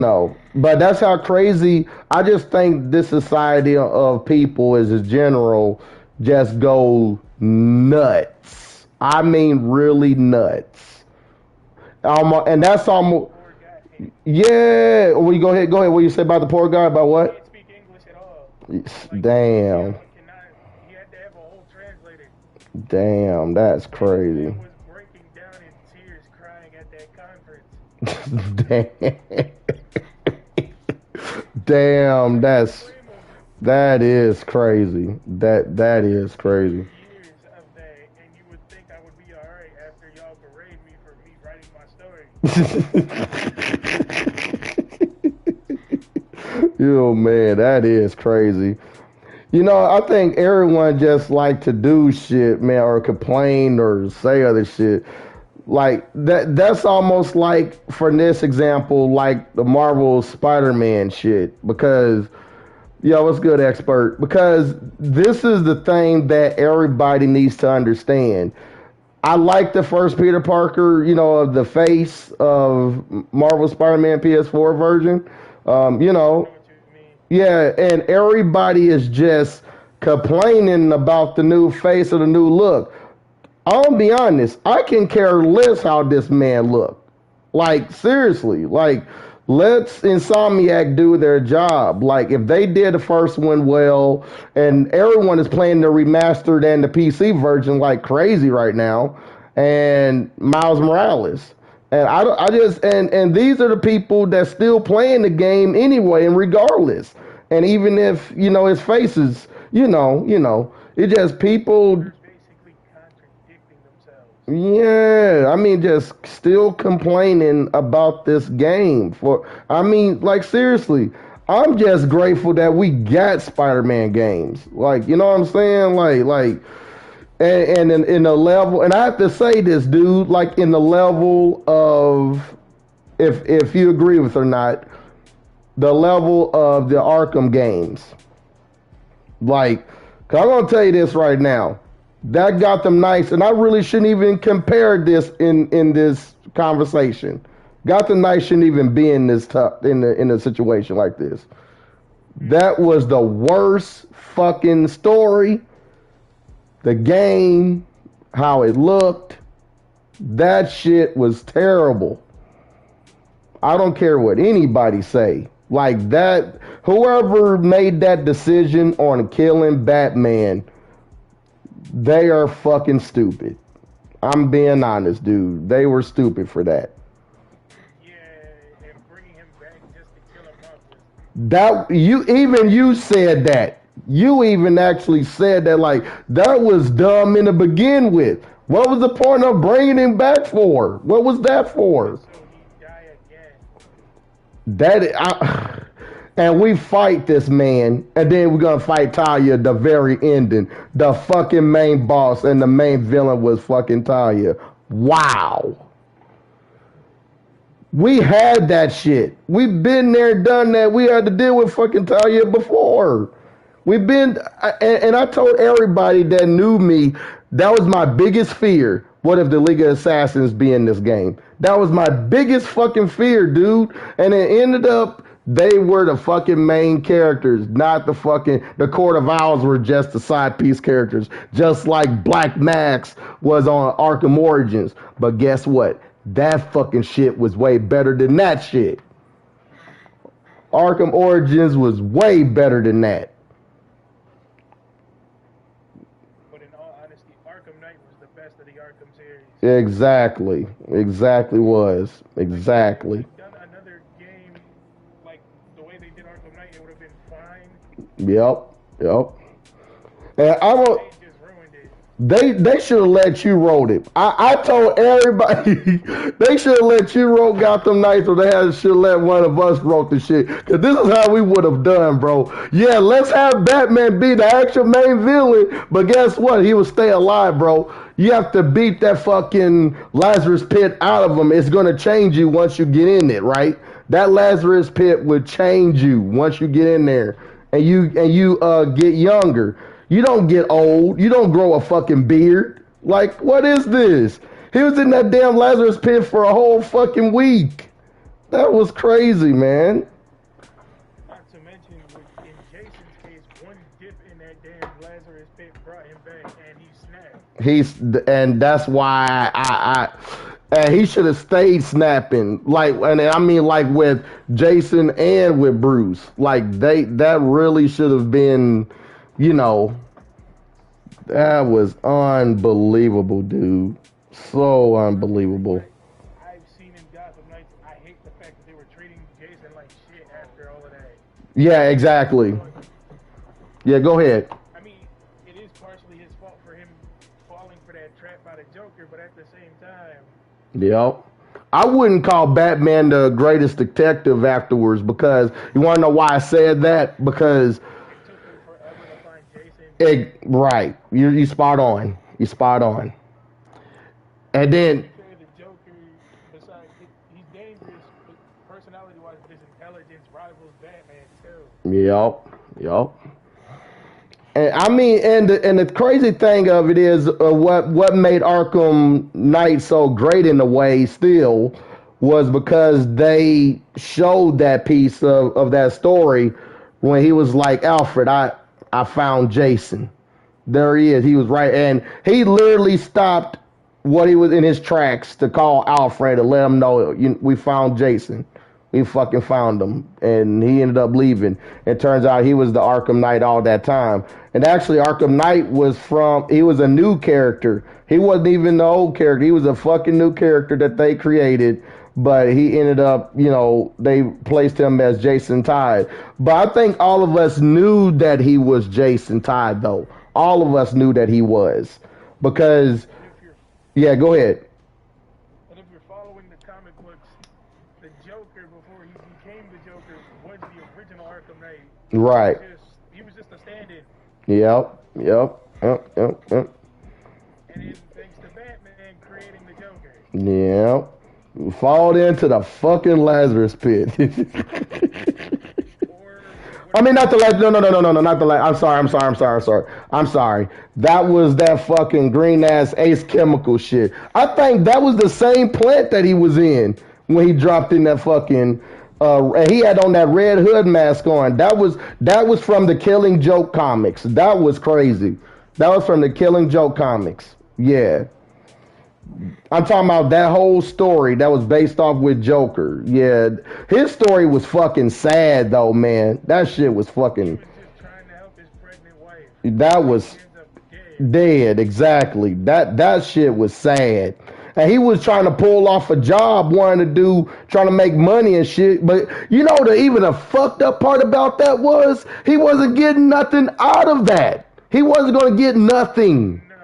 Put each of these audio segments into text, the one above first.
No, but that's how crazy. I just think this society of people as a general just go nuts. I mean, really nuts. And that's About the almost poor guy. yeah. Well, you go ahead. Go ahead. What you say about the poor guy? About He what? can't speak English at all. Like this Damn, young cannot. He had to have a whole translator. damn. That's This man crazy. was breaking down in tears, crying at that conference. Damn. Damn. Like, blame him. That is crazy. That is crazy. Years of that, and you would think I would be all right after y'all berate me for me writing my story. Yo, man, that is crazy. I think everyone just like to do shit, man, or complain or say other shit. Like that's almost like for this example, like the Marvel Spider-Man shit. Because what's good, expert? Because this is the thing that everybody needs to understand. I like the first Peter Parker, of the face of Marvel Spider-Man PS4 version. You I know, know what you mean. yeah, and everybody is just complaining about the new face or the new look. I'll be honest, I can care less how this man look. Like seriously, like let's Insomniac do their job. Like if they did the first one well, and everyone is playing the remastered and the PC version like crazy right now, and Miles Morales. And I just and these are the people that still playing the game anyway, and regardless. And even if his faces, it just people. They're basically contradicting themselves. Yeah, I mean, just still complaining about this game. I mean, like seriously, I'm just grateful that we got Spider-Man games. Like, you know what I'm saying? And in the level, and I have to say this, dude, like in the level of, if you agree with or not, the level of the Arkham games. Like, 'cause I'm gonna tell you this right now. That got them nice, and I really shouldn't even compare this in this conversation. Gotham Knights shouldn't even be in this tough in a situation like this. That was the worst fucking story. The game, how it looked, that shit was terrible. I don't care what anybody say. Like that, whoever made that decision on killing Batman, they are fucking stupid. I'm being honest, dude. They were stupid for that. Yeah, and bringing him back just to kill him off was You said that. You even actually said that like that was dumb in to begin with. What was the point of bringing him back for? What was that for? just so he'd die again. And we fight this man, and then we're gonna fight Talia at the very ending. The fucking main boss and the main villain was fucking Talia. Wow. We had that shit. We've been there, done that. We had to deal with fucking Talia before. We've been, and I told everybody that knew me, that was my biggest fear. What if the League of Assassins be in this game? That was my biggest fucking fear, dude. And it ended up, they were the fucking main characters, not the Court of Owls were just the side piece characters, just like Black Max was on Arkham Origins. But guess what? That fucking shit was way better than that shit. Arkham Origins was way better than that. But in all honesty, Arkham Knight was the best of the Arkham series. Exactly. Exactly was. Like if they would Exactly. have done another game like the way they did Arkham Knight, it would have been fine. Yep. Yep. And I'm a, They just ruined it. they should have let you wrote it. I told everybody they should have let you wrote Gotham Knights, or should have let one of us wrote the shit. Cause this is how we would have done, bro. Yeah, let's have Batman be the actual main villain, but guess what? He will stay alive, bro. You have to beat that fucking Lazarus pit out of him. It's gonna change you once you get in it, right? That Lazarus pit would change you once you get in there, and you get younger. You don't get old. You don't grow a fucking beard. Like, what is this? He was in that damn Lazarus pit for a whole fucking week. That was crazy, man. Not to mention, with in Jason's case, one dip in that damn Lazarus pit brought him back, and he snapped. He's and that's why and he should have stayed snapping. Like, and I mean, like with Jason and with Bruce, like that really should have been, you know, that was unbelievable, dude. So unbelievable. Like I've seen in Gotham Knights, I hate the fact that they were treating Jason like shit after all of that. Yeah, exactly. But Yeah, go ahead. I mean, it is partially his fault for him falling for that trap by the Joker, but at the same time, Yep. I wouldn't call Batman the greatest detective afterwards because you want to know why I said that? Because it took him forever to find Jason. right, you spot on. You spot on. And And to then be fair, the Joker, besides he's dangerous, but personality-wise, his intelligence rivals Batman too. yep, yep. And I mean, and the crazy thing of it is, what made Arkham Knight so great in a way still was because they showed that piece of that story when he was like, Alfred, I found Jason. There he is. He was right, and he literally stopped what he was in his tracks to call Alfred to let him know we found Jason. We fucking found him, and he ended up leaving. It turns out he was the Arkham Knight all that time. And actually, Arkham Knight he was a new character. He wasn't even the old character. He was a fucking new character that they created. But he ended up, they placed him as Jason Todd. But I think all of us knew that he was Jason Todd, though. All of us knew that he was. Because, And if you're yeah, go ahead. and if you're following the comic books, the Joker before he became the Joker was the original Arkham Knight. Right. He was just a stand-in. Yep. Yep. Yep. Yep. Yep. And then thanks to Batman creating the Joker. Yep. Fall into the fucking Lazarus pit. Or I mean, whatever not the last. happened. No, not the last. I'm sorry. That was that fucking green ass Ace Chemical shit. I think that was the same plant that he was in when he dropped in that fucking. And he had on that Red Hood mask on. That was from the Killing Joke comics. That was crazy. That was from the Killing Joke comics. Yeah. I'm talking about that whole story that was based off with Joker. Yeah, his story was fucking sad though, man. That shit was He fucking. was just trying to help his pregnant wife, That and was she ends up dead. dead. Exactly. That shit was sad. And he was trying to pull off a job, trying to make money and shit. But even the fucked up part about that was he wasn't getting nothing out of that. He wasn't going to get nothing. No.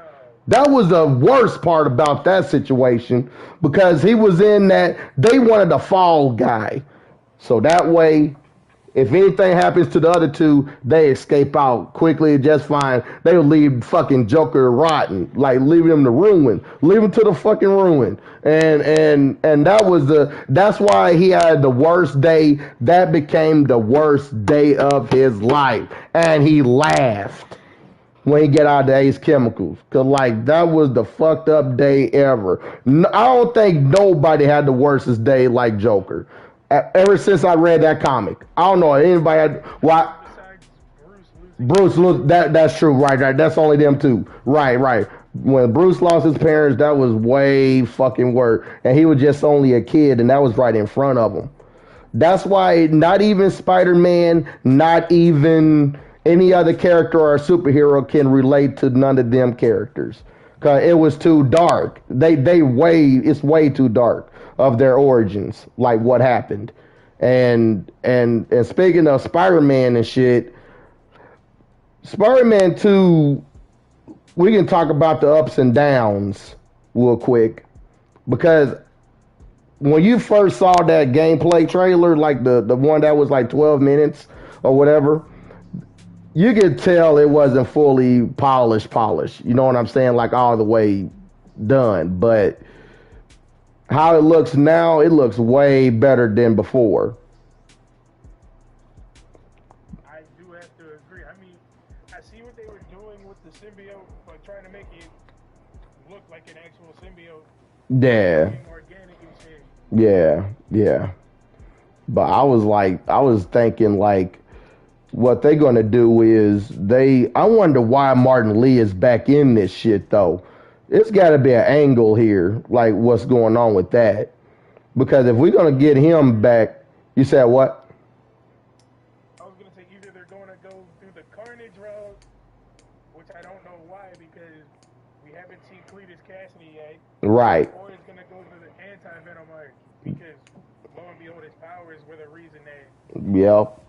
That was the worst part about that situation because he was in that they wanted a fall guy. So that way, if anything happens to the other two, they escape out quickly and just fine. They would leave fucking Joker rotten, like leaving him to ruin, leave him to the fucking ruin. And that's why he had the worst day. That became the worst day of his life, and he laughed when he get out of the Ace Chemicals. Cause like that was the fucked up day ever. I don't think nobody had the worstest day like Joker. Ever since I read that comic, I don't know anybody had. Why? Besides Bruce losing. That's true. Right. That's only them two. Right. When Bruce lost his parents, that was way fucking worse, and he was just only a kid, and that was right in front of him. That's why not even Spider-Man, not even any other character or superhero can relate to none of them characters. Cause it was too dark. It's way too dark of their origins, like what happened. And speaking of Spider-Man and shit, Spider-Man 2, we can talk about the ups and downs real quick. Because when you first saw that gameplay trailer, like the one that was like 12 minutes or whatever, you could tell it wasn't fully polished. You know what I'm saying? Like all the way done. But how it looks now, it looks way better than before. I do have to agree. I mean, I see what they were doing with the symbiote, but trying to make it look like an actual symbiote, Yeah, being organic and shit. yeah. But I was thinking like, what they gonna do is I wonder why Martin Lee is back in this shit though. It's got to be an angle here, like what's going on with that. Because if we're gonna get him back, you said what? I was gonna say either they're going to go through the Carnage route, which I don't know why because we haven't seen Cletus Cassidy yet, Right. or it's gonna go through the anti-Venom arc because lo and behold, his powers were the reason that. Yep.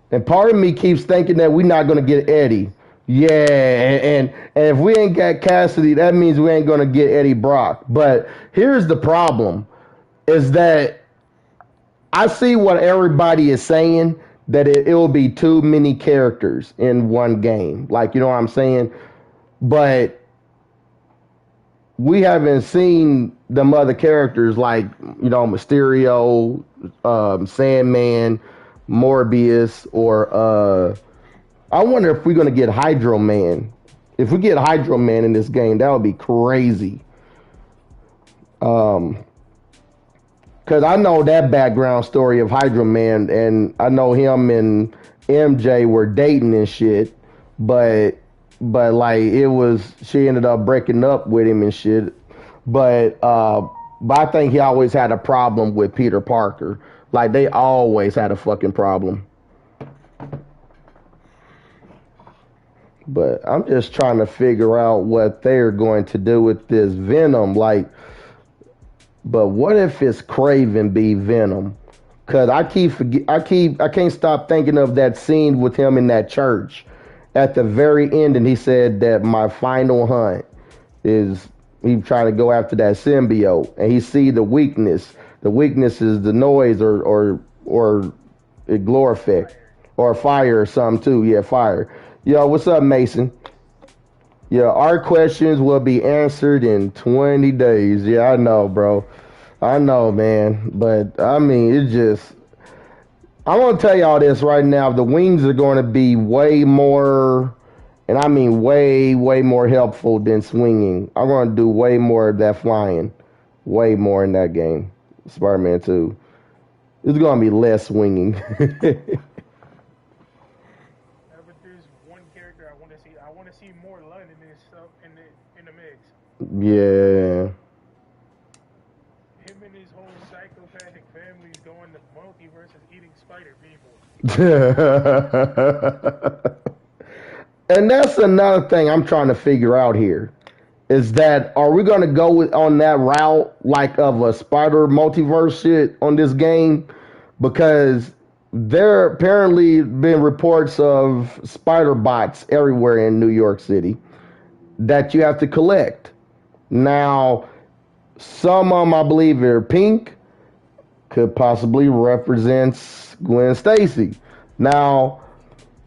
And part of me keeps thinking that we're not gonna get Eddie. Yeah, and if we ain't got Cassidy, that means we ain't gonna get Eddie Brock. But here's the problem: is that I see what everybody is saying that it will be too many characters in one game. Like you know what I'm saying? But we haven't seen them other characters like Mysterio, Sandman, Morbius, or I wonder if we're gonna get Hydro Man. If we get Hydro Man in this game, that would be crazy. Um, Cause I know that background story of Hydro Man, and I know him and MJ were dating and shit, but like it was she ended up breaking up with him and shit. But but I think he always had a problem with Peter Parker. Like they always had a fucking problem. But I'm just trying to figure out what they're going to do with this Venom. Like, but what if it's Craven be Venom? Cause I can't stop thinking of that scene with him in that church at the very end, and he said that my final hunt is he trying to go after that symbiote, and he see the weakness. The weakness is the noise or it glorific or fire or something too. Yeah, fire. Yo, what's up, Mason? Yeah, our questions will be answered in 20 days. Yeah, I know, bro. I know, man. But I mean, it just I'm gonna tell y'all this right now. The wings are going to be way more, and I mean way more helpful than swinging. I'm gonna do way more of that flying, way more in that game. Spider-Man 2. It's gonna be less swinging. But there's one character I want to see. I want to see more London and stuff in the mix. Yeah. Him and his whole psychopathic family's going to multiverses eating spider people. And that's another thing I'm trying to figure out here. Is that are we gonna go on that route like of a spider multiverse shit on this game? Because there apparently been reports of spider bots everywhere in New York City that you have to collect. Now, some of them I believe are pink, could possibly represent Gwen Stacy. Now,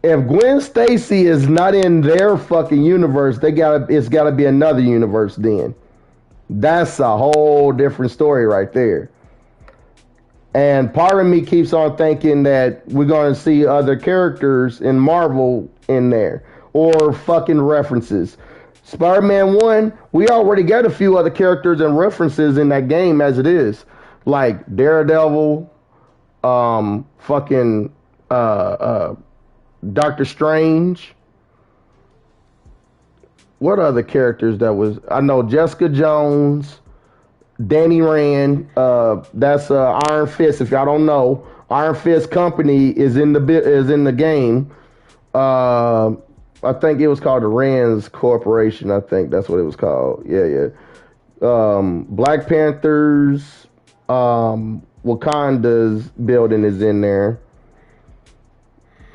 if Gwen Stacy is not in their fucking universe, it's gotta be another universe then. That's a whole different story right there. And part of me keeps on thinking that we're going to see other characters in Marvel in there or fucking references. Spider-Man 1, we already got a few other characters and references in that game as it is. Like Daredevil, fucking Doctor Strange. What other characters that was? I know Jessica Jones, Danny Rand. That's Iron Fist. If y'all don't know, Iron Fist Company is in the game. Uh, I think it was called the Rands Corporation. I think that's what it was called. Yeah, yeah. Black Panthers. Wakanda's building is in there.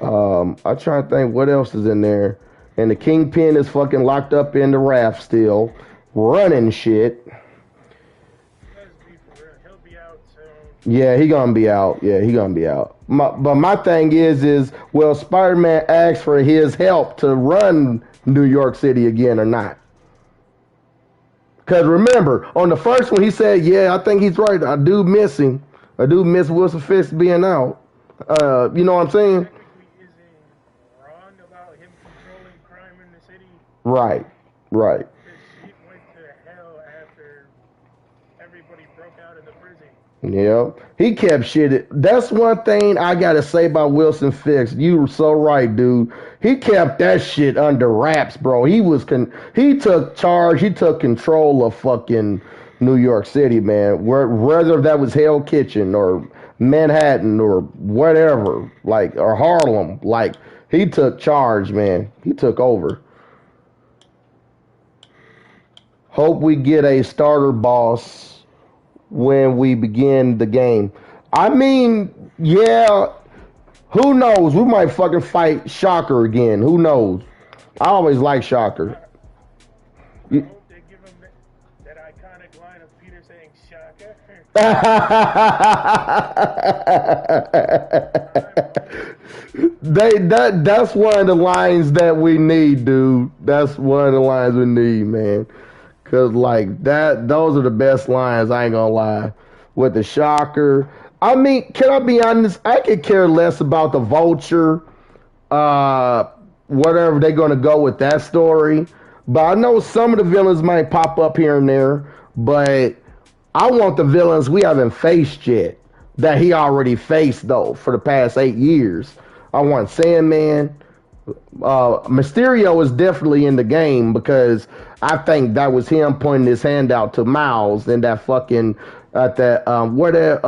I try to think what else is in there. And the Kingpin is fucking locked up in the raft still, running shit. Let's be for real. He'll be out soon. Yeah, he gonna be out. Yeah, he gonna be out. But my thing is, will Spider-Man ask for his help to run New York City again or not? Because remember, on the first one, he said, yeah, I think he's right. I do miss him. I do miss Wilson Fisk being out. You know what I'm saying? Technically, isn't wrong about him controlling crime in the city Right, right. because shit went to hell after everybody broke out of the prison. Yeah, he kept shit. That's one thing I gotta say about Wilson Fix. You were so right, dude. He kept that shit under wraps, bro. He took charge. He took control of fucking New York City, man. Whether that was Hell Kitchen or Manhattan or whatever, like or Harlem, like he took charge, man. He took over. Hope we get a starter boss when we begin the game. I mean, yeah, who knows? We might fucking fight Shocker again. Who knows? I always like Shocker. I hope they give him that iconic line of Peter saying "Shaka." That's one of the lines that we need, dude. That's one of the lines we need, man. Cause like that, those are the best lines. I ain't gonna lie. With the Shocker, I mean, can I be honest? I could care less about the Vulture, uh, whatever they're gonna go with that story. But I know some of the villains might pop up here and there. But I want the villains we haven't faced yet that he already faced though for the past 8 years. I want Sandman. Mysterio is definitely in the game because I think that was him pointing his hand out to Miles in that fucking at that where that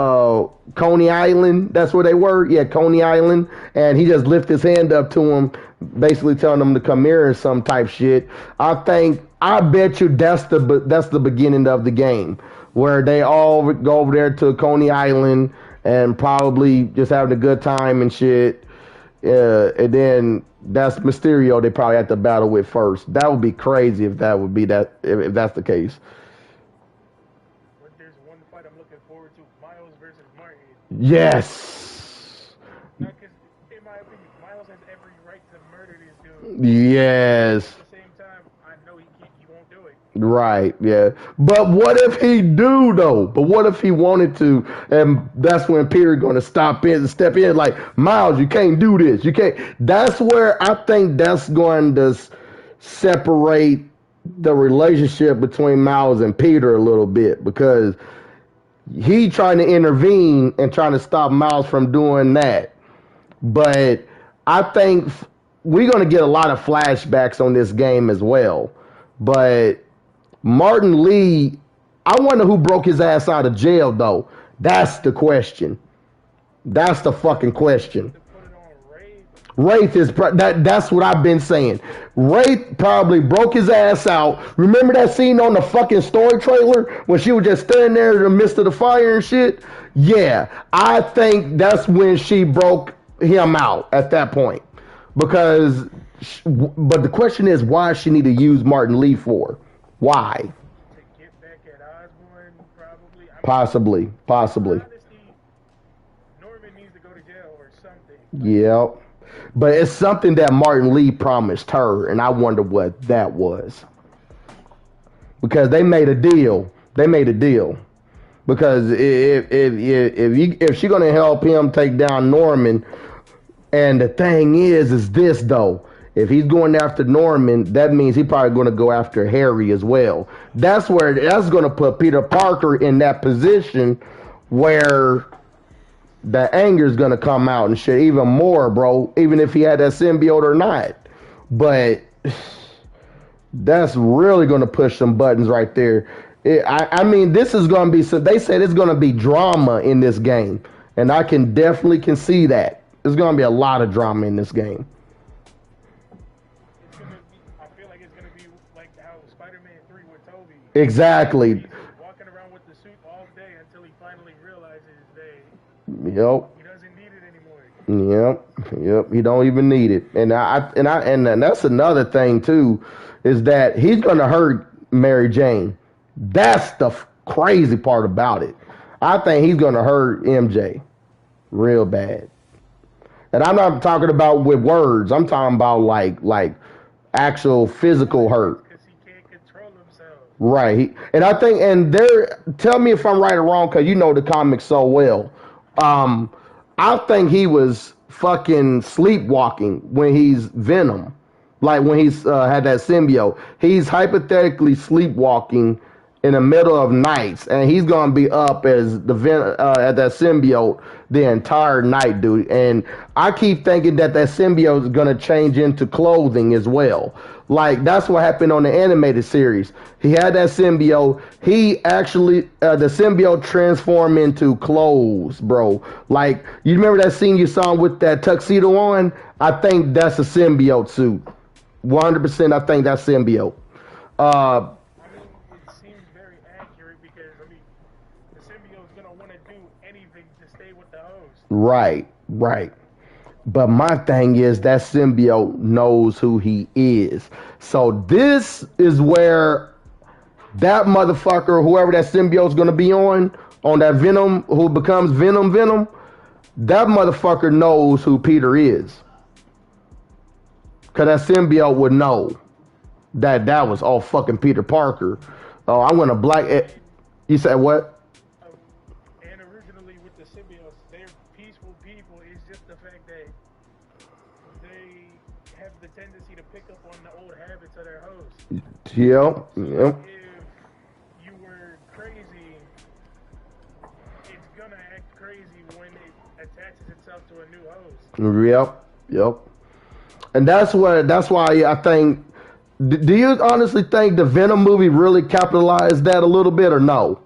Coney Island. That's where they were. Yeah, Coney Island, and he just lifted his hand up to him, basically telling him to come here or some type shit. I bet you that's the beginning of the game where they all go over there to Coney Island and probably just having a good time and shit. And then that's Mysterio they probably have to battle with first. That would be crazy if that would be that if that's the case. But there's one fight I'm looking forward to: Miles versus Martin. Yes. Not because, in my opinion, Miles has every right to murder this dude. Yes. At the same time, I know he won't do it. Right, yeah. But what if he do though? But what if he wanted to? And that's when Peter gonna step in like, Miles, you can't do this. You can't. That's where I think that's going to separate the relationship between Miles and Peter a little bit because he trying to intervene and trying to stop Miles from doing that. But I think we're gonna get a lot of flashbacks on this game as well. But Martin Lee, I wonder who broke his ass out of jail though. That's the question. That's the fucking question. To put it on Ray, Wraith is that's what I've been saying. Wraith probably broke his ass out. Remember that scene on the fucking story trailer when she was just standing there in the midst of the fire and shit? Yeah, I think that's when she broke him out at that point. Because, but the question is, why she need to use Martin Lee for? Why? to get back at Osborn, probably. I mean, Possibly. honestly, Norman needs to go to jail or something. Yep. But it's something that Martin Lee promised her, and I wonder what that was. Because they made a deal. Because if she's gonna help him take down Norman, and the thing is this though. If he's going after Norman, that means he's probably going to go after Harry as well. That's going to put Peter Parker in that position where the anger is going to come out and shit even more, bro. Even if he had that symbiote or not, but that's really going to push some buttons right there. I mean, this is going to be. So they said it's going to be drama in this game, and I can see that. There's going to be a lot of drama in this game. I feel like it's gonna be like how Spider-Man 3 with Toby. Exactly. He's walking around with the suit all day until he finally realizes that Yep. he doesn't need it anymore. Yep. He don't even need it, and that's another thing too, is that he's gonna hurt Mary Jane. That's the crazy part about it. I think he's gonna hurt MJ real bad, and I'm not talking about with words. I'm talking about like actual physical hurt. Because he can't control himself. Right. And I think, tell me if I'm right or wrong, because you know the comics so well. I think he was fucking sleepwalking when he's Venom. Like when he's had that symbiote. He's hypothetically sleepwalking in the middle of nights, and he's gonna be up as at that symbiote the entire night, dude. And I keep thinking that symbiote is gonna change into clothing as well. Like that's what happened on the animated series. He had that symbiote. He actually the symbiote transformed into clothes, bro. Like you remember that scene you saw with that tuxedo on? I think that's a symbiote suit. 100%. I think that's symbiote. Uh, I mean, it seems very accurate because I mean, the symbiote's gonna want to do anything to stay with the host. right, right. But my thing is that symbiote knows who he is. So this is where that motherfucker, whoever that symbiote's gonna be on that Venom, who becomes Venom, that motherfucker knows who Peter is. Cause that symbiote would know that was all fucking Peter Parker. Oh, I'm gonna You said what? Um, and originally with the symbiotes, they're peaceful people. It's just the fact that they have the tendency to pick up on the old habits of their host. Yep, So yep. if you were crazy, it's gonna act crazy when it attaches itself to a new host. Yep. And that's why I think. Do you honestly think the Venom movie really capitalized that a little bit, or no?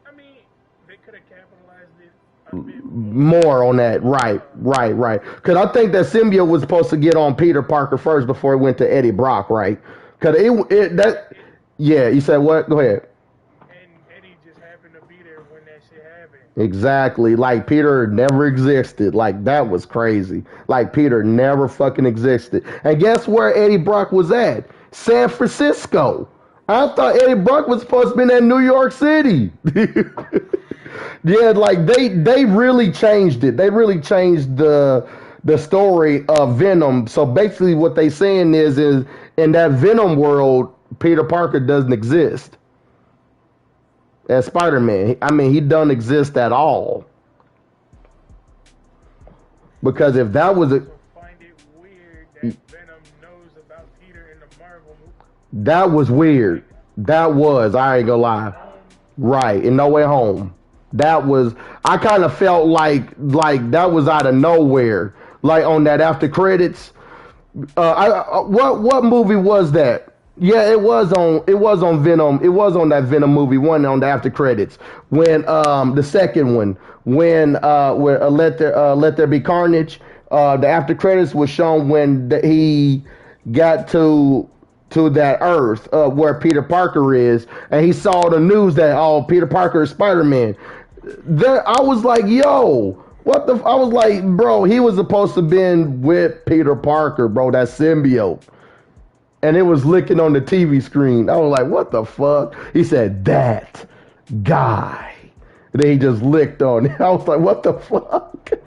I mean, they could have capitalized it a bit more. More on that, right. Because I think that symbiote was supposed to get on Peter Parker first before it went to Eddie Brock, right? Because yeah. You said what? Go ahead. And Eddie just happened to be there when that shit happened. Exactly. Like Peter never existed. Like that was crazy. Like Peter never fucking existed. And guess where Eddie Brock was at? San Francisco. I thought Eddie Brock was supposed to be in New York City. Yeah, like they really changed it. They really changed the story of Venom. So basically what they saying is in that Venom world, Peter Parker doesn't exist as Spider-Man. I mean, he doesn't exist at all. Because if that I was a also find it weird that Venom knows about Peter in the Marvel that was weird. That was, I ain't gonna lie. home. Right, in No Way Home. That was I kind of felt like that was out of nowhere. Like on that after credits. What movie was that? Yeah, it was on Venom. It was on that Venom movie one on the after credits when the second one where Let There Be Carnage. The after credits was shown when he got to that Earth where Peter Parker is, and he saw the news that Peter Parker is Spider-Man. There, I was like, yo. What the? I was like, bro, he was supposed to been with Peter Parker, bro, that symbiote. And it was licking on the TV screen. I was like, what the fuck? He said, that guy. And then he just licked on it. I was like, what the fuck? Yeah,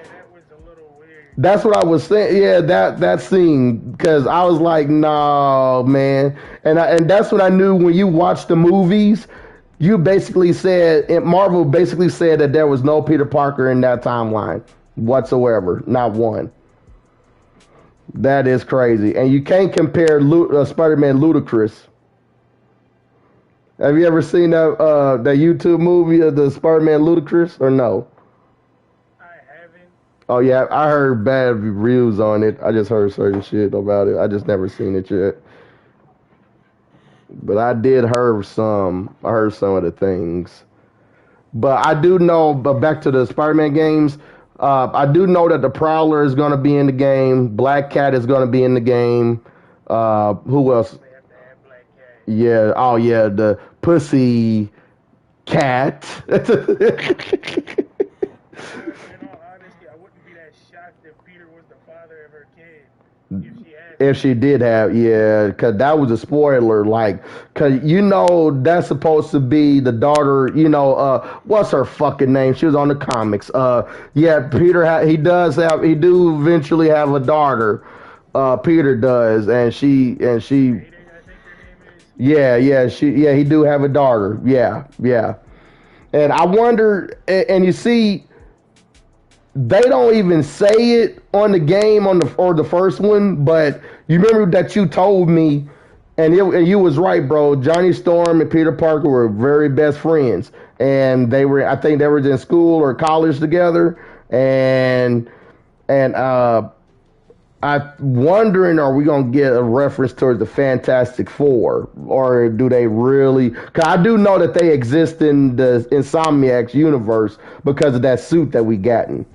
that was a little weird. That's what I was saying. Yeah, that scene. Because I was like, nah, man. And that's what I knew when you watch the movies. You basically said, Marvel basically said that there was no Peter Parker in that timeline whatsoever. Not one. That is crazy. And you can't compare Spider-Man Ludacris. Have you ever seen that YouTube movie of the Spider-Man Ludacris or no? I haven't. Oh yeah, I heard bad reviews on it. I just heard certain shit about it. I just never seen it yet. But I did heard some. I heard some of the things. But I do know. But back to the Spider-Man games. I do know that the Prowler is going to be in the game. Black Cat is going to be in the game. Who else? They have to have Black Cat. Yeah. Oh yeah, the Pussy Cat. In all honesty, I wouldn't be that shocked if Peter was the father of her kid. If she had. If she did have, yeah, because that was a spoiler. Like, because that's supposed to be the daughter. What's her fucking name? She was on the comics. Yeah, Peter. He do eventually have a daughter. Peter does, and she. Ada, I think her name is. Yeah, he do have a daughter. Yeah. And I wonder, and you see, they don't even say it on the game or the first one, but you remember that you told me And you was right, bro. Johnny Storm and Peter Parker were very best friends, and I think they were in school or college together, and and I'm wondering, are we gonna get a reference towards the Fantastic Four, or do they really? Cause I do know that they exist in the Insomniacs universe because of that suit that we gotten.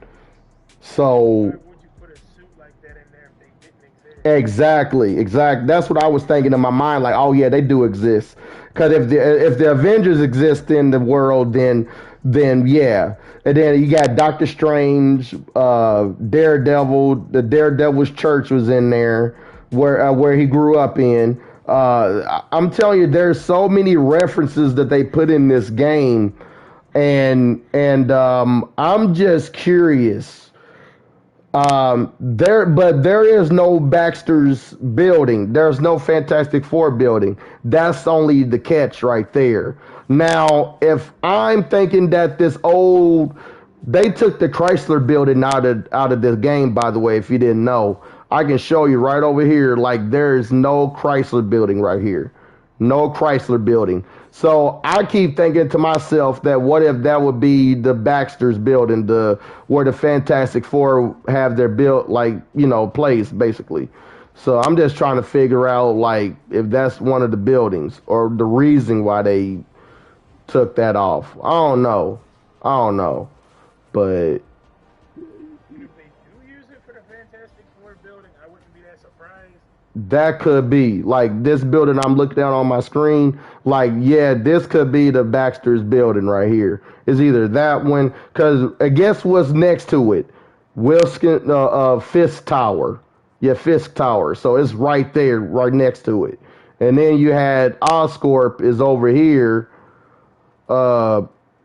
Why So would you put a suit like that in there if they didn't exist? exactly, exactly. That's what I was thinking in my mind. Like, oh yeah, they do exist. Because if the Avengers exist in the world, then yeah. And then you got Doctor Strange, Daredevil. The Daredevil's church was in there, where he grew up in. I'm telling you, there's so many references that they put in this game, and I'm just curious but there is no Baxter's building. There's no Fantastic Four building. That's only the catch right there. Now, if I'm thinking that they took the Chrysler building out of this game. By the way, if you didn't know, I can show you right over here. Like there is no Chrysler building right here. No Chrysler building. So I keep thinking to myself that what if that would be the Baxter's building, the where the Fantastic Four have their built like place basically. So I'm just trying to figure out like if that's one of the buildings or the reason why they took that off. I don't know, but If they do use it for the Fantastic Four building, I wouldn't be that surprised. that could be like this building I'm looking at on my screen. Like, yeah, this could be the Baxter's building right here. It's either that one, because I guess what's next to it? Wilson, Fisk Tower. Yeah, Fisk Tower. So it's right there, right next to it. And then you had Oscorp is over here, uh,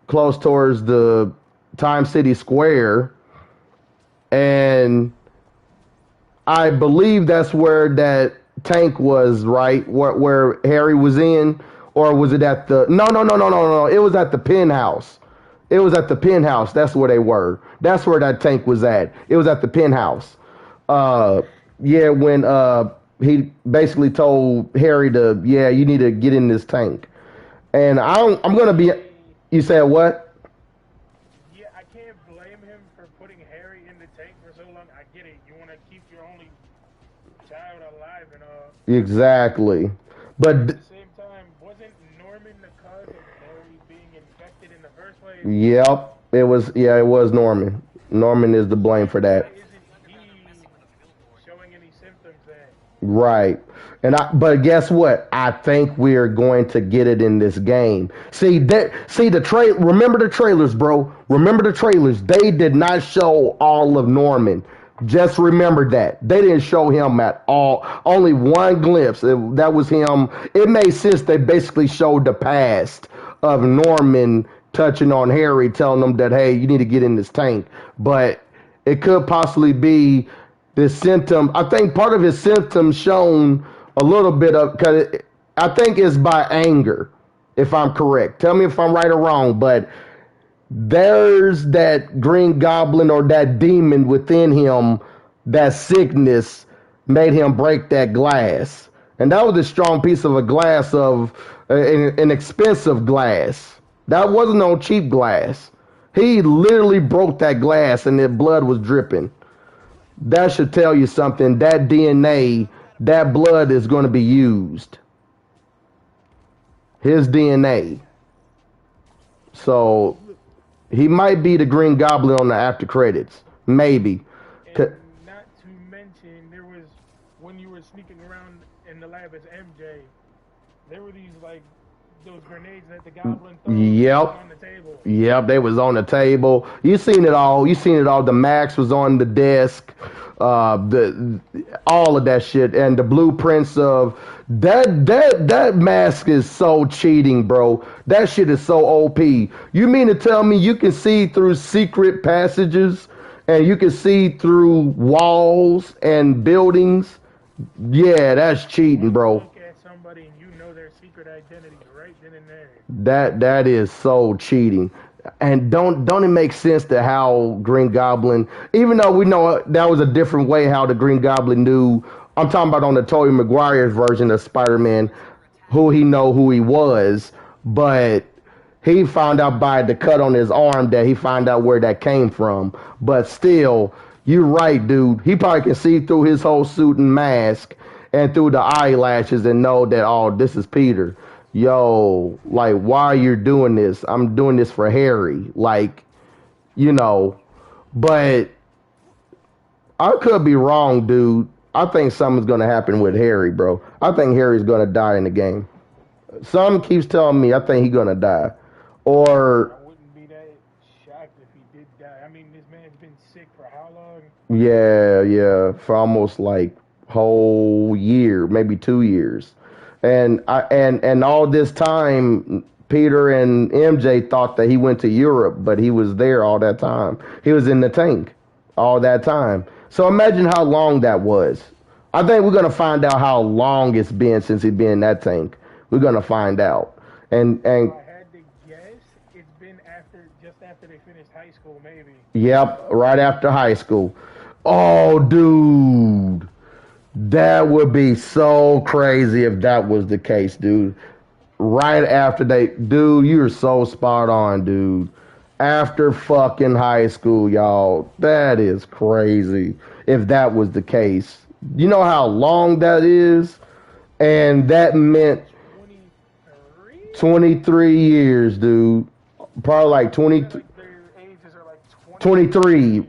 close towards the Time City Square. And I believe that's where that tank was, right? Where Harry was in, or was it at the? No, no, no, no, no, no. It was at the penthouse. It was at the penthouse. That's where they were. That's where that tank was at. It was at the penthouse. Uh, yeah, when he basically told Harry to, yeah, you need to get in this tank. And I'm gonna be. I You said what? Yeah, I can't blame him for putting Harry in the tank for so long. I get it. You want to keep your only child alive and all. Exactly. But at But the same time, wasn't Norman the cause of Harry being infected in the first place? yep, it was. Yeah, it was Norman. Norman is to blame for Why that. isn't he showing any symptoms then? Right. But guess what? I think we're going to get it in this game. See the remember the trailers, bro. Remember the trailers. They did not show all of Norman. Just remember that. They didn't show him at all. Only one glimpse. That was him. It made sense they basically showed the past of Norman touching on Harry, telling him that, hey, you need to get in this tank. But it could possibly be this symptom. I think part of his symptoms shown a little bit of because I think it's by anger, if I'm correct. Tell me if I'm right or wrong, but there's that Green Goblin or that demon within him. That sickness made him break that glass, and that was a strong piece of a glass of an expensive glass. That wasn't no cheap glass. He literally broke that glass, and the blood was dripping. That should tell you something. That DNA, that blood is going to be used. His DNA. So he might be the Green Goblin on the after credits. Maybe. And not to mention, there was when you were sneaking around in the lab as MJ, there were these like those grenades that the Goblin throws Yep. on the table. Yep, they was on the table. You seen it all. You seen it all. The Max was on the desk. The all of that shit and the blueprints of that mask is so cheating, bro. That shit is so OP. You mean to tell me you can see through secret passages and you can see through walls and buildings? Yeah, that's cheating, You bro. look at somebody and you know their secret identity right then and there. That is so cheating. And don't it make sense to how Green Goblin, even though we know that was a different way how the Green Goblin knew I'm talking about on the Tobey Maguire's version of Spider-Man, who he was, but he found out by the cut on his arm that he found out where that came from. But still, you're right, dude. He probably can see through his whole suit and mask and through the eyelashes and know that, oh, this is Peter. Yo, like, why you're doing this? I'm doing this for Harry. Like, you know, but I could be wrong, dude. I think something's gonna happen with Harry, bro. I think Harry's gonna die in the game. Some keeps telling me I think he's gonna die, or I wouldn't be that shocked if he did die. I mean, this man's been sick for how long? yeah, for almost like whole year, maybe 2 years, and all this time, Peter and MJ thought that he went to Europe, but he was there all that time. He was in the tank all that time. So imagine how long that was. I think we're gonna find out how long it's been since he's been in that tank. We're gonna find out, and If I had to guess, it's been just after they finished high school, maybe. yep, right after high school. Oh, dude. That would be so crazy if that was the case, dude. Right after dude, you're so spot on, dude. After fucking high school, y'all. That is crazy if that was the case. You know how long that is? And that meant 23? 23 years, dude. Probably like 20, Like their ages are like 23,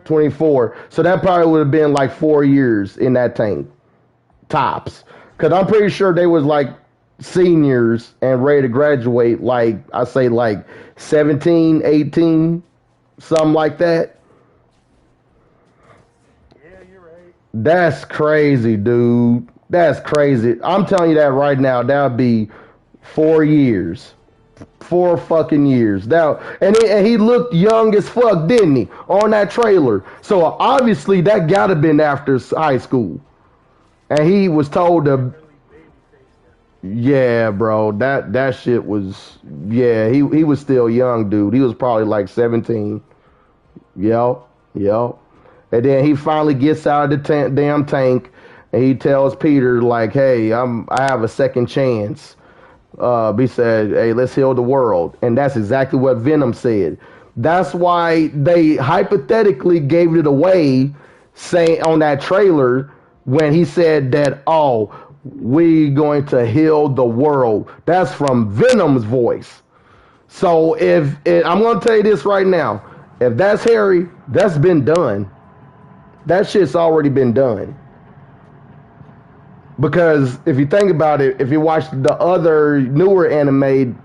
24. So that probably would have been like 4 years in that tank, tops. Because I'm pretty sure they was like seniors and ready to graduate, like, I say like 17, 18, something like that. Yeah, you're right. That's crazy, dude. That's crazy. I'm telling you that right now. That would be 4 years. 4 fucking years. Now, and he looked young as fuck, didn't he? On that trailer. So obviously that gotta been after high school. And he was told to, Really baby faced yeah, bro. That shit was, yeah. He was still young, dude. He was probably like 17. Yep, yep. And then he finally gets out of the damn tank, and he tells Peter like, "Hey, I have a second chance." He said, "Hey, let's heal the world," and that's exactly what Venom said. That's why they hypothetically gave it away, saying on that trailer when he said that, "Oh, we going to heal the world." That's from Venom's voice. So I'm going to tell you this right now, if that's Harry, that's been done. That shit's already been done. Because if you think about it, if you watch the other newer anime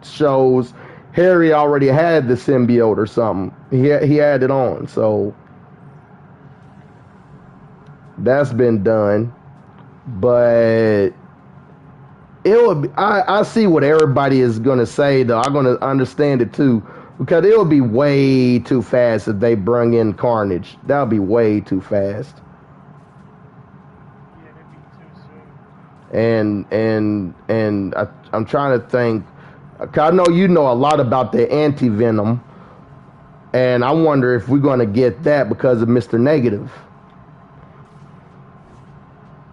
shows, Harry already had the symbiote or something. He had it on, so that's been done. But it would be, I see what everybody is gonna say though. I'm gonna understand it too. Because it would be way too fast if they bring in Carnage. That would be way too fast. Yeah, that'd be too soon. And I'm trying to think. 'Cause I know you know a lot about the anti Venom, and I wonder if we're gonna get that because of Mr. Negative.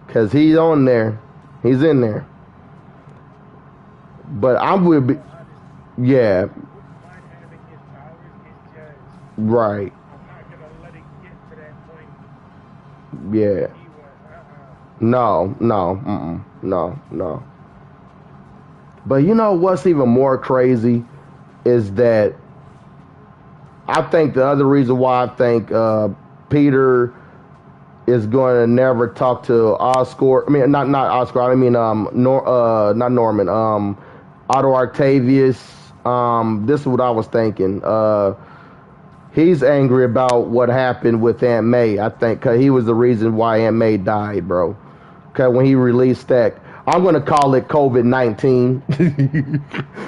Cause he's on there, he's in there. But I would be, yeah, Wouldn't mind having his powers. It's just right, I'm not gonna let it get to that point. yeah. He was No. But you know what's even more crazy is that I think the other reason why I think Peter is going to never talk to Oscorp. I mean, not Oscorp. I mean, not Norman. Otto Octavius. This is what I was thinking. He's angry about what happened with Aunt May. I think 'cause he was the reason why Aunt May died, bro. Okay, when he released that, I'm gonna call it COVID-19.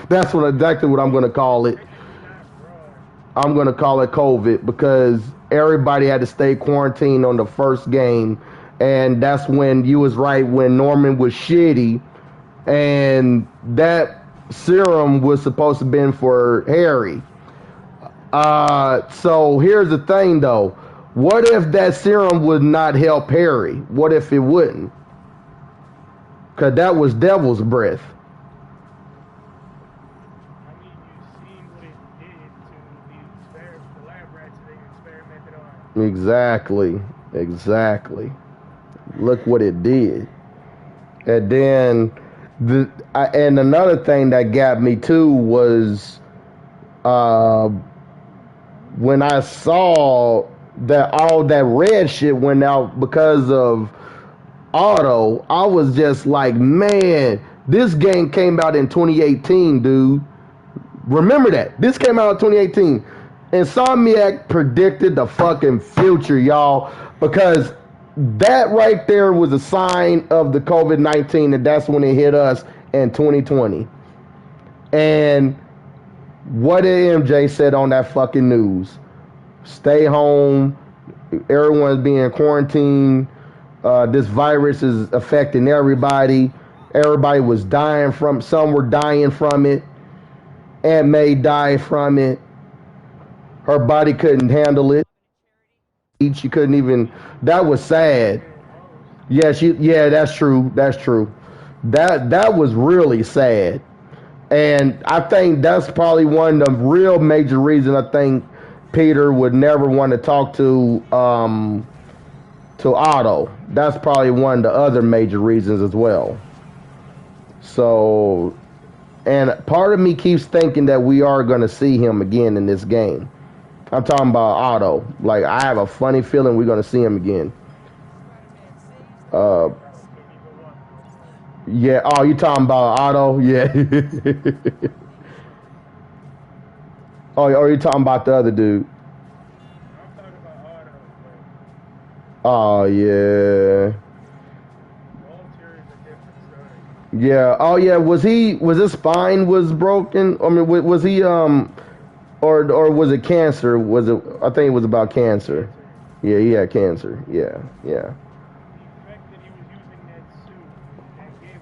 That's exactly what I'm gonna call it. I'm gonna call it COVID because everybody had to stay quarantined on the first game, and that's when you was right when Norman was shitty, and that serum was supposed to have been for Harry. So here's the thing though. What if that serum would not help Harry? What if it wouldn't? Because that was devil's breath. I mean, you've seen what it did to the lab rats they experimented on. Exactly. Look what it did. And then, and another thing that got me too was when I saw that all that red shit went out because of Otto. I was just like, man, this game came out in 2018, dude. Remember that. This came out in 2018. Insomniac predicted the fucking future, y'all, because that right there was a sign of the COVID-19, and that's when it hit us in 2020. And what did MJ said on that fucking news? Stay home. Everyone's being quarantined. This virus is affecting everybody. Everybody was dying from. Some were dying from it. Aunt May died from it. Her body couldn't handle it. She couldn't even. That was sad. Yeah, Yeah, that's true. That's true. That was really sad. And I think that's probably one of the real major reasons I think Peter would never want to talk to Otto. That's probably one of the other major reasons as well. So, and part of me keeps thinking that we are going to see him again in this game. I'm talking about Otto. Like, I have a funny feeling we're going to see him again. Yeah. Oh, you talking about Otto? Yeah. Oh, are you talking about the other dude? I'm talking about Otto. Oh, yeah. Walter is a different story. Yeah. Oh, yeah. Was his spine was broken? I mean, was he or was it cancer? Was it? I think it was about cancer. Yeah, he had cancer. Yeah. The fact that he was using that suit and gave him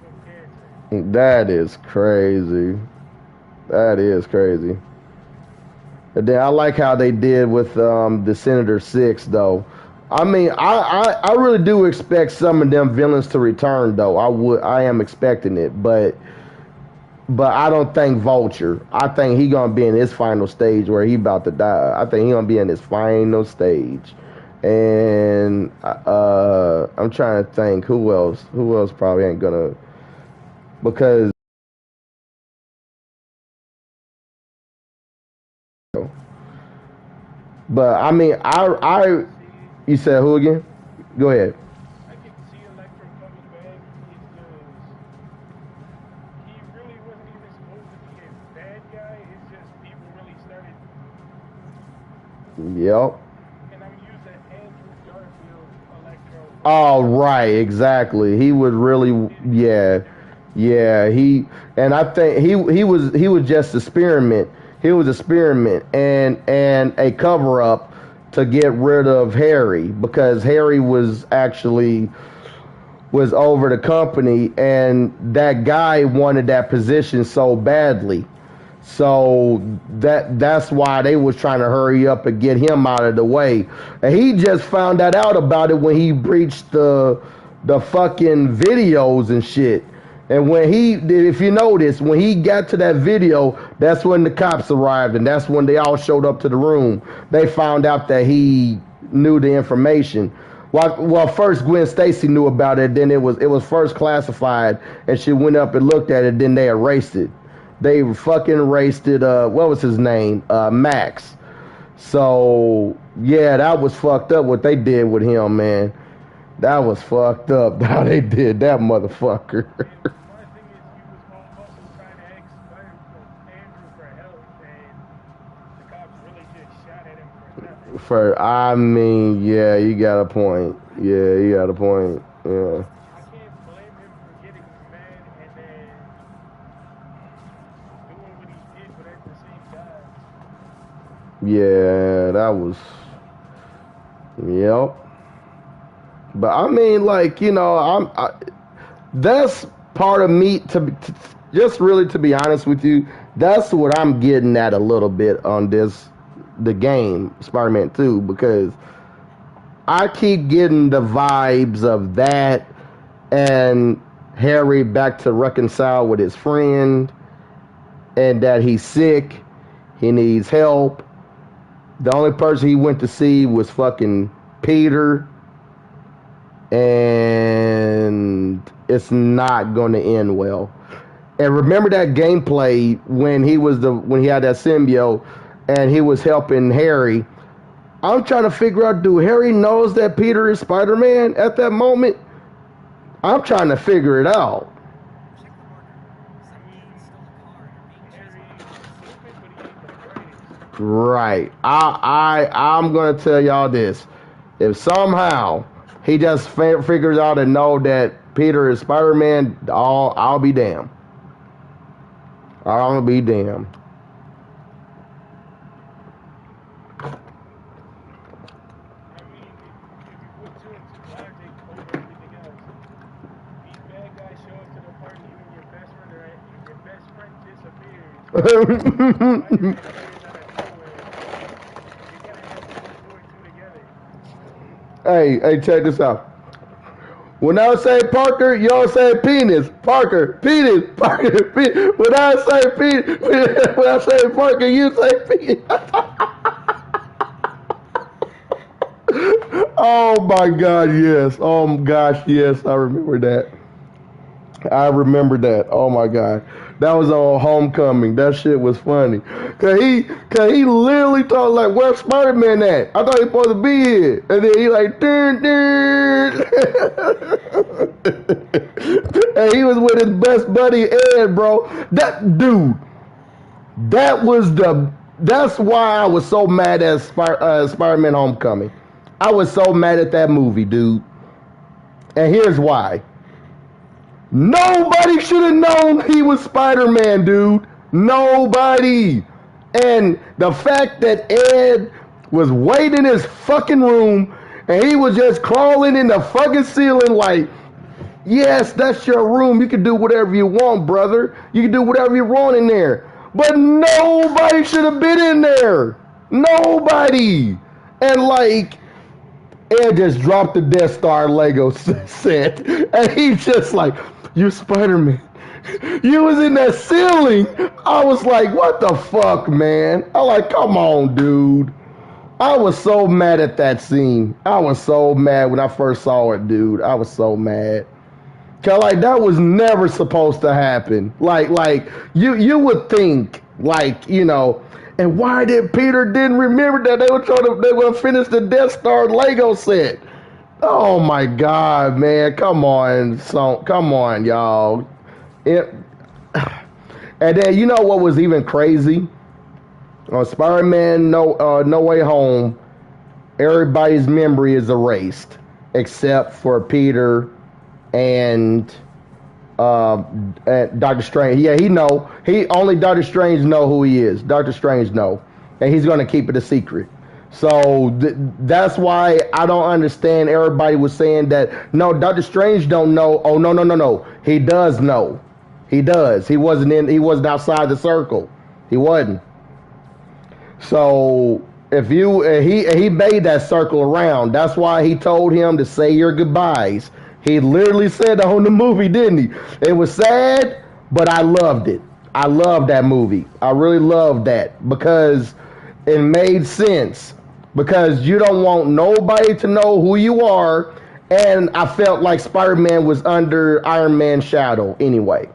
cancer. That is crazy. That is crazy. And then I like how they did with the Sinister Six, though. I mean, I really do expect some of them villains to return, though. I am expecting it, but I don't think Vulture. I think he gonna be in his final stage where he about to die. I think he gonna be in his final stage, and I'm trying to think who else. Who else probably ain't gonna, because. But I mean, you said who again? Go ahead. I can see Electro coming back. It's just he really wasn't even supposed to be a bad guy. It's just people really started. Yep. And I'm using Andrew Garfield Electro. Oh, right, exactly. He would really, yeah, yeah. And I think he was just experiment. He was experiment and a cover up to get rid of Harry because Harry was over the company and that guy wanted that position so badly. So that's why they was trying to hurry up and get him out of the way. And he just found that out about it when he breached the fucking videos and shit. And when if you notice, when he got to that video, that's when the cops arrived, and that's when they all showed up to the room. They found out that he knew the information. Well, first Gwen Stacy knew about it, then it was first classified, and she went up and looked at it, then they erased it. They fucking erased it. What was his name? Max. So yeah, that was fucked up what they did with him, man. That was fucked up how they did that motherfucker. My thing is, he was also trying to ask Andrew for help, and the cops really just shot at him for nothing. I mean, yeah, you got a point. Yeah, you got a point. Yeah. I can't blame him for getting mad and then doing what he did, but at the same time, Yeah, that was. Yep. But I mean, like, that's part of me just really to be honest with you. That's what I'm getting at a little bit on the game Spider-Man 2 because I keep getting the vibes of that and Harry back to reconcile with his friend and that he's sick, he needs help. The only person he went to see was fucking Peter, and it's not going to end well. And remember that gameplay when he had that symbiote and he was helping Harry. I'm trying to figure out, do Harry knows that Peter is Spider-Man at that moment? I'm trying to figure it out. Right. I'm gonna tell y'all this. If somehow he just figures out and know that Peter is Spider-Man, I'll be damned. I'll be damned. Hey, check this out. When I say Parker, y'all say penis. Parker, penis, Parker, penis. When I say penis, when I say Parker, you say penis. Oh my God, yes. Oh my gosh, yes. I remember that. Oh my God. That was on Homecoming. That shit was funny. Cause he literally thought like, where's Spider-Man at? I thought he was supposed to be here. And then he like, dun, dun. And he was with his best buddy Ed, bro. That dude. That's why I was so mad at Spider-Man Homecoming. I was so mad at that movie, dude. And here's why. Nobody should have known he was Spider-Man, dude. Nobody. And the fact that Ed was waiting in his fucking room and he was just crawling in the fucking ceiling like, yes, that's your room. You can do whatever you want, brother. You can do whatever you want in there. But nobody should have been in there. Nobody. And like, Ed just dropped the Death Star Lego set. And he's just like, you're Spider-Man. You was in that ceiling. I was like, what the fuck, man? I'm like, come on, dude. I was so mad at that scene. I was so mad when I first saw it, dude. I was so mad. Cause like that was never supposed to happen. Like you would think, like, you know, and why did Peter didn't remember that they were gonna finish the Death Star Lego set? Oh my God, man! Come on, come on, y'all. And then you know what was even crazy? On Spider-Man No Way Home, everybody's memory is erased except for Peter and Doctor Strange. Yeah, he know. Only Doctor Strange know who he is. Doctor Strange know, and he's gonna keep it a secret. So that's why I don't understand. Everybody was saying that no, Doctor Strange don't know. Oh no. He does know. He does. He wasn't outside the circle. He wasn't. So if he made that circle around. That's why he told him to say your goodbyes. He literally said that on the movie, didn't he? It was sad, but I loved it. I loved that movie. I really loved that because it made sense. Because you don't want nobody to know who you are. And I felt like Spider-Man was under Iron Man's shadow anyway,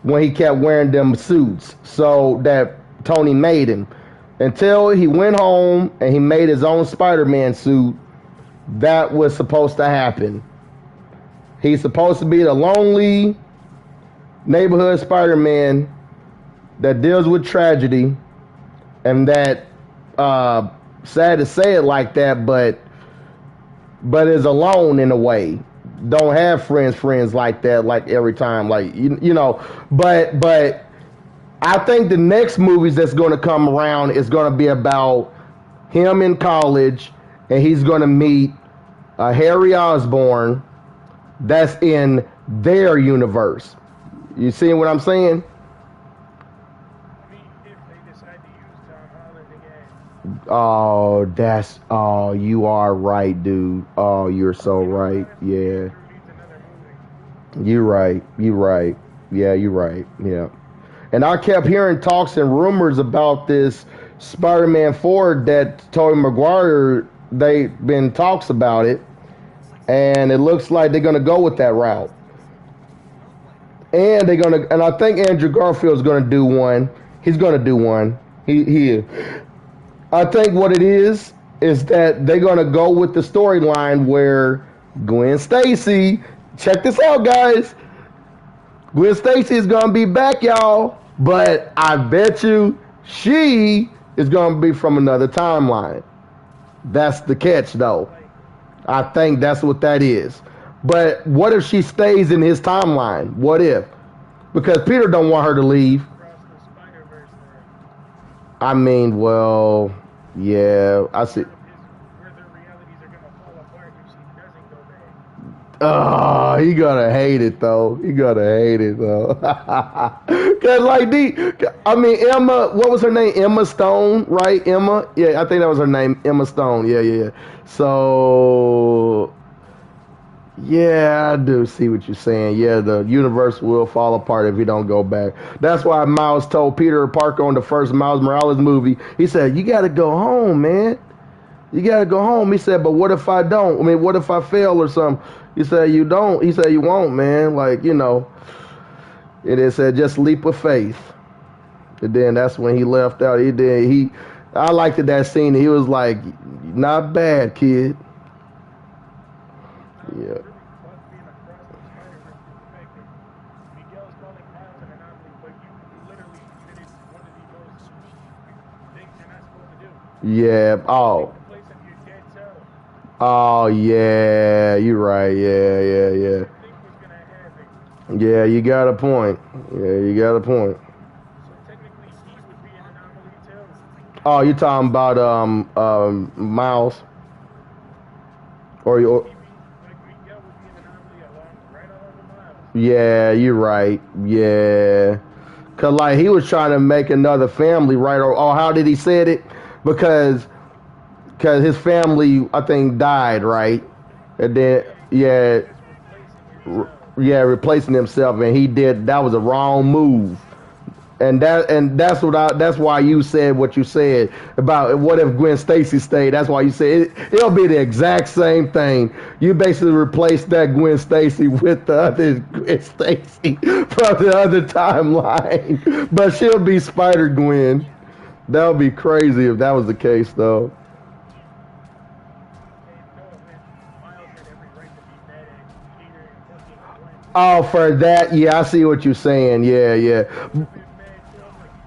when he kept wearing them suits. So that Tony made him. Until he went home and he made his own Spider-Man suit, that was supposed to happen. He's supposed to be the lonely neighborhood Spider-Man that deals with tragedy, and that, sad to say it like that, but is alone in a way. Don't have friends like that, like every time, like you know. But I think the next movies that's going to come around is going to be about him in college, and he's going to meet Harry Osborn. That's in their universe. You see what I'm saying? I mean, if they decide to use Tom Holland again. Oh, you are right, dude. Oh, you're so You know, right. honestly, Yeah, Andrew needs another movie. you're right. You're right. Yeah, you're right. Yeah. And I kept hearing talks and rumors about this Spider-Man 4 that Tobey Maguire, they been talks about it, and it looks like they're gonna go with that route. And I think Andrew Garfield's gonna do one. He's gonna do one. He is. I think what it is that they're gonna go with the storyline where Gwen Stacy, check this out, guys. Gwen Stacy is gonna be back, y'all, but I bet you she is gonna be from another timeline. That's the catch, though. Like, I think that's what that is. But what if she stays in his timeline? What if? Because Peter don't want her to leave. across the Spider Verse, I mean, well, yeah, I see. where their realities are gonna fall apart if she doesn't go back. Oh, he gonna hate it though. He gonna hate it though. Cause like I mean Emma, what was her name? Emma Stone, right? Emma, yeah, I think that was her name. Emma Stone. Yeah, yeah, yeah. So yeah, I do see what you're saying. Yeah, the universe will fall apart if you don't go back. That's why Miles told Peter Parker on the first Miles Morales movie. He said, "You got to go home, man. You got to go home." He said, "But what if I don't? I mean, what if I fail or something?" He said, "You don't." He said, "You won't, man. Like, you know." It said, "Just leap of faith." And then that's when he left out. He did. I liked it, that scene. He was like, "Not bad, kid." Yeah. Really fucked being across the Spider Verse is the fact that Miguel's calling Miles an anomaly, but you literally committed one of the most things you're not supposed to do. Yeah. Take Oh. the place of your dead self. Oh yeah. You're right. Yeah. Yeah. Who Yeah. would think was gonna happen? Yeah. You got a point. Yeah. You got a point. So technically, he would be an anomaly too. Oh, you talking about Miles or Like you? he be like Miguel would be an anomaly right along with Miles. Yeah, you're right. Yeah, cause like he was trying to make another family, right? Or how did he said it? Because his family, I think, died, right? And then Yeah, he yeah, was just replacing himself. yeah, replacing himself, and he did that was a wrong move. That's why you said what you said about what if Gwen Stacy stayed. That's why you said it'll be the exact same thing. You basically replace that Gwen Stacy with the other Gwen Stacy from the other timeline, but she'll be Spider Gwen. That would be crazy if that was the case, though. And no offense, Miles had every right to be mad at Peter and fucking Gwen too. Oh, for that, yeah, I see what you're saying. Yeah, yeah. He would have been mad too. I'm like, you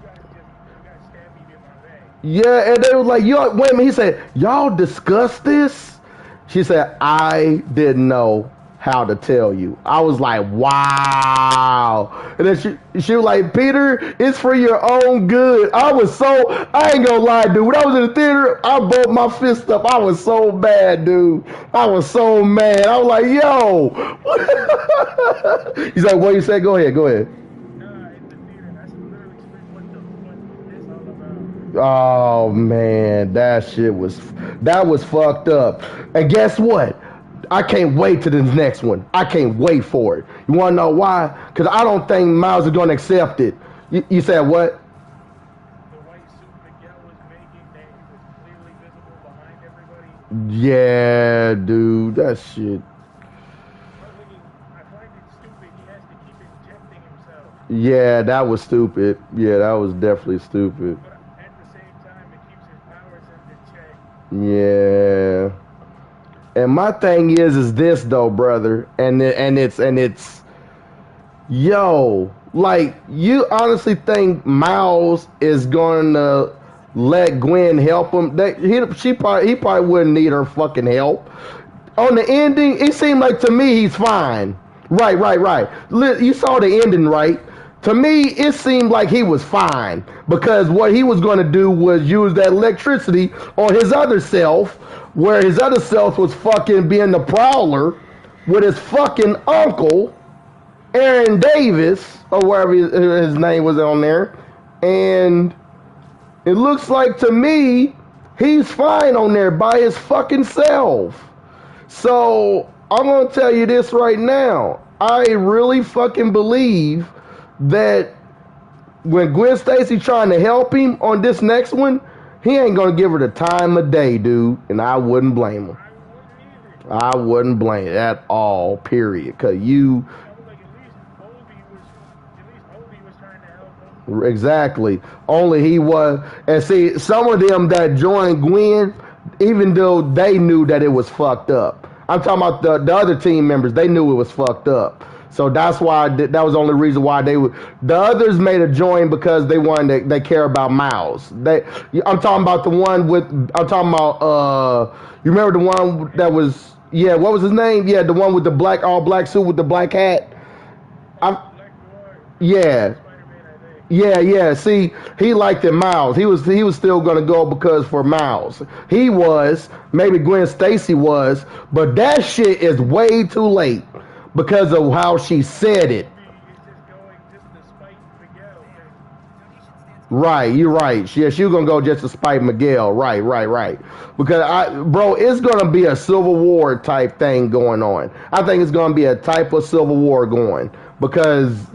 guys stabbed me in my back. Yeah, and they was like, "Y'all, wait a minute." He said, "Y'all discussed this?" She said, "I didn't know how to tell you." I was like, "Wow!" And then she was like, "Peter, it's for your own good." I ain't gonna lie, dude. When I was in the theater, I bumped my fist up. I was so mad, dude. I was so mad. I was like, "Yo!" He's like, "What you say? Go ahead, go ahead." Nah, in the theater, that's literally screamed, what the fuck is this all about? Oh man, that was fucked up. And guess what? I can't wait to the next one. I can't wait for it. You want to know why? Because I don't think Miles is going to accept it. You said what? The white suit Miguel was making that he was clearly visible behind everybody. Yeah, dude, that shit. My thing is, I find it stupid. He has to keep injecting himself. Yeah, that was stupid. Yeah, that was definitely stupid. But at the same time, it keeps his powers under check. Yeah. And my thing is this though, brother, and it's yo, like you honestly think Miles is going to let Gwen help him? He probably wouldn't need her fucking help. On the ending, it seemed like to me he's fine. Right, right, right. You saw the ending, right? To me, it seemed like he was fine because what he was going to do was use that electricity on his other self, where his other self was fucking being the prowler with his fucking uncle Aaron Davis, or wherever his name was on there. And it looks like to me He's fine on there by his fucking self. So I'm gonna tell you this right now. I really fucking believe that when Gwen Stacy trying to help him on this next one, he ain't gonna give her the time of day, dude. And I wouldn't blame him. I wouldn't blame it at all. Period. Cause you. Exactly. Only he was. And see, some of them that joined Gwen, even though they knew that it was fucked up. I'm talking about the other team members. They knew it was fucked up. So that's why that was the only reason why they would. The others made a join because they wanted. They care about Miles. I'm talking about the one with. I'm talking about. You remember the one that was. Yeah. What was his name? Yeah, the one with the all black suit with the black hat. Yeah. Yeah. See, he liked it, Miles. He was still gonna go because for Miles. He was, maybe Gwen Stacy was, but that shit is way too late because of how she said it. Right, you're right. Yeah, she was gonna go just to spite Miguel. Right. Because bro, it's gonna be a Civil War type thing going on. I think it's gonna be a type of Civil War going because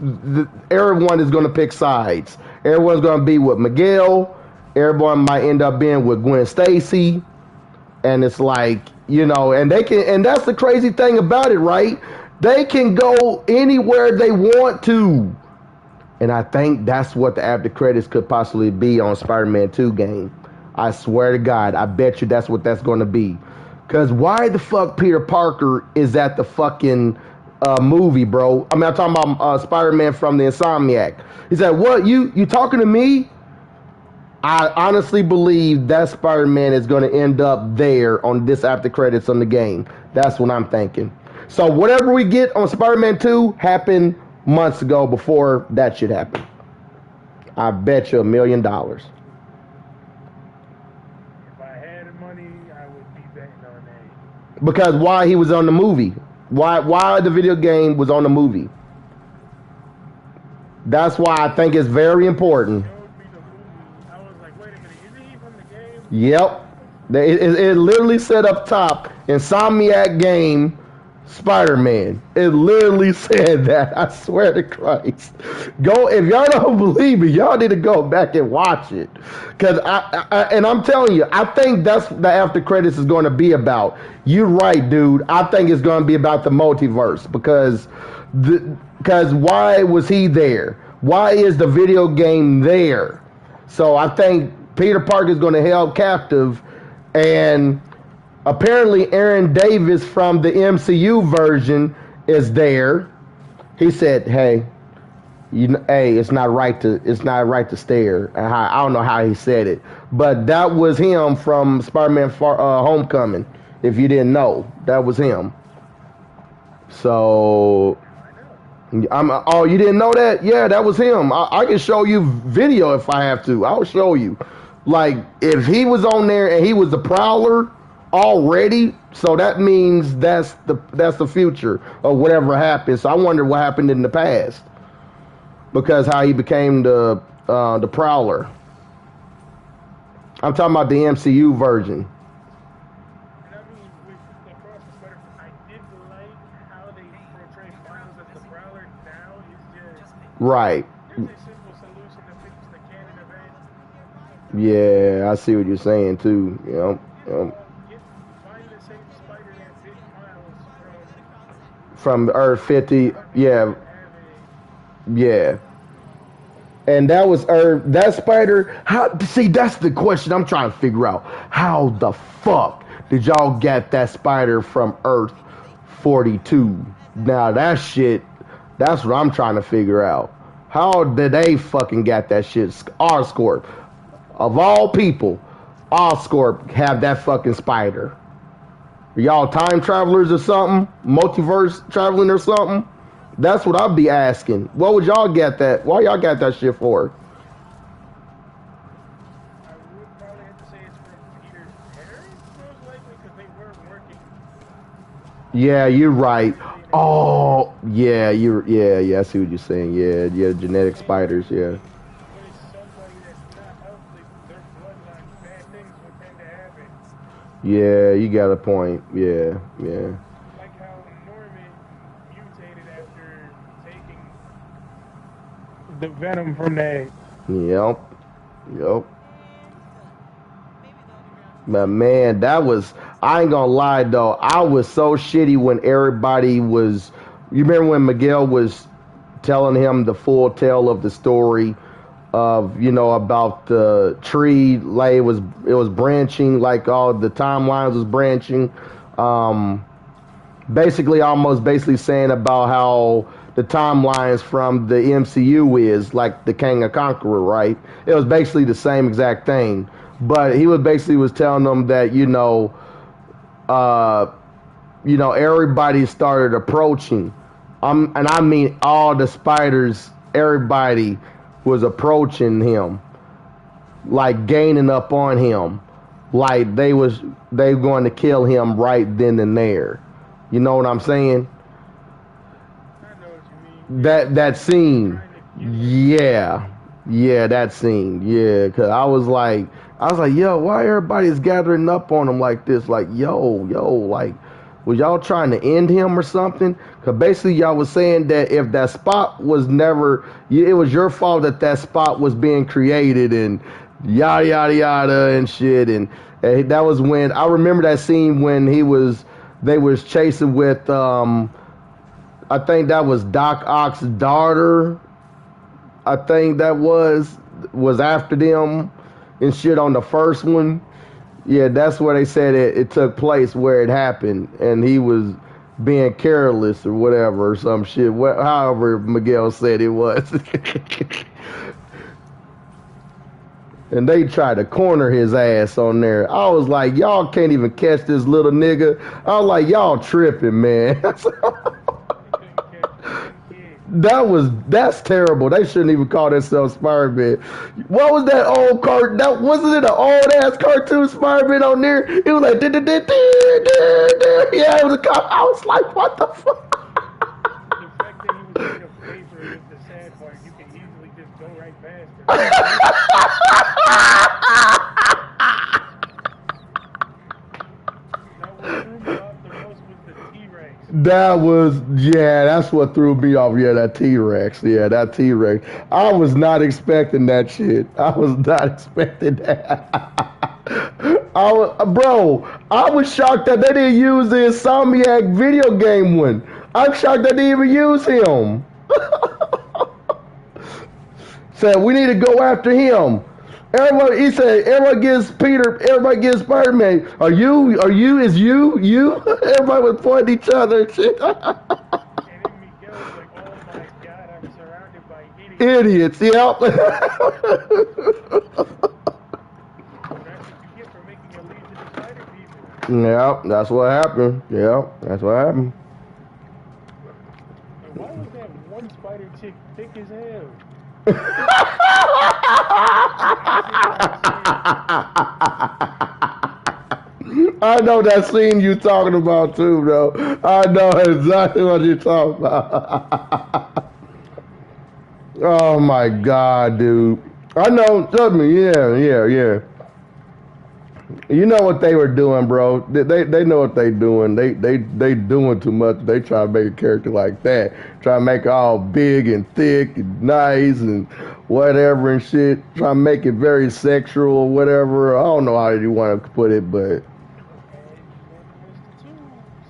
everyone is gonna pick sides. Everyone's gonna be with Miguel. Everyone might end up being with Gwen Stacy, and it's like and they can. And that's the crazy thing about it, right? They can go anywhere they want to. And I think that's what the after credits could possibly be on Spider-Man 2 game. I swear to God, I bet you that's what that's going to be. Because why the fuck Peter Parker is at the fucking movie, bro? I mean, I'm talking about Spider-Man from the Insomniac. He said, what, you talking to me? I honestly believe that Spider-Man is going to end up there on this after credits on the game. That's what I'm thinking. So whatever we get on Spider-Man 2 happened months ago before that shit happened. I bet you $1 million. If I had money, I would be betting on that. Because why he was on the movie? Why the video game was on the movie? That's why I think it's very important. I was like, wait a minute, isn't he from the game? Yep. It literally said up top, Insomniac game Spider-Man. It literally said that. I swear to Christ. Go, if y'all don't believe me, y'all need to go back and watch it. Cause I'm telling you, I think that's the after credits is going to be about. You're right, dude. I think it's going to be about the multiverse because why was he there? Why is the video game there? So I think Peter Parker is going to held captive, and apparently Aaron Davis from the MCU version is there. He said, "Hey, it's not right to stare." I don't know how he said it, but that was him from Spider-Man Homecoming. If you didn't know, that was him. So, oh, you didn't know that? Yeah, that was him. I can show you video if I have to. I'll show you. Like, if he was on there and he was the Prowler already, so that means that's the future of whatever happened. So I wonder what happened in the past, because how he became the Prowler. I'm talking about the MCU version. And I mean, with Across the Spider, I did like how they portray Miles as the Prowler. Now it's just right. There's a simple solution to fix the canon event. Yeah, I see what you're saying too. Find the same spider that bit Miles from Earth 50. Yeah. And that was Earth. That spider. See, that's the question I'm trying to figure out. How the fuck did y'all get that spider from Earth 42? Now that shit. That's what I'm trying to figure out. How did they fucking get that shit? Oscorp, of all people, Oscorp have that fucking spider. Are y'all time travelers or something? Multiverse traveling or something? That's what I'd be asking. What would y'all get that? Why y'all got that shit for? I would probably have to say it's from Peter's parents, most likely, because they were working. Yeah, you're right. Oh, yeah, I see what you're saying. Yeah, genetic spiders, yeah. But it's somebody that's not of their bloodline. Bad things would tend to Yeah, you got a point. Yeah, yeah. Like how Norman mutated after taking the venom from that. Yep. Yep. But man, that was, I ain't gonna lie though, I was so shitty when everybody was, you remember when Miguel was telling him the full tale of the story of, about the tree, like it was branching, like all the timelines was branching. Um, basically saying about how the timelines from the MCU is like the King of Conqueror, right? It was basically the same exact thing, but he was telling them that uh, everybody started approaching, and I mean all the spiders, everybody was approaching him, like gaining up on him, like they were going to kill him right then and there. You know what I'm saying? I know what you mean. That scene, Trying to kill him. yeah, that scene, yeah. Cause I was like, yo, why everybody's gathering up on him like this? Like, yo, like, was y'all trying to end him or something? Cause basically y'all was saying that if that spot was never, it was your fault that spot was being created and yada yada yada and shit. And that was when I remember that scene when they was chasing with I think that was Doc Ock's daughter. I think that was after them and shit on the first one. Yeah, that's where they said it took place, where it happened, and he was being careless or whatever or some shit. However Miguel said it was. And they tried to corner his ass on there. I was like, y'all can't even catch this little nigga. I was like, y'all tripping, man. They couldn't catch one kid. That's terrible. They shouldn't even call themselves Spider-Man. What was that old cart? That wasn't it an old ass cartoon Spider-Man on there? It was like yeah, it was a car. I was like, what the fuck? The fact that he was made of paper is the sad part. You can easily just go right past him. Now, what threw me off the most was the T-Rex. That's what threw me off. Yeah, that T-Rex. Yeah, that T-Rex. I was not expecting that shit. I was not expecting that. I was shocked that they didn't use the Insomniac video game one. I'm shocked they didn't even use him. Said we need to go after him. He said, everybody gives Spider-Man. Is you? Everybody was pointing at each other and shit. And then Miguel was like, oh my god, I'm surrounded by idiots. Idiots, yep. That's what you get for making a legion of spider people. Yep, that's what happened. Yep, that's what happened. And why was that one spider chick thick as hell? I know that scene you talking about too, bro. I know exactly what you're talking about. Oh my god, dude. I know. Trust me. Yeah. You know what they were doing, bro. They know what they doing. They doing too much. They try to make a character like that. Try to make it all big and thick and nice and whatever and shit. Try to make it very sexual or whatever. I don't know how you want to put it, but And there's the two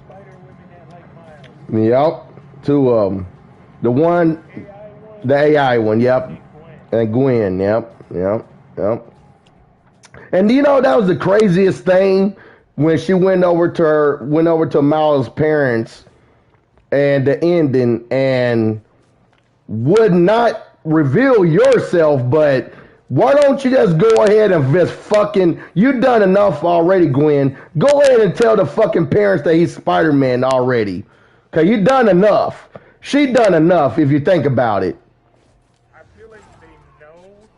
spider women that like Miles. yep. Two of them. The one, AI one. the AI one. Yep. And Gwen. And Gwen. Yep. And that was the craziest thing when she went over to Miles' parents and the ending and would not reveal yourself, but why don't you just go ahead and just fucking, you done enough already, Gwen. Go ahead and tell the fucking parents that he's Spider-Man already. Cause you done enough. She done enough if you think about it. I feel like they know.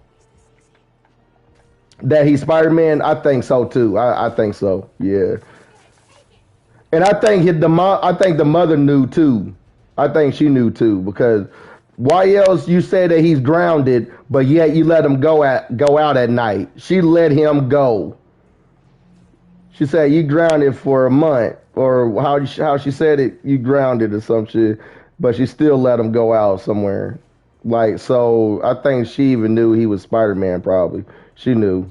That he's Spider-Man, I think so too. I think so. Yeah. And I think the mother knew too. I think she knew too because why else you say that he's grounded, but yet you let him go out at night? She let him go. She said you grounded for a month, or how she said it, you grounded or some shit. But she still let him go out somewhere. Like so, I think she even knew he was Spider Man. Probably she knew.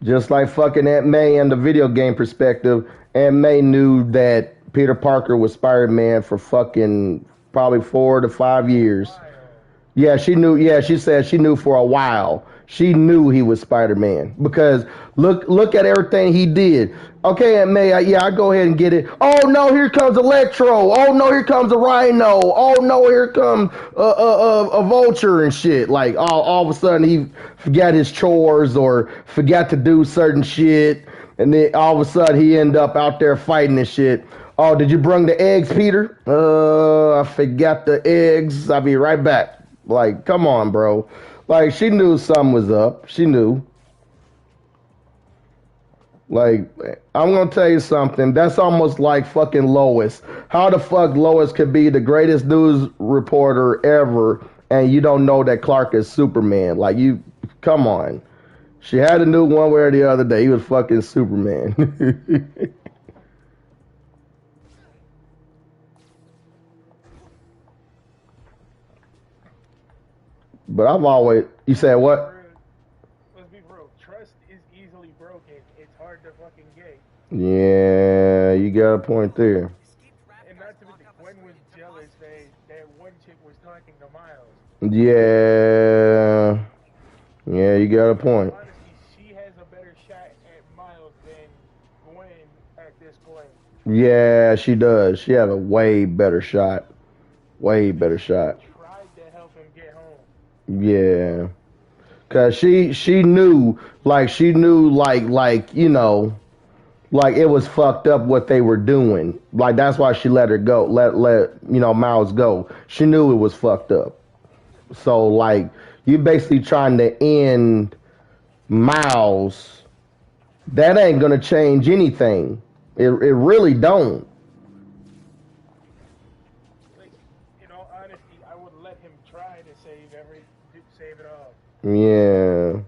Just like fucking Aunt May in the video game perspective, Aunt May knew that Peter Parker was Spider Man for fucking probably 4 to 5 years. Wild. Yeah, she knew. Yeah, she said she knew for a while. She knew he was Spider Man because look at everything he did. Okay, Aunt May, yeah, I go ahead and get it. Oh no, here comes Electro. Oh no, here comes a Rhino. Oh no, here comes a Vulture and shit. Like all of a sudden he forgot his chores or forgot to do certain shit, and then all of a sudden he end up out there fighting and shit. Oh, did you bring the eggs, Peter? I forgot the eggs. I'll be right back. Like, come on, bro. Like, she knew something was up. She knew. Like, I'm gonna tell you something. That's almost like fucking Lois. How the fuck Lois could be the greatest news reporter ever, and you don't know that Clark is Superman? Like, you, come on. She had to know one way or the other that he was fucking Superman. But I've always. You said what? Let's be real. Trust is easily broken. It's hard to fucking get. Yeah, you got a point there. And not to mention, Gwen was jealous that one chick was talking to Miles. Yeah. Yeah, you got a point. Honestly, she has a better shot at Miles than Gwen at this point. Yeah, she does. She had a way better shot. Way better shot. Tried to help him get home. Yeah. Cause she knew like like it was fucked up what they were doing. Like that's why she let her go. Let Miles go. She knew it was fucked up. So like you basically trying to end Miles. That ain't gonna change anything. It really don't. Like, in all honesty, I would let him try to save it all. Yeah.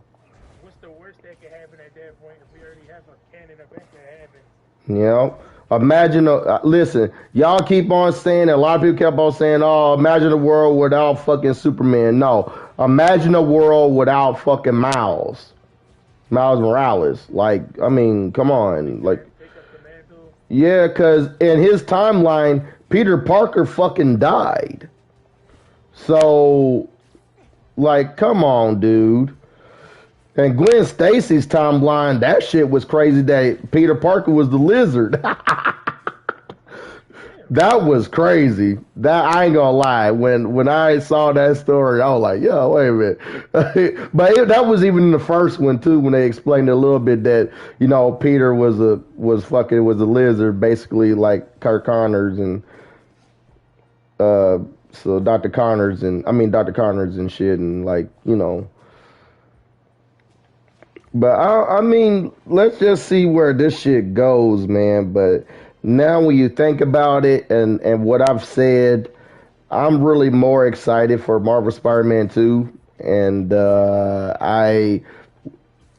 What's the worst that could happen at that point if we already have a canon event that happened? You know, imagine. Listen, y'all keep on saying. A lot of people kept on saying, "Oh, imagine a world without fucking Superman." No, imagine a world without fucking Miles Morales. Like, I mean, come on, like, Pick up the mantle. yeah, because in his timeline, Peter Parker fucking died. So, like, come on, dude. And Gwen Stacy's timeline, that shit was crazy that Peter Parker was the lizard. That was crazy. That I ain't gonna lie. When I saw that story, I was like, "Yo, wait a minute." That was even in the first one too, when they explained a little bit that Peter was a lizard, basically like Kirk Connors and so Dr. Connors and shit, and like. But I mean, let's just see where this shit goes, man. But now when you think about it and what I've said, I'm really more excited for Marvel Spider-Man 2. And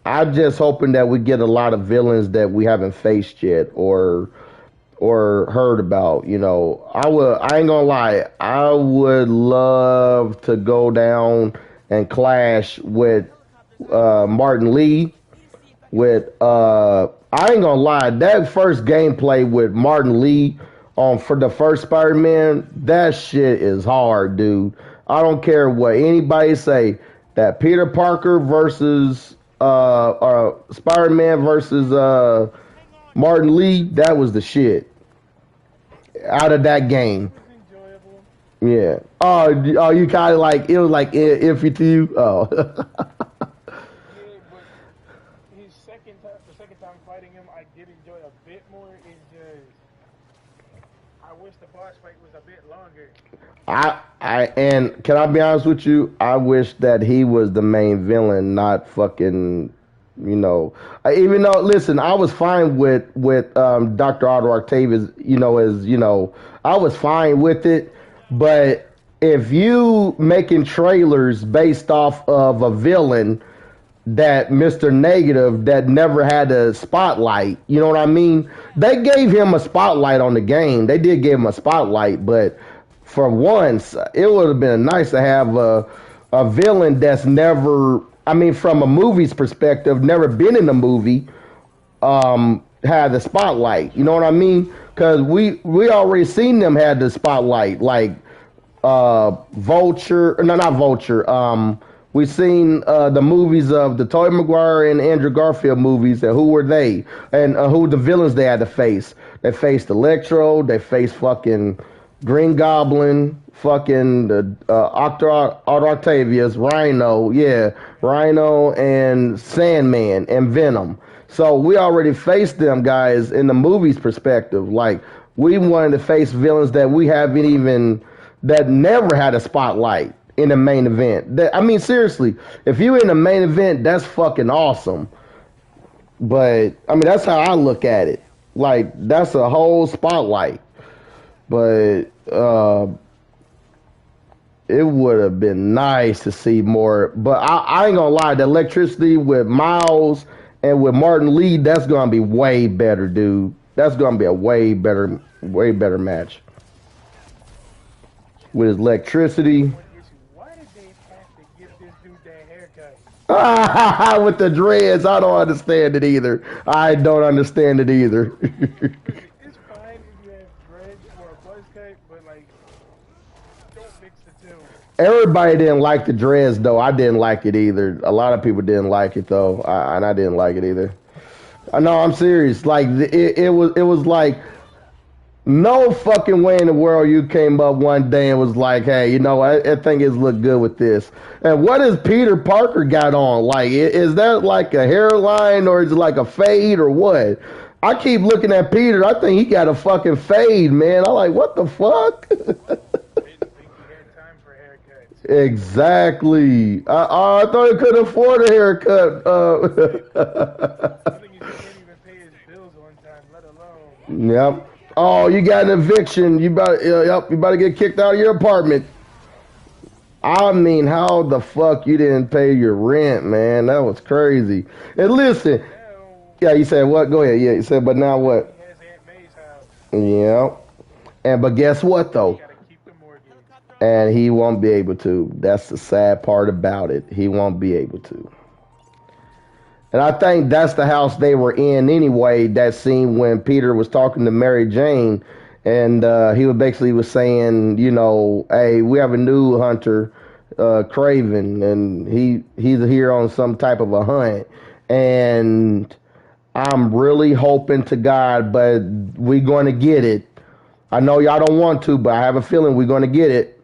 I'm just hoping that we get a lot of villains that we haven't faced yet or heard about. I ain't gonna lie, I would love to go down and clash with Martin Lee with I ain't gonna lie, that first gameplay with Martin Lee on for the first Spider-Man, that shit is hard, dude. I don't care what anybody say. That Peter Parker versus Spider-Man versus Martin Lee, that was the shit out of that game. It was enjoyable. Yeah. Oh, you kind of like it was like iffy to you. Oh. Yeah, but the second time fighting him, I did enjoy a bit more. It's just, I wish the boss fight was a bit longer. And can I be honest with you? I wish that he was the main villain, not fucking, even though, listen, I was fine with Dr. Otto Octavius, I was fine with it, but if you making trailers based off of a villain, that Mr. Negative that never had a spotlight. You know what I mean? They gave him a spotlight on the game. They did give him a spotlight, but for once, it would have been nice to have a villain that's never, I mean, from a movie's perspective, never been in a movie, had the spotlight. You know what I mean? Because we already seen them had the spotlight, like Vulture. No, not Vulture. We seen the movies of the Tobey Maguire and Andrew Garfield movies, and who were they, and who the villains they had to face. They faced Electro. They faced fucking Green Goblin, fucking the Otto Octavius, Rhino, yeah, Rhino and Sandman and Venom. So we already faced them guys in the movie's perspective. Like we wanted to face villains that we haven't even that never had a spotlight in the main event. That, I mean, seriously, if you in the main event, that's fucking awesome. But I mean, that's how I look at it. Like that's a whole spotlight. But it would have been nice to see more. But I ain't gonna lie, the electricity with Miles and with Martin Lee, that's gonna be way better, dude. That's gonna be a way better match with his electricity. One issue. Why did they have to give this dude that haircut? With the dreads, I don't understand it either. I don't understand it either. It's fine if you have dreads or a buzz cut, but like, don't mix the two. Everybody didn't like the dreads though. I didn't like it either. A lot of people didn't like it though, and I didn't like it either. I know, I'm serious. Like it was like no fucking way in the world you came up one day and was like, hey, you know, I think it's look good with this. And what has Peter Parker got on? Like, is that like a hairline or is it like a fade or what? I keep looking at Peter. I think he got a fucking fade, man. I'm like, what the fuck? Didn't think he had time for haircuts. Exactly. I thought he could afford a haircut. I think he just can't even pay his bills on time, let alone. Yep. Oh, you got an eviction. You about yep. You about to get kicked out of your apartment. I mean, how the fuck you didn't pay your rent, man? That was crazy. And listen, Now yeah, you said what? Go ahead. Yeah, you said, but now what? he has Aunt May's house. Yeah. And but guess what He though? gotta keep the mortgage. And he won't be able to. That's the sad part about it. He won't be able to. And I think that's the house they were in anyway. That scene when Peter was talking to Mary Jane, and he was basically was saying, you know, hey, we have a new hunter, Craven, and he's here on some type of a hunt, and I'm really hoping to God, but we're going to get it. I know y'all don't want to, but I have a feeling we're going to get it.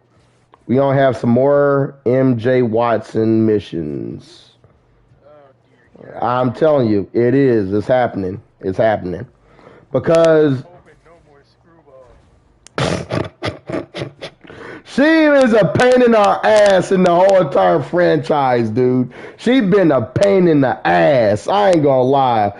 We're going to have some more MJ Watson missions. Oh dear God. I'm telling you, it is. It's happening. It's happening. Because Hoping no more screwball. she is a pain in our ass in the whole entire franchise, dude. She been a pain in the ass. I ain't gonna lie.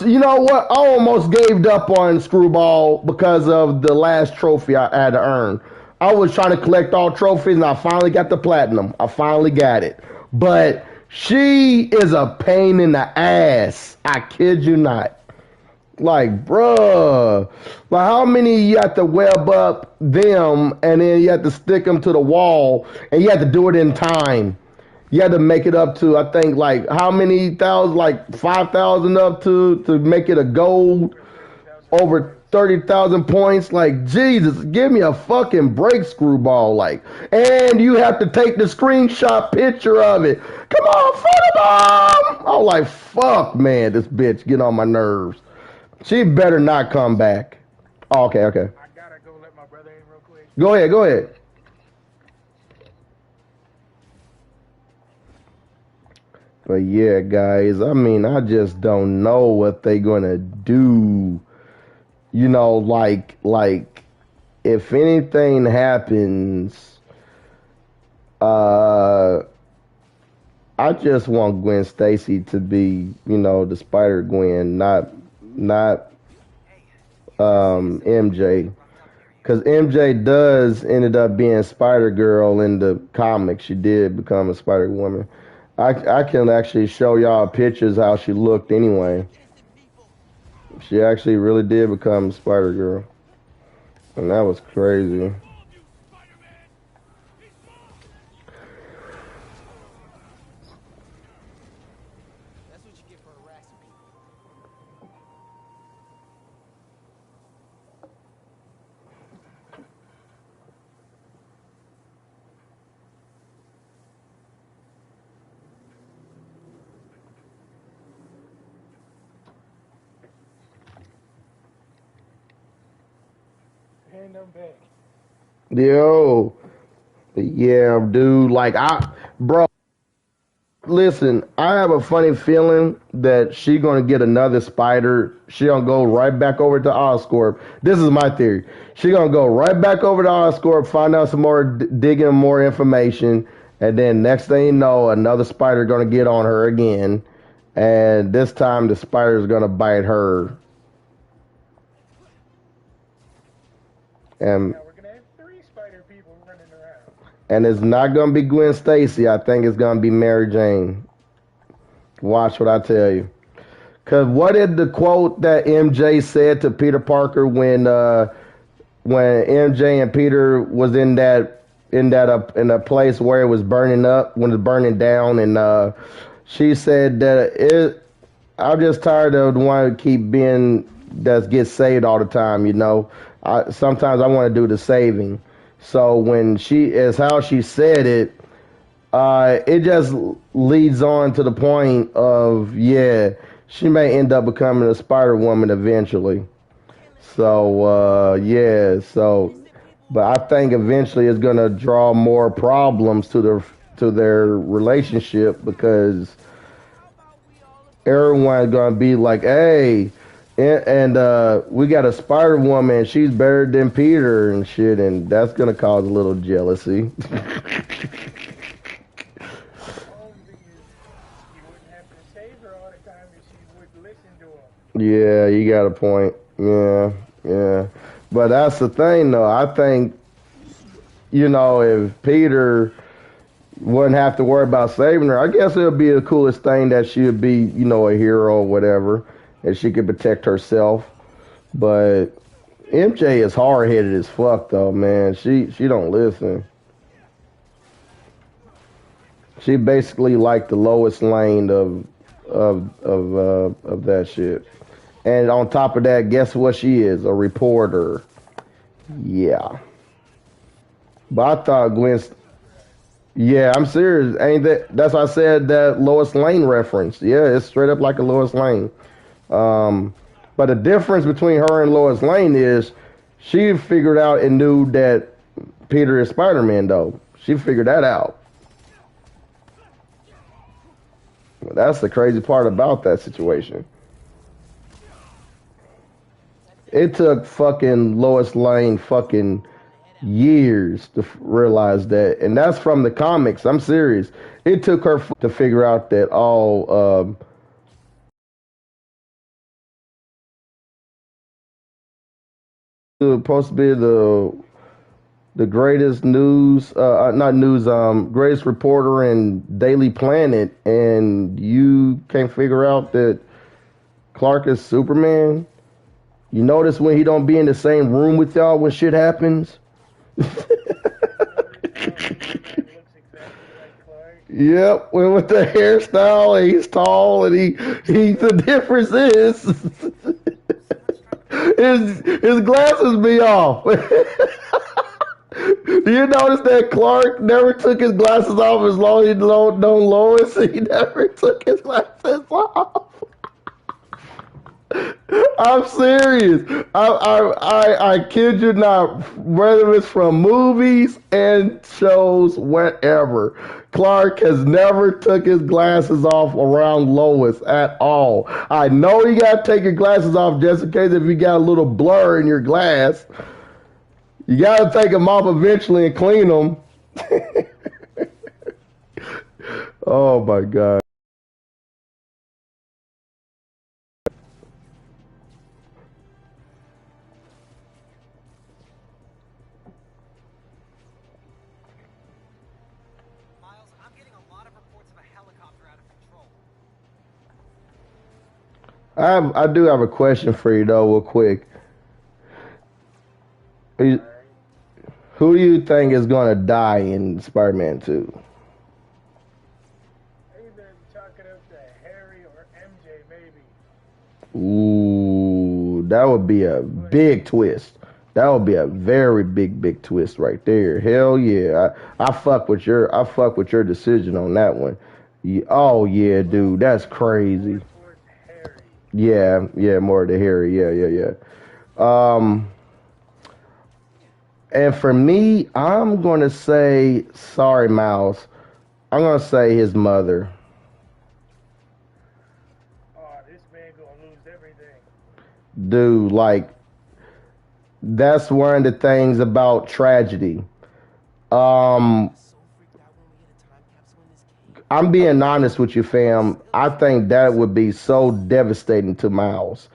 You know what? I almost gave up on Screwball because of the last trophy I had to earn. I was trying to collect all trophies and I finally got the platinum. I finally got it. But she is a pain in the ass. I kid you not. Like, bruh. Like, how many you have to web up them and then you have to stick them to the wall and you have to do it in time? You had to make it up to, I think, like, how many thousand, like 5,000 up to make it a gold over 30,000 points. Like, Jesus, give me a fucking break, Screwball. Like, and you have to take the screenshot picture of it. Come on, photobomb! I'm like, fuck, man, this bitch get on my nerves. She better not come back. Oh, okay. I gotta go let my brother in real quick. Go ahead. But yeah, guys, I mean, I just don't know what they gonna do. You know, like if anything happens, uh, I just want Gwen Stacy to be, you know, the Spider Gwen, not MJ. Because MJ does ended up being Spider Girl in the comics. She did become a Spider Woman. I can actually show y'all pictures how she looked anyway. She actually really did become Spider Girl, and that was crazy. That's what you get for harassing people. Hand them back. Yo, yeah, dude. Bro. Listen, I have a funny feeling that she gonna get another spider. She gonna go right back over to Oscorp. This is my theory. She gonna go right back over to Oscorp, find out some more, digging more information, and then next thing you know, another spider gonna get on her again, and this time the spider's gonna bite her, and Now we're gonna have 3 spider people running around. it's not gonna be Gwen Stacy. I think it's gonna be Mary Jane. Watch what I tell you. Cause what did the quote that MJ said to Peter Parker when MJ and Peter was in a place where it was burning up, when it was burning down, and she said that I'm just tired of the one to keep being that gets saved all the time. You know, sometimes I want to do the saving. So when she is how she said it, it just leads on to the point of, yeah, she may end up becoming a Spider Woman eventually. So yeah, so but I think eventually it's gonna draw more problems to their relationship because everyone's gonna be like, hey, and we got a Spider Woman, she's better than Peter and shit, and that's gonna cause a little jealousy. The only thing is, he wouldn't have to save her all the time if she would listen to him. Yeah, you got a point. Yeah, yeah. But that's the thing, though. I think, if Peter wouldn't have to worry about saving her, I guess it would be the coolest thing that she would be, a hero or whatever, and she could protect herself. But MJ is hard headed as fuck, though, man. She don't listen. She basically like the lowest lane of that shit. And on top of that, guess what she is? A reporter. Yeah. But I thought Yeah, I'm serious. Ain't that's why I said that Lois Lane reference. Yeah, it's straight up like a Lois Lane. Um, but the difference between her and Lois Lane is she figured out and knew that Peter is Spider Man, though. She figured that out. That's the crazy part about that situation. It took fucking Lois Lane fucking years to realize that, and that's from the comics. I'm serious. It took her to figure out that supposed to be the greatest news, not news, greatest reporter in Daily Planet, and you can't figure out that Clark is Superman. You notice when he don't be in the same room with y'all when shit happens. You notice how Superman looks exactly like Clark? Yep, went with the hairstyle. And he's tall, and he. The difference is his glasses be off. Do you notice that Clark never took his glasses off as long as he don't Lois? He never took his glasses off. I'm serious. I kid you not. Whether it's from movies and shows, whatever, Clark has never took his glasses off around Lois at all. I know you gotta take your glasses off just in case if you got a little blur in your glass. You gotta take them off eventually and clean them. Oh my god. Miles, I'm getting a lot of reports of a helicopter I do have a question for you though, real quick. Who Alright. who do you think is gonna die in Spider-Man 2? Either chalk it up to Harry or MJ, maybe. Ooh, that would be a But big twist. That would be a very big twist right there. Hell yeah, I fuck with your decision on that one. Oh yeah, dude, that's leaning crazy. more towards Harry. Yeah, yeah, more to Harry. Yeah. Um, and for me, I'm gonna say sorry, Miles. I'm gonna say his mother. Oh, this man gonna lose everything. Dude, like that's one of the things about tragedy. Um, Was so freaked out when we hit a time capsule in this cave. I'm being honest with you, fam. I think that would be so devastating to Miles.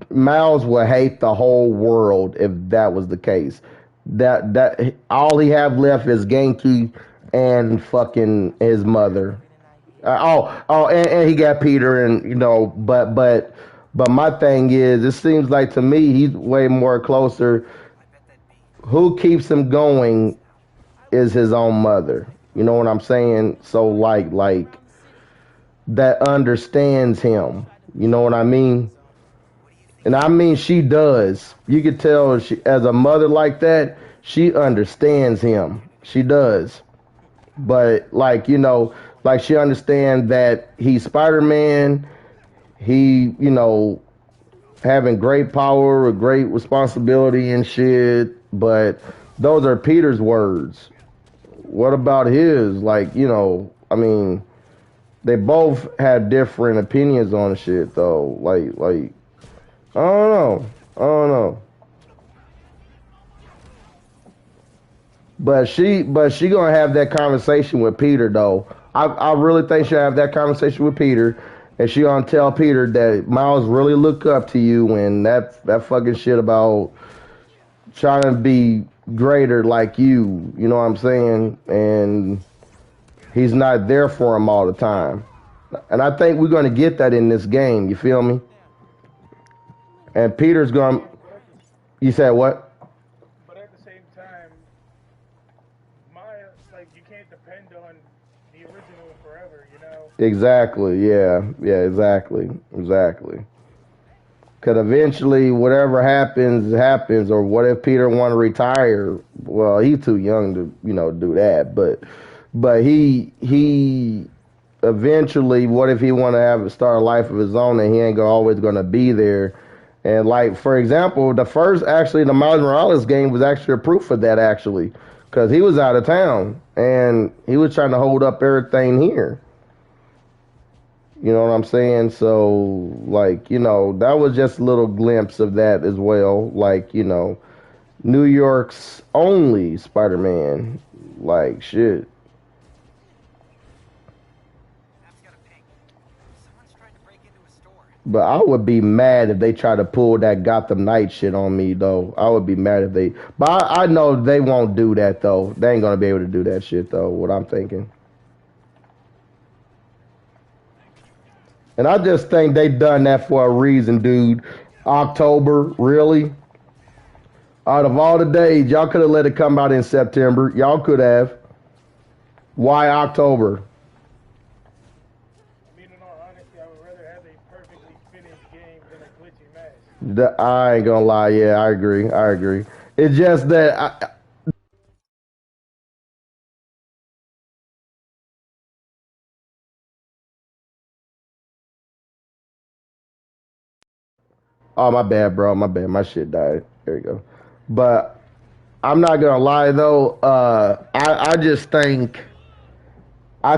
Miles would hate the whole world if that was the case. That all he have left is Genki and fucking his mother. Aaron and I hid. And he got Peter, and but my thing is, it seems like to me he's way more closer. I bet that bee. Who keeps him going Now, I was is his own mother. You know what I'm saying? So like around 6. that understands We him. tried to You push know him what I out the mean? safe zone. What do you And think? I mean she does. You could tell she, as a mother like that, she understands him. She does. But like like she understands that he's Spider-Man. He having great power with great responsibility and shit. But those are Peter's words. What about his? Like, I mean, they both had different opinions on shit though. Like I don't know. I don't know. But she gonna have that conversation with Peter though. I really think she'll have that conversation with Peter, and she gonna tell Peter that Miles really look up to you, and that fucking shit about trying to be greater like you. You know what I'm saying? And he's not there for him all the time. And I think we're gonna get that in this game. You feel me? And Peter's gonna. Yeah, You said what? but at the same time, like you can't depend on the original forever. You know. Exactly. Yeah. Exactly. Because eventually, whatever happens, happens. Or what if Peter want to retire? Well, he's too young to, do that. But he eventually, what if he want to have start a life of his own, and he ain't always gonna be there? And like for example, the Miles Morales game was actually a proof of that actually, because he was out of town and he was trying to hold up everything here. You know what I'm saying? So, like, that was just a little glimpse of that as well. Like, New York's only Spider Man. Like, shit. App's got a ping. Someone's trying to break into a store. But I would be mad if they try to pull that Gotham Knight shit on me, though. I would be mad if they. But I know they won't do that, though. They ain't going to be able to do that shit, though, what I'm thinking. And I just think they done that for a reason, dude. October, really? Out of all the days, y'all could have let it come out in September. Y'all could have. Why October? I mean, in all honesty, I would rather have a perfectly finished game than a glitchy mess. I ain't gonna lie. Yeah, I agree. I agree. It's just that oh, my bad, bro. My bad. My shit died. There you go. But I'm not gonna lie though. I just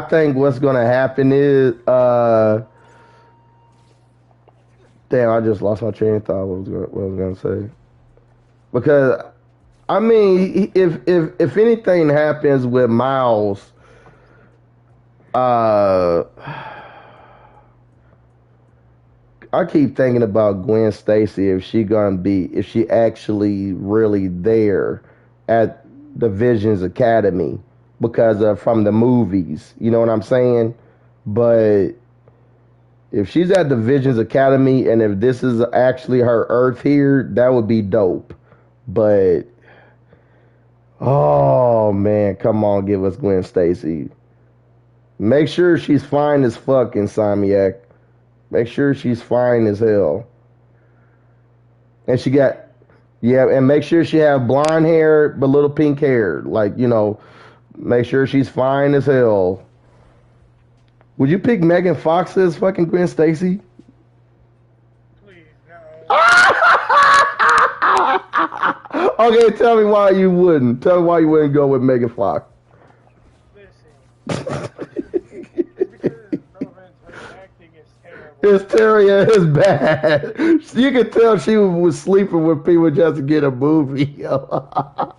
think what's gonna happen is damn. I just lost my train of thought. What I was gonna say because I mean, if anything happens with Miles, uh, I keep thinking about Gwen Stacy if she actually really there at the Visions Academy because of from the movies. You know what I'm saying? But If she's at the Visions Academy and if this is actually her Earth here, that would be dope. But oh man, come on, give us Gwen Stacy. Make sure she's fine as fuck, Insomniac. Make sure she's fine as hell. And she got, yeah, and make sure she have blonde hair but little pink hair. Like, make sure she's fine as hell. Would you pick Megan Fox as fucking Gwen Stacy? Please, no. Okay, tell me why you wouldn't. Tell me why you wouldn't go with Megan Fox. Listen. Because no offense, her acting is terrible. It's Terrier is bad. You could tell she was sleeping with people just to get a movie. Not to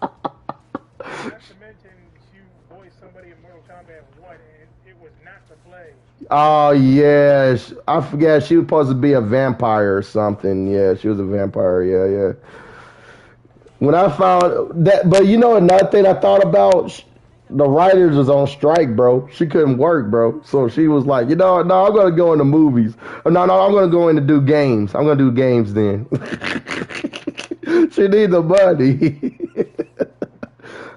mention, she voiced somebody in Mortal Kombat 1, and it was not to play. Oh yeah, I forgot she was supposed to be a vampire or something. Yeah, she was a vampire. Yeah. When I found that, but another thing I thought about, the writers was on strike, bro. She couldn't work, bro. So she was like, no, I'm gonna go into movies. No, I'm gonna go in to do games. I'm gonna do games then. She need the money.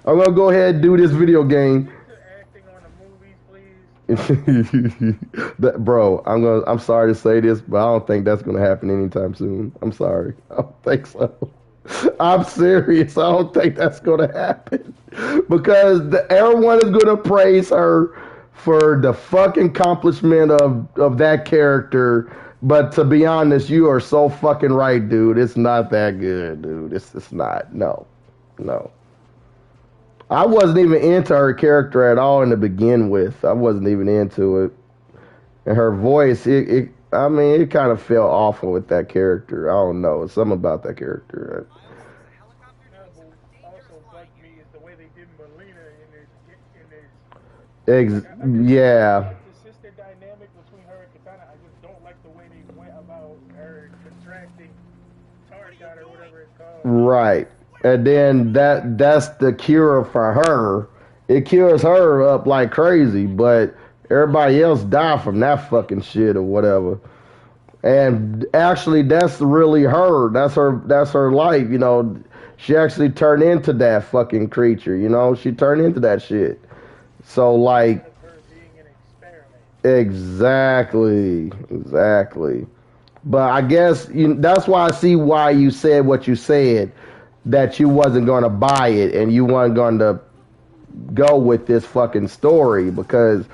I'm gonna go ahead and do this video game. Acting on the movies, please. Bro, I'm sorry to say this, but I don't think that's gonna happen anytime soon. I'm sorry. I don't think so. I'm serious. I don't think that's gonna happen. Because everyone is gonna praise her for the fucking accomplishment of that character. But to be honest, you are so fucking right, dude. It's not that good, dude. It's not. No. I wasn't even into her character at all in the begin with. I wasn't even into it. And her voice, it kind of felt awful with that character. I don't know. Something about that character. Also bugged me is the way they did Melina in his Yeah. the sister dynamic between her and Katana. I just don't like the way they went about her contracting Tarkat or whatever it's called. Right. And then that's the cure for her. It cures her up like crazy, but everybody else die from that fucking shit or whatever. And actually that's really her. That's her life, She actually turned into that fucking creature, She turned into that shit. So like Her being an experiment. Exactly. But I guess that's why I see why you said what you said, that you wasn't going to buy it and you weren't going to go with this fucking story because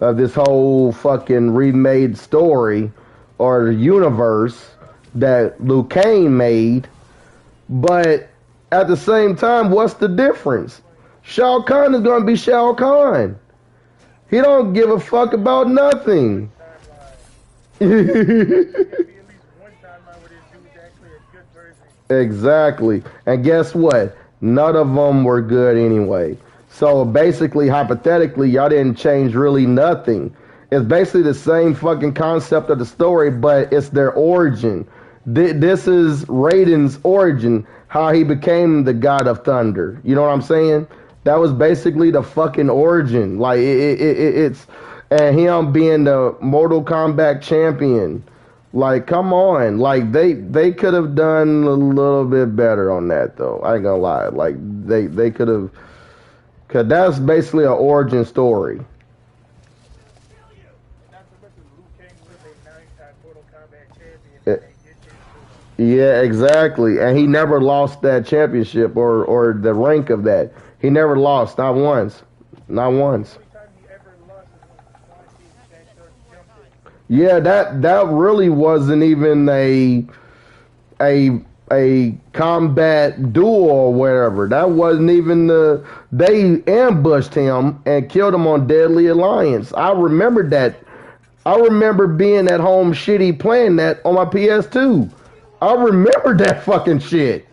of this whole fucking remade story or universe that Liu Kang made. But at the same time, what's the difference? Shao Kahn is going to be Shao Kahn. He don't give a fuck about nothing. Exactly. And guess what? None of them were good anyway. So basically, hypothetically, y'all didn't change really nothing. It's basically the same fucking concept of the story, but it's their origin. This is Raiden's origin, how he became the God of Thunder. You know what I'm saying? That was basically the fucking origin. Like, it's... And him being the Mortal Kombat champion. Like, come on. Like, they could have done a little bit better on that, though. I ain't gonna lie. Like, they could have... Because that's basically an origin story. Not to mention Liu Kang was a 9-time Mortal Kombat champion. Yeah, exactly. And he never lost that championship or the rank of that. He never lost, not once. Not once. Yeah, that really wasn't even a combat duel or whatever. That wasn't even they ambushed him and killed him on Deadly Alliance. I remember that. I remember being at home shitty playing that on my PS2. I remember that fucking shit.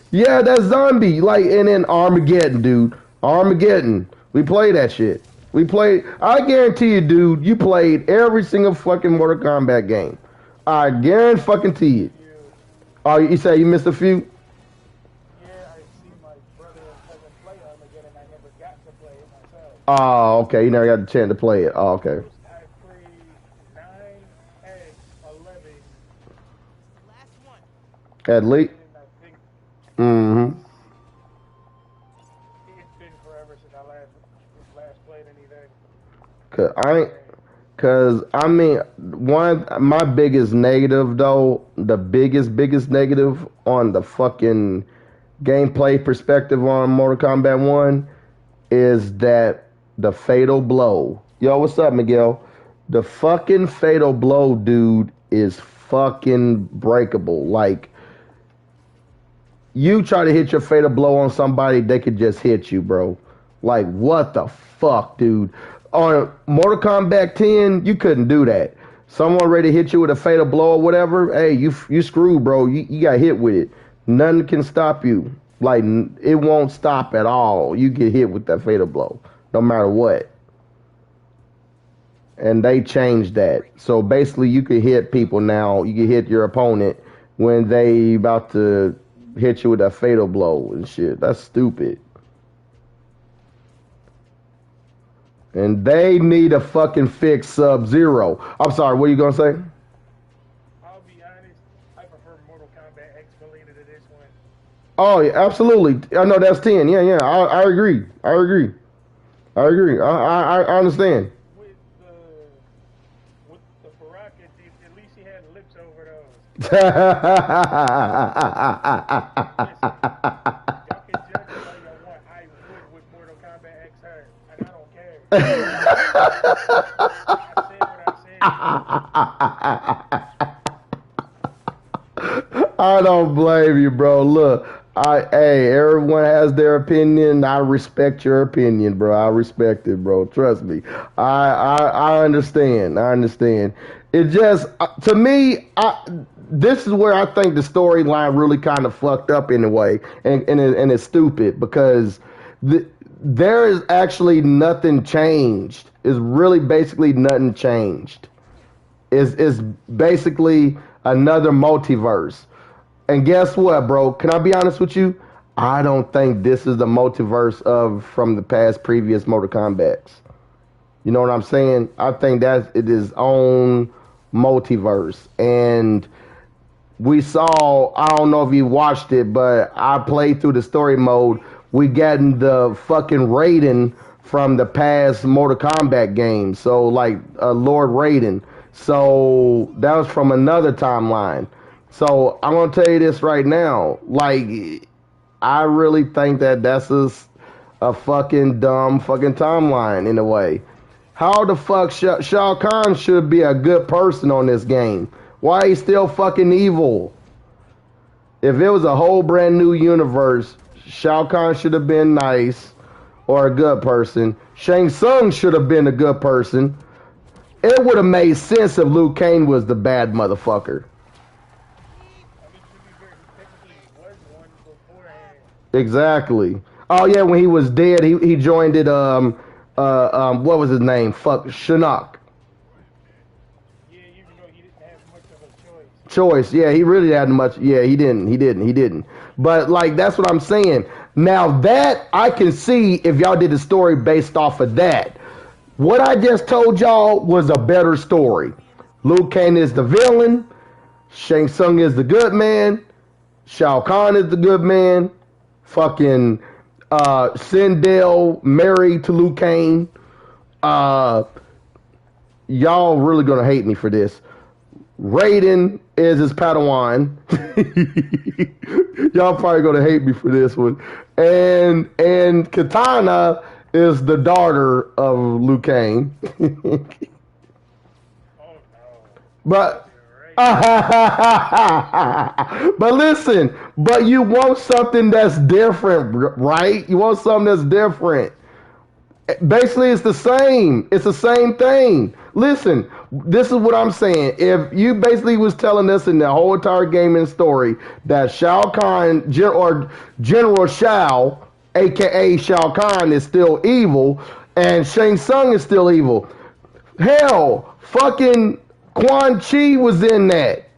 Yeah, that's zombie. Like, and then Armageddon, dude. Armageddon. We play that shit. I guarantee you, dude, you played every single fucking Mortal Kombat game. I guarantee it. Oh, you say you missed a few? Yeah, I see my brother and cousin play Armageddon. I never got to play it myself. Oh, okay. You never got the chance to play it. Oh, okay. I played 9, At least. and I think Mm-hmm. it's been forever since I last played anything. Cause I ain't. And Cause I mean, one my biggest negative though, the biggest negative on the fucking gameplay perspective on Mortal Kombat One is that the fatal blow. Yo, what's up, Miguel? The fucking fatal blow, dude, is fucking breakable. Like you try to hit your fatal blow on somebody, they could just hit you, bro. Like, what the fuck, dude? On Mortal Kombat 10, you couldn't do that. Someone ready to hit you with a fatal blow or whatever, hey, you screwed, bro. You got hit with it. Nothing can stop you. Like, it won't stop at all. You get hit with that fatal blow, no matter what. And they changed that. So basically, you could hit people now. You can hit your opponent when they about to hit you with a fatal blow and shit. That's stupid. And they need a fucking fix Sub-Zero. I'm sorry, what are you gonna say? I'll be honest, I prefer Mortal Kombat X Melina to this one. Oh, yeah, absolutely. I know that's 10. Yeah, yeah. I agree. I agree. I agree. I understand. With the Baraka, at least he had lips over those. Y'all can judge it all y'all want. I would with Mortal Kombat X her, and I don't care. I said what I I don't blame you, bro. Look, hey, everyone has their opinion. I respect your opinion, bro. I respect it, bro. Trust me. I understand. I understand. It just to me, this is where I think the storyline really kind of fucked up in a way, and it's stupid because there is actually nothing changed. It's really basically nothing changed. Is basically another multiverse. And guess what, bro? Can I be honest with you? I don't think this is the multiverse of from the past previous Mortal Kombats. You know what I'm saying? I think that it is own multiverse. And we saw, I don't know if you watched it, but I played through the story mode. We gotten the fucking Raiden from the past Mortal Kombat game. So like Lord Raiden. So that was from another timeline. So I'm gonna tell you this right now. Like I really think that that's a fucking dumb fucking timeline in a way. How the fuck Shao Kahn should be a good person on this game? Why he still fucking evil? If it was a whole brand new universe, Shao Kahn should have been nice or a good person. Shang Tsung should have been a good person. It would have made sense if Liu Kang was the bad motherfucker. I mean, to be fair, he technically was one beforehand. Exactly. Oh yeah, when he was dead, he joined it. What was his name? Fuck, Shinnok. Yeah, even though he didn't have much of a choice. Choice. Yeah, he really hadn't much. Yeah, he didn't. He didn't. He didn't. But like that's what I'm saying. Now that I can see if y'all did a story based off of that. What I just told y'all was a better story. Liu Kang is the villain. Shang Tsung is the good man. Shao Kahn is the good man. Fucking Sindel married to Liu Kang. Uh, y'all really gonna hate me for this. Raiden is his Padawan. Y'all probably gonna hate me for this one. And Katana is the daughter of Liu Kang. Oh no. But You're but listen, but you want something that's different, right? You want something that's different. Basically, it's the same. It's the same thing. Listen, this is what I'm saying. If you basically was telling us in the whole entire gaming story that Shao Kahn or General Shao, aka Shao Kahn, is still evil, and Shang Tsung is still evil. Hell, fucking Quan Chi was in that,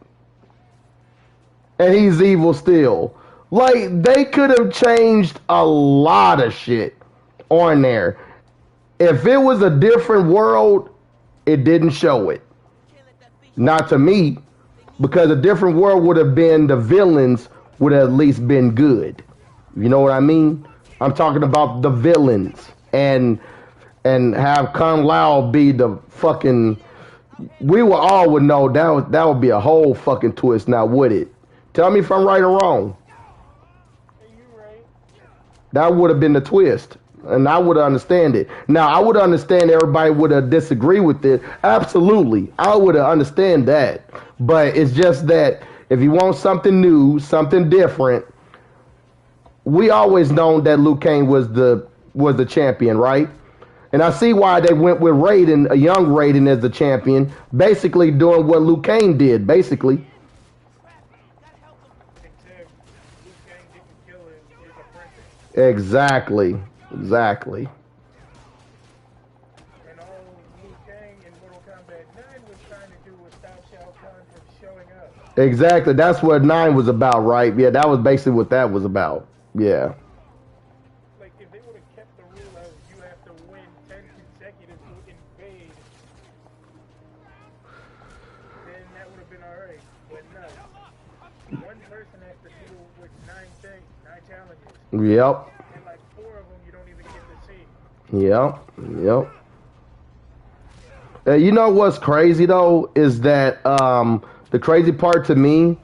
and he's evil still. Like they could have changed a lot of shit on there. If it was a different world, it didn't show it. Not to me. because a different world would have been the villains would have at least been good. You know what I mean? I'm talking about the villains and have Kung Lao be the fucking. We would all would know that would be a whole fucking twist. Now would it? Tell me if I'm right or wrong. Hey, you right. That would have been the twist. And I would understand it. Now I would understand everybody would have disagree with it. Absolutely. I would have understand that. But it's just that if you want something new, something different, we always known that Liu Kang was the champion, right? And I see why they went with Raiden, a young Raiden, as the champion, basically doing what Liu Kang did, basically. Except Liu Kang didn't kill his apprentice. Exactly. Exactly. And all Liu Kang in Mortal Kombat 9 was trying to do was stop Shao Kahn from showing up. Exactly. That's what 9 was about, right? Yeah, that was basically what that was about. Yeah. Like, if they would have kept the rule of you have to win 10 consecutive to invade, then that would have been alright. But no. One person has to deal with 9 things, 9 challenges. Yep. And like 4 of them you don't even get to see. Yep. Yep. You know what's crazy though is that the crazy part to me,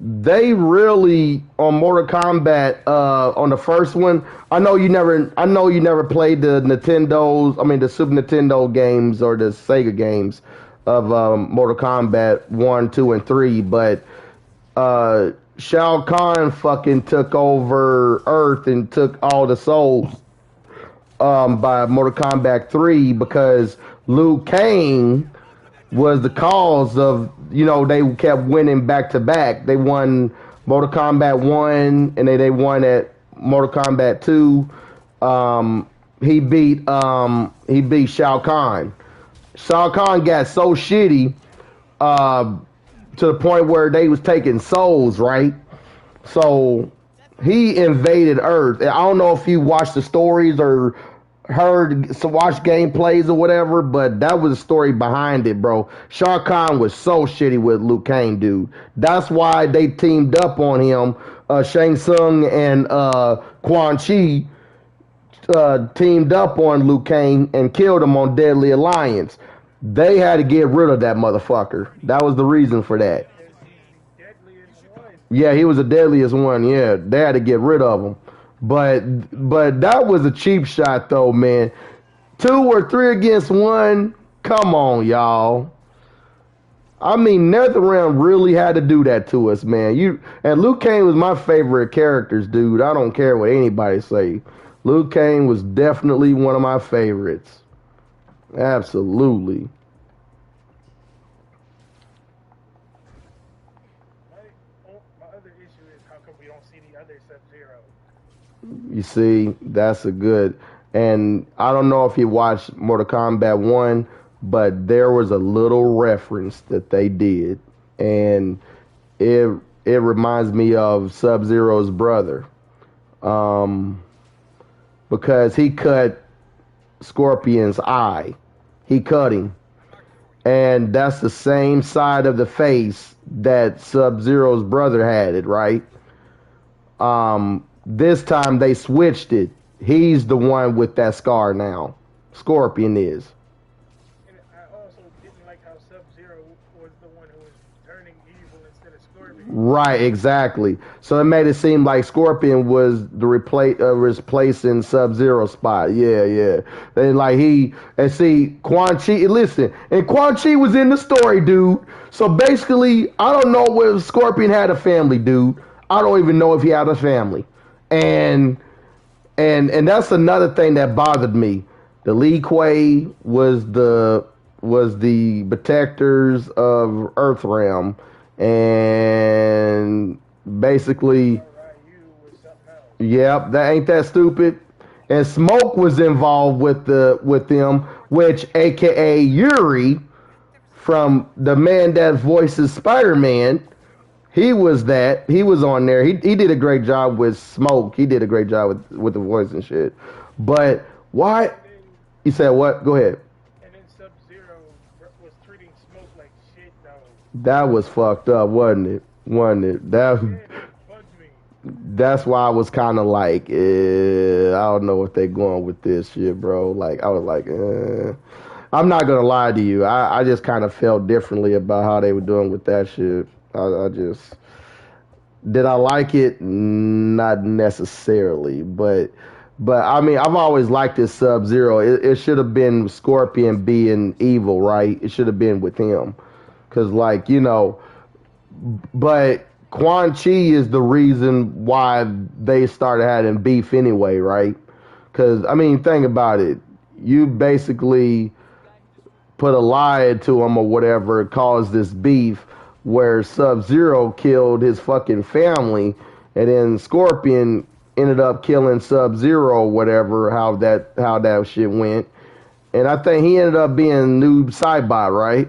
they really on Mortal Kombat on the first one. I know you never played the the Super Nintendo games or the Sega games of Mortal Kombat 1, 2, and 3, but Shao Kahn fucking took over Earth and took all the souls by Mortal Kombat 3 because Liu Kang was the cause of, they kept winning back to back. They won Mortal Kombat 1 and they won at Mortal Kombat 2. He beat Shao Kahn. Shao Kahn got so shitty to the point where they was taking souls, right? So he invaded Earth. I don't know if you watched the stories or watched gameplays or whatever, but that was the story behind it, bro. Shao Kahn was so shitty with Liu Kang, dude. That's why they teamed up on him. Shang Tsung and Quan Chi teamed up on Liu Kang and killed him on Deadly Alliance. They had to get rid of that motherfucker. That was the reason for that. Because he's the deadliest one. Yeah, he was the deadliest one. Yeah, they had to get rid of him. But that was a cheap shot though, man. 2 or 3 against 1. Come on, y'all. I mean, NetherRealm really had to do that to us, man. And Liu Kang was my favorite characters, dude. I don't care what anybody say. Liu Kang was definitely one of my favorites. Absolutely. My other issue is how come we don't see the other Sub-Zero? You see, that's a good. And I don't know if you watched Mortal Kombat 1, but there was a little reference that they did. And it reminds me of Sub-Zero's brother. Because he cut Scorpion's eye. He cut him. And that's the same side of the face that Sub-Zero's brother had it, right? This time they switched it. He's the one with that scar now. Scorpion is. And I also didn't like how Sub-Zero was the one who was turning evil instead of Scorpion. Right, exactly. So it made it seem like Scorpion was the replacing Sub-Zero spot. Yeah. And see, Quan Chi, listen, and Quan Chi was in the story, dude. So basically, I don't know whether Scorpion had a family, dude. I don't even know if he had a family. And that's another thing that bothered me. The Li Kuei was the protectors of Earthrealm, and basically, yep, that ain't that stupid. And Smoke was involved with them, which AKA Yuri, from the man that voices Spider-Man. He was on there. He did a great job with Smoke. He did a great job with the voice and shit. But why? You said what? Go ahead. And then Sub-Zero was treating Smoke That was fucked up, wasn't it? Wasn't it? Yeah, it bugged me. That's why I was kind of like, I don't know what they going with this shit, bro. Like I was like, I'm not gonna lie to you. I just kind of felt differently about how they were doing with that shit. I just did I like it? Not necessarily, but I mean, I've always liked this Sub Zero. It should have been Scorpion being evil, right? It should have been with him, cause like but Quan Chi is the reason why they started having beef anyway, right? Because I mean, think about it. You basically put a lie to him or whatever, caused this beef where Sub Zero killed his fucking family, and then Scorpion ended up killing Sub Zero or whatever. How that shit went, and I think he ended up being Noob Saibot, right?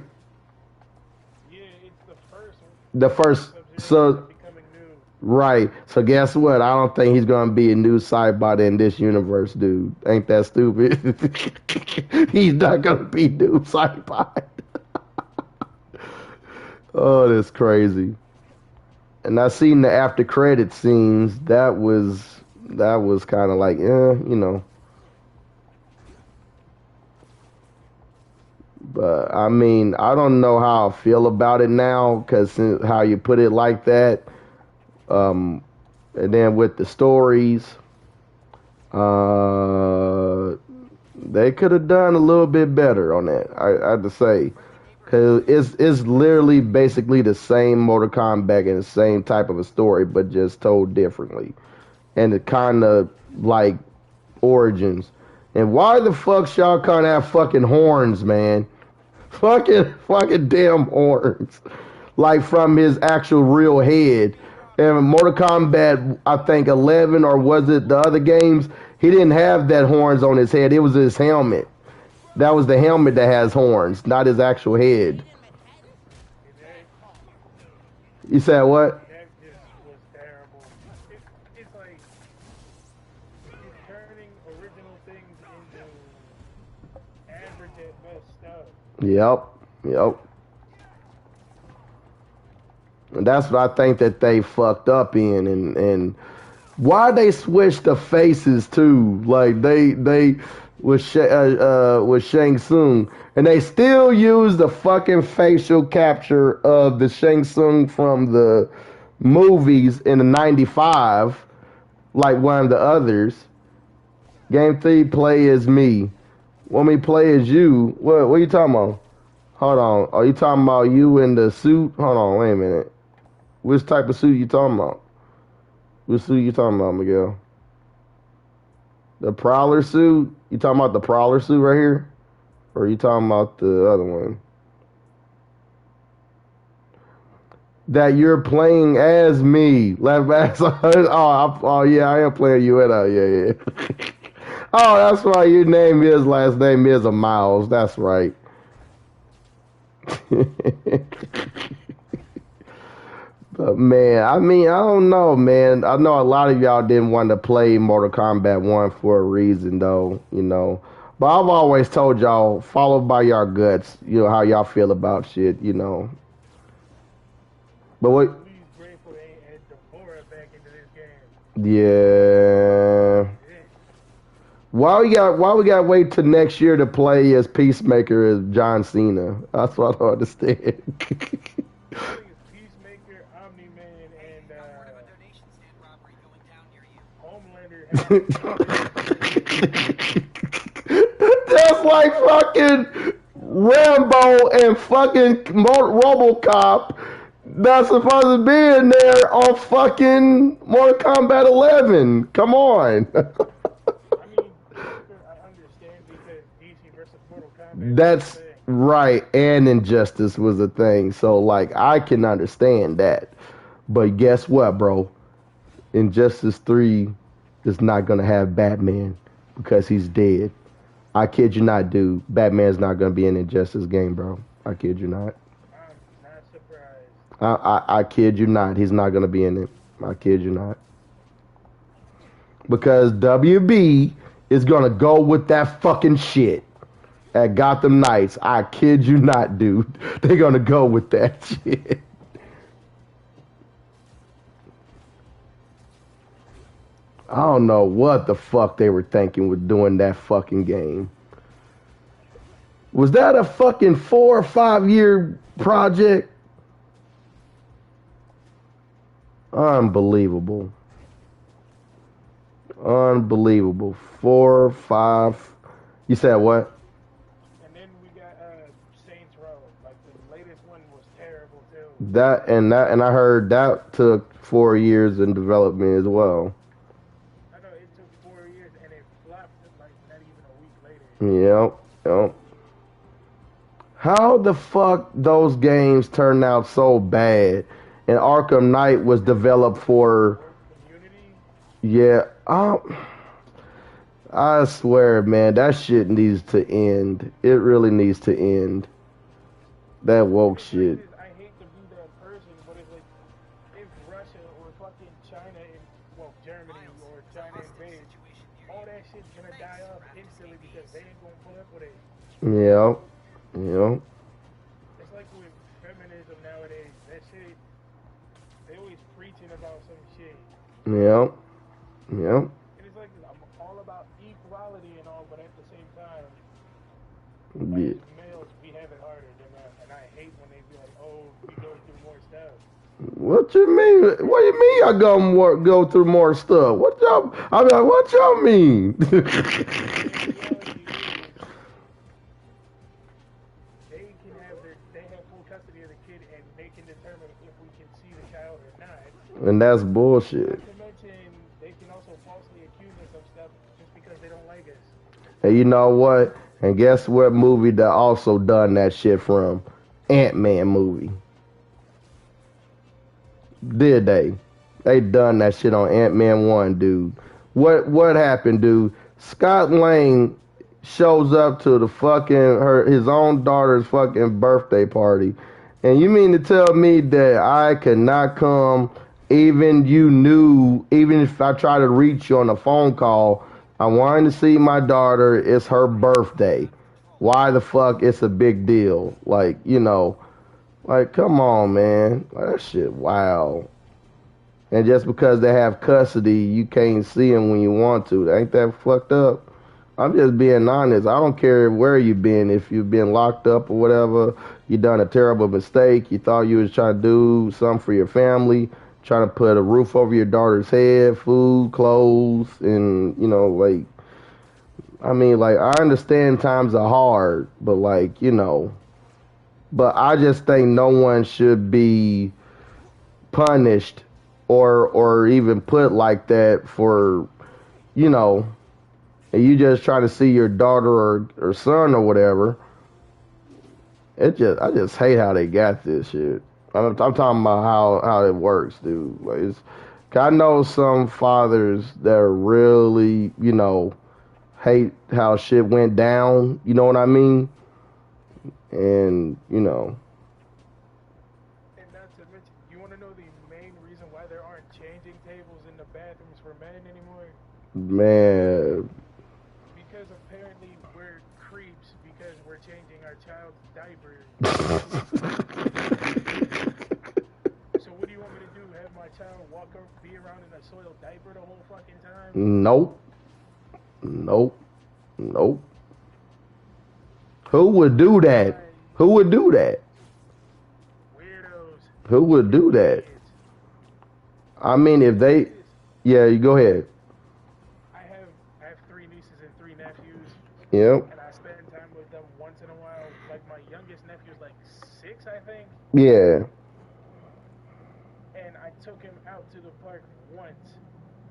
Yeah, it's the first The first Sub-Zero ends so up becoming new. Right. So guess what? I don't think he's gonna be a new Saibot in this universe, dude. Ain't that stupid? He's not gonna be new Saibot. Oh, that's crazy. And I seen the after credit scenes. That was kind of like, . But I mean, I don't know how I feel about it now because how you put it like that. Um, and then with the stories, uh, they could have done a little bit better on that. I have to say, because it's literally basically the same Mortal Kombat and the same type of a story, but just told differently, and it kind of like origins. And why the fuck Shao Kahn have fucking horns, man? Fucking damn horns, like from his actual real head. And Mortal Kombat, I think 11 or was it the other games? He didn't have that horns on his head. It was his helmet. That was the helmet that has horns, not his actual head. And You said what? that just was terrible. It's like you're turning original things into average at best stuff. Yep, yep. And that's what I think that they fucked up in, and why they switched the faces too. Like they with Shang Tsung, and they still use the fucking facial capture of the Shang Tsung from the movies in the '95, like one of the others. Game 3, play as me. Want me play as you? What are you talking about? Hold on. Are you talking about you in the suit? Hold on, wait a minute. Which type of suit you talking about? Which suit you talking about, Miguel? The Prowler suit? You talking about the Prowler suit right here? Or are you talking about the other one? That you're playing as me. Oh, yeah, I am playing you at yeah. Oh, that's right. Your name is, last name is a Miles. That's right. But man, I mean, I don't know, man. I know a lot of y'all didn't want to play Mortal Kombat 1 for a reason, though. But I've always told y'all, follow by your guts, how y'all feel about shit. But I'm what, at least grateful they ain't add Devora back into this game. yeah. Yeah. Why we got to wait till next year to play as Peacemaker as John Cena? That's what I don't understand. I think it's Peacemaker, Omni Man, and Found word of a donation stand robbery going down near you. Homelander has Just like fucking Rambo and fucking RoboCop that's supposed to be in there on fucking Mortal Kombat 11. Come on. I mean, Joker, I understand because DC versus Mortal Kombat was That's the thing. right. And Injustice was a thing. So, like, I can understand that. But guess what, bro? Injustice 3 is not going to have Batman because he's dead. I kid you not, dude. Batman's not going to be in Injustice game, bro. I kid you not. I'm not surprised. I kid you not. He's not going to be in it. I kid you not. Because WB is going to go with that fucking shit. at Gotham Knights. I kid you not, dude. They're gonna go with that shit. I don't know what the fuck they were thinking with doing that fucking game. Was that a fucking 4 or 5 year project? Unbelievable. Unbelievable. 4 or 5. You said what? And then we got Saints Row. Like the latest one was terrible too. And I heard that took 4 years in development as well. I know it took 4 years and it flopped like not even a week later. Yep. How the fuck those games turned out so bad? And Arkham Knight was developed for, Community. yeah. I swear, man, that shit needs to end. It really needs to end. That woke shit. I hate to be that person, but it's like if Russia or fucking China, Germany or China invade, all that shit's gonna die off instantly because they ain't gonna put up with it. Yep. It's like with feminism nowadays. That shit, they always preaching about some shit. Yep. And it's like I'm all about equality and all, but at the same time, Yeah. as males, we have it harder than them, and I hate when they be like, "Oh, we go through more stuff." What you mean? What you mean? I go through more stuff? What y'all? I mean, what y'all mean? They have full custody of the kid, and they can determine if we can see the child or not. And that's bullshit. Not to mention, they can also falsely accuse us of stuff just because they don't like us. And you know what? And guess what movie that also done that shit from? Ant-Man movie. Did they? They done that shit on Ant-Man 1, dude. What happened, dude? Scott Lang shows up to the his own daughter's fucking birthday party. And you mean to tell me that I could not come even if I try to reach you on a phone call, I wanted to see my daughter, it's her birthday. Why the fuck it's a big deal? Like, come on, man. That shit, wow. And just because they have custody, you can't see them when you want to. Ain't that fucked up? I'm just being honest. I don't care where you've been. If you've been locked up or whatever, you done a terrible mistake. You thought you was trying to do something for your family, trying to put a roof over your daughter's head, food, clothes, and, I understand times are hard, but but I just think no one should be punished or even put like that for, and you just trying to see your daughter or son or whatever. I just hate how they got this shit. I'm talking about how it works, dude. Like, I know some fathers that are really, hate how shit went down. You know what I mean? And And not to mention, you want to know the main reason why there aren't changing tables in the bathrooms for men anymore? man, Because apparently we're creeps because we're changing our child's diapers. So what do you want me to do? Have my child be around in a soiled diaper the whole fucking time? nope. Who would do that? Who would do that? Weirdos. Who would do that? Kids. I mean, if they, yeah, you go ahead. I have 3 nieces and 3 nephews, Yep. and I spend time with them once in a while. Like my youngest nephew's like 6, I think, Yeah. and I took him out to the park once,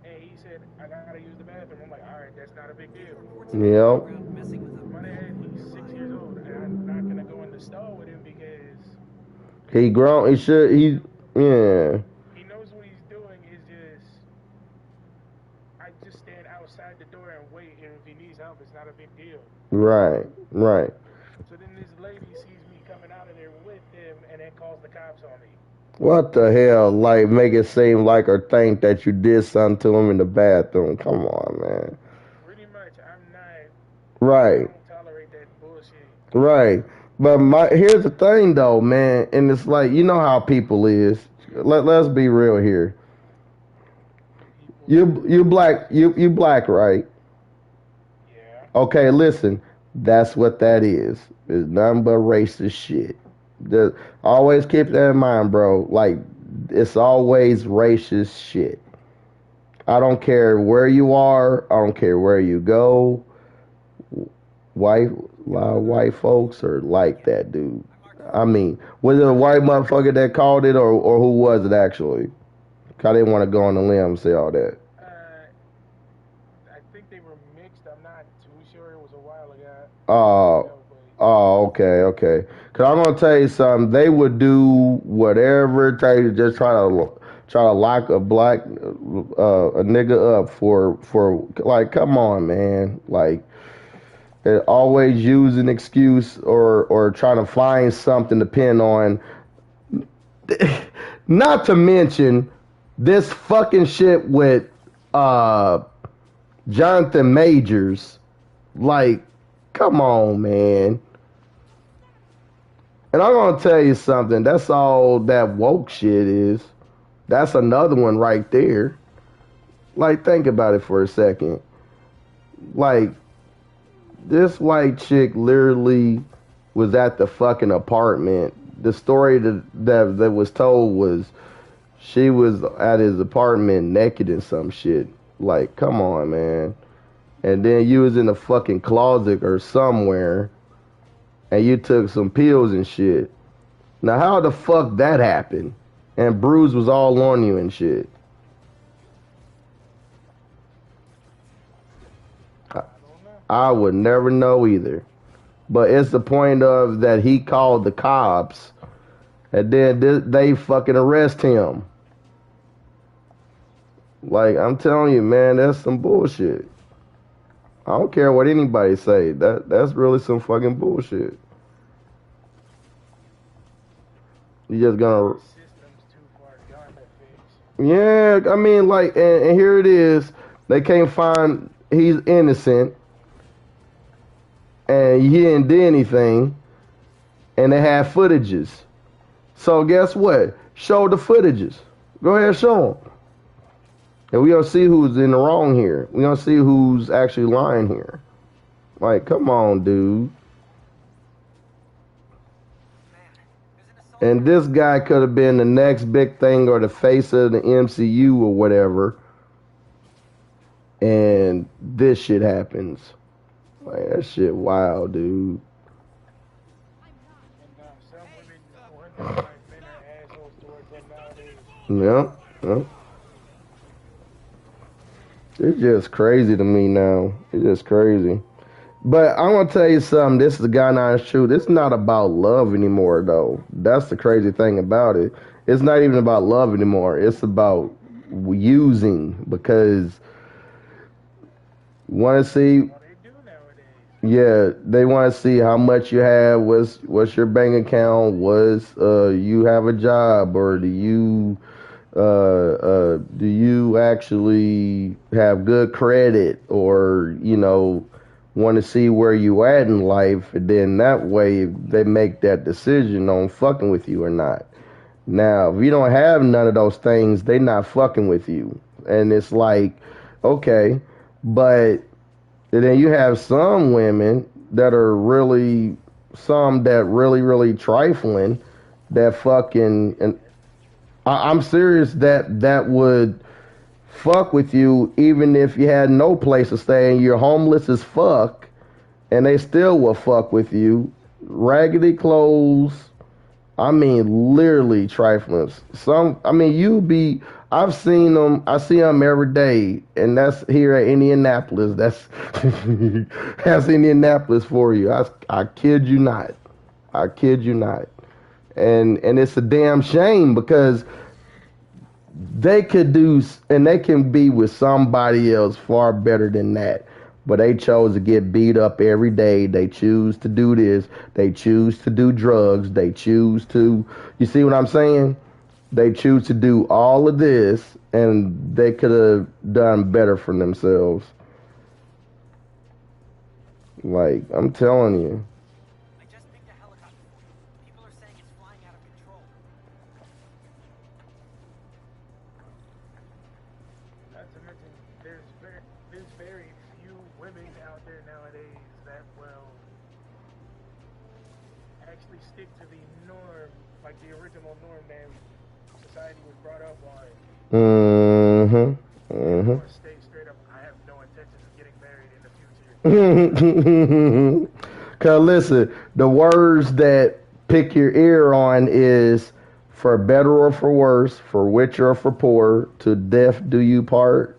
and he said, "I gotta use the bathroom." I'm like, "All right, that's not a big deal." Yep. Messing with them. My dad, he's 6 years old, and I'm not gonna go in the stall with him because He grown. He should. Yeah. he knows what he's doing. Is just I just stand outside the door and wait, and if he needs help, it's not a big deal. Right. So then this lady sees me coming out of there with him, and then calls the cops on me. What the hell? Like, make it seem like or think that you did something to him in the bathroom. Come on, man. Pretty much, I'm not. I Right. don't tolerate that bullshit. Right. But here's the thing though, man, and it's like you know how people is. Let's be real here. People You black you black, right? yeah. Okay, listen. That's what that is. It's nothing but racist shit. Just always keep that in mind, bro. Like it's always racist shit. I don't care where you are. I don't care where you go. White, a lot of white folks are like that, dude. I mean, was it a white motherfucker that called it, or who was it actually? I didn't want to go on the limb and say all that. I think they were mixed. I'm not too sure. It was a while ago. Oh, Ago, but oh, okay, okay. Cause I'm gonna tell you something. They would do whatever it takes to just try to lock a black a nigga up for like, come on, man. Like, they always use an excuse or trying to find something to pin on. Not to mention this fucking shit with uh Jonathan Majors. Like, come on, man. And I'm gonna tell you something. That's all that woke shit is. That's another one right there. Like, think about it for a second. Like, this white chick literally was at the fucking apartment. The story that was told was she was at his apartment naked and some shit. Like, come on, man. And then you was in the fucking closet or somewhere and you took some pills and shit. Now how the fuck that happened? And Bruce was all on you and shit. I, I don't know. I would never know either. But it's the point of that he called the cops and then they fucking arrest him. Like, I'm telling you, man, that's some bullshit. I don't care what anybody say. That's really some fucking bullshit. You just Our gonna, system's too far gone to fix. yeah. I mean, like, and here it is. They can't find he's innocent, and he didn't do anything, and they have footages. So guess what? Show the footages. Go ahead, show them, and we gonna see who's in the wrong here. We gonna see who's actually lying here. Like, come on, dude. Man, there's an assault. And this guy could have been the next big thing or the face of the MCU or whatever. And this shit happens. Like, that shit wild, dude. And some women wonder why men are assholes towards them nowadays. Yep, yep. It's just crazy to me now. It's just crazy. But I'm gonna tell you something. This is the guy not true. This is not about love anymore, though. That's the crazy thing about it. It's not even about love anymore. It's about using because want to see. All they do nowadays. Yeah, they want to see how much you have. What's your bank account? Was you have a job, or do you actually have good credit, or want to see where you at in life, and then that way they make that decision on fucking with you or not. Now, if you don't have none of those things, they not fucking with you, and it's like, okay, but and then you have some women that are really, some that really trifling, that fucking, and I'm serious that would fuck with you even if you had no place to stay and you're homeless as fuck, and they still will fuck with you. Raggedy clothes, I mean, literally trifling. I mean, I've seen them. I see them every day, and that's here at Indianapolis. That's Indianapolis for you. I kid you not. I kid you not. And it's a damn shame because they could do, and they can be with somebody else far better than that. But they chose to get beat up every day. They choose to do this. They choose to do drugs. They choose to, you see what I'm saying? They choose to do all of this, and they could have done better for themselves. Like, I'm telling you. I to mention, there's very few women out there nowadays that will actually stick to the norm, like the original norm that society was brought up on. Mm-hmm. I'm Mm-hmm. gonna stay straight up. I have no intentions of getting married in the future. Cause listen, the words that pick your ear on is for better or for worse, for richer or for poor, to death do you part.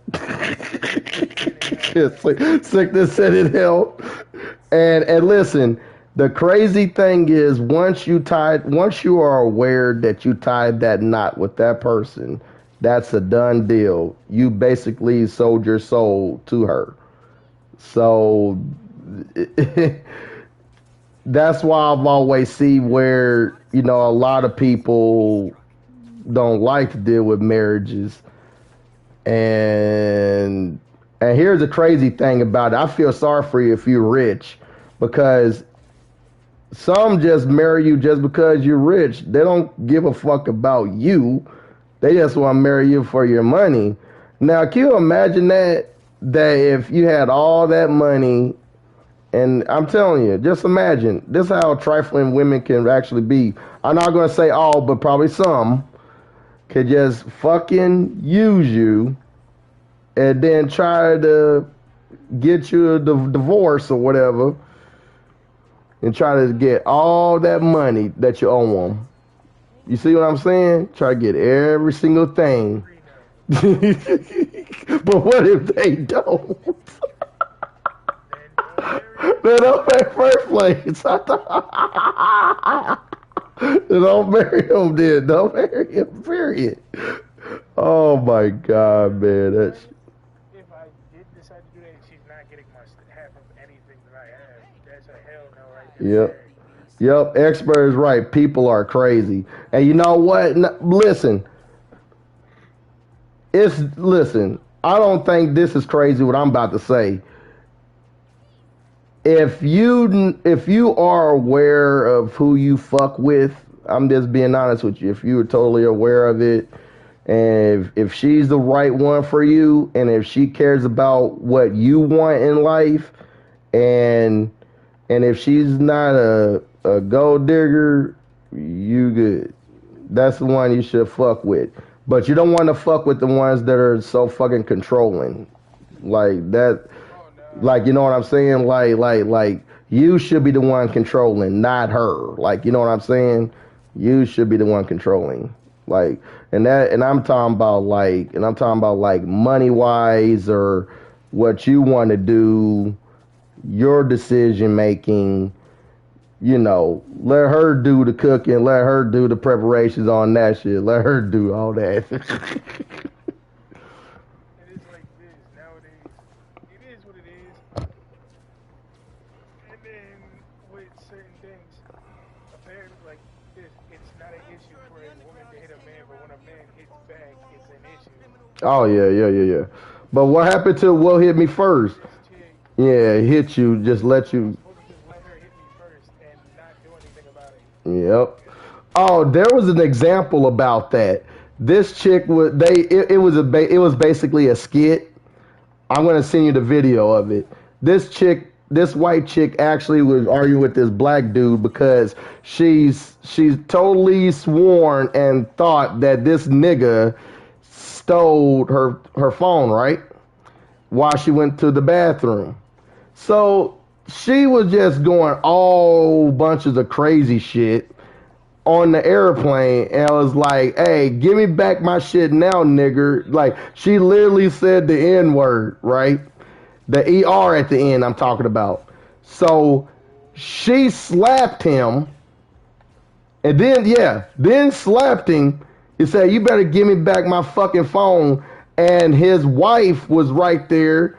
Sickness and in health. And listen, the crazy thing is once you are aware that you tied that knot with that person, that's a done deal. You basically sold your soul to her. So that's why I've always seen where, a lot of people don't like to deal with marriages. And here's the crazy thing about it. I feel sorry for you if you're rich, because some just marry you just because you're rich. They don't give a fuck about you. They just want to marry you for your money. Now, can you imagine that if you had all that money, and I'm telling you, just imagine, this is how trifling women can actually be. I'm not going to say all, but probably some could just fucking use you and then try to get you a divorce or whatever and try to get all that money that you owe them. You see what I'm saying? Try to get every single thing. But what if they don't? They don't make first place. Don't marry him then. Don't marry him, period. Oh my God, man. That's... If I did decide to do that, she's not getting half of anything that I have. That's a hell no right there. Yep. Yep, expert is right. People are crazy. And you know what? Listen. Listen, I don't think this is crazy what I'm about to say. If you are aware of who you fuck with, I'm just being honest with you. If you are totally aware of it, and if she's the right one for you, and if she cares about what you want in life, and if she's not a gold digger, you good. That's the one you should fuck with. But you don't want to fuck with the ones that are so fucking controlling. Like that, like, you know what I'm saying? Like you should be the one controlling, not her. Like, you know what I'm saying? You should be the one controlling. Like, and I'm talking about like money wise, or what you want to do, your decision making. Let her do the cooking, let her do the preparations on that shit, let her do all that. It is like this nowadays. It is what it is. And then with certain things, apparently, like this, it's not an issue for a woman to hit a man, but when a man hits back, it's an issue. Oh yeah. But what happened to what hit me first? This chick Yeah, hit you, just let you. supposed to just let her hit me first and not do anything about it. Yep. Oh, there was an example about that. This chick was it was basically a skit. I'm gonna send you the video of it. This white chick actually was arguing with this black dude because she's totally sworn and thought that this nigga stole her phone, right? While she went to the bathroom. So she was just going all bunches of crazy shit on the airplane, and I was like, hey, give me back my shit now, nigger. Like, she literally said the N word, right? The ER at the end I'm talking about. So she slapped him, and then slapped him. He said, you better give me back my fucking phone. And his wife was right there,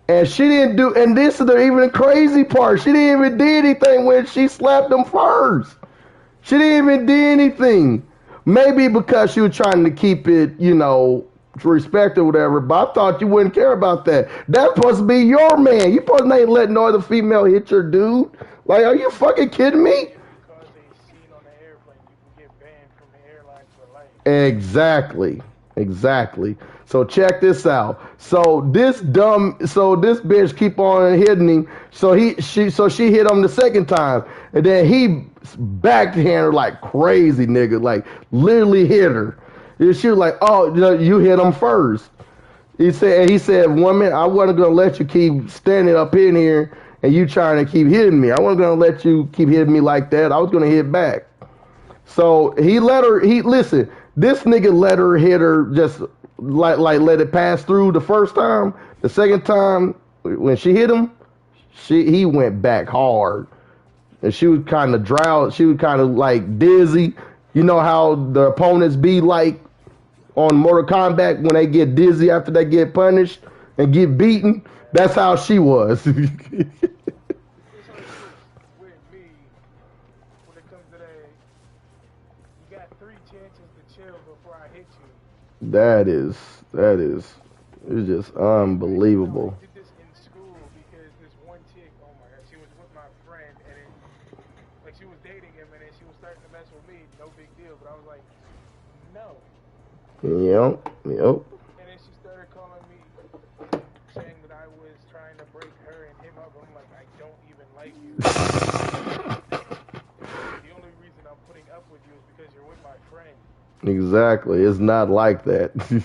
and she didn't do, and this is the even crazy part, she didn't even do anything when she slapped him first. She didn't even do anything. Maybe because she was trying to keep it, respect or whatever, but I thought you wouldn't care about that. That's supposed to be your man. You supposed to ain't let no other female hit your dude. Like, are you fucking kidding me? Because they seen on the airplane, you can get banned from the airline for life. Exactly. Exactly. So check this out. So this bitch keep on hitting him. So she hit him the second time, and then he backhand her like crazy, nigga, like literally hit her. And she was like, "Oh, you hit him first." He said, "Woman, I wasn't gonna let you keep standing up in here and you trying to keep hitting me. I wasn't gonna let you keep hitting me like that. I was gonna hit back." So he let her. He listen. This nigga let her hit her just like let it pass through the first time. The second time when she hit him, he went back hard, and she was kind of drowsy. She was kind of like dizzy. You know how the opponents be like on Mortal Kombat when they get dizzy after they get punished and get beaten. That's how she was. It's like this with me when it comes to that. You got 3 chances to chill before I hit you. that is it's just I unbelievable. did this in school because this one chick, oh my god, she was with my friend and then like she was dating him and then she was starting to mess with me. No big deal, but I was like, no. Yep, yep. And then she started calling me saying that I was trying to break her and him up. I'm like, I don't even like you. The only reason I'm putting up with you is because you're with my friend. Exactly. It's not like that. And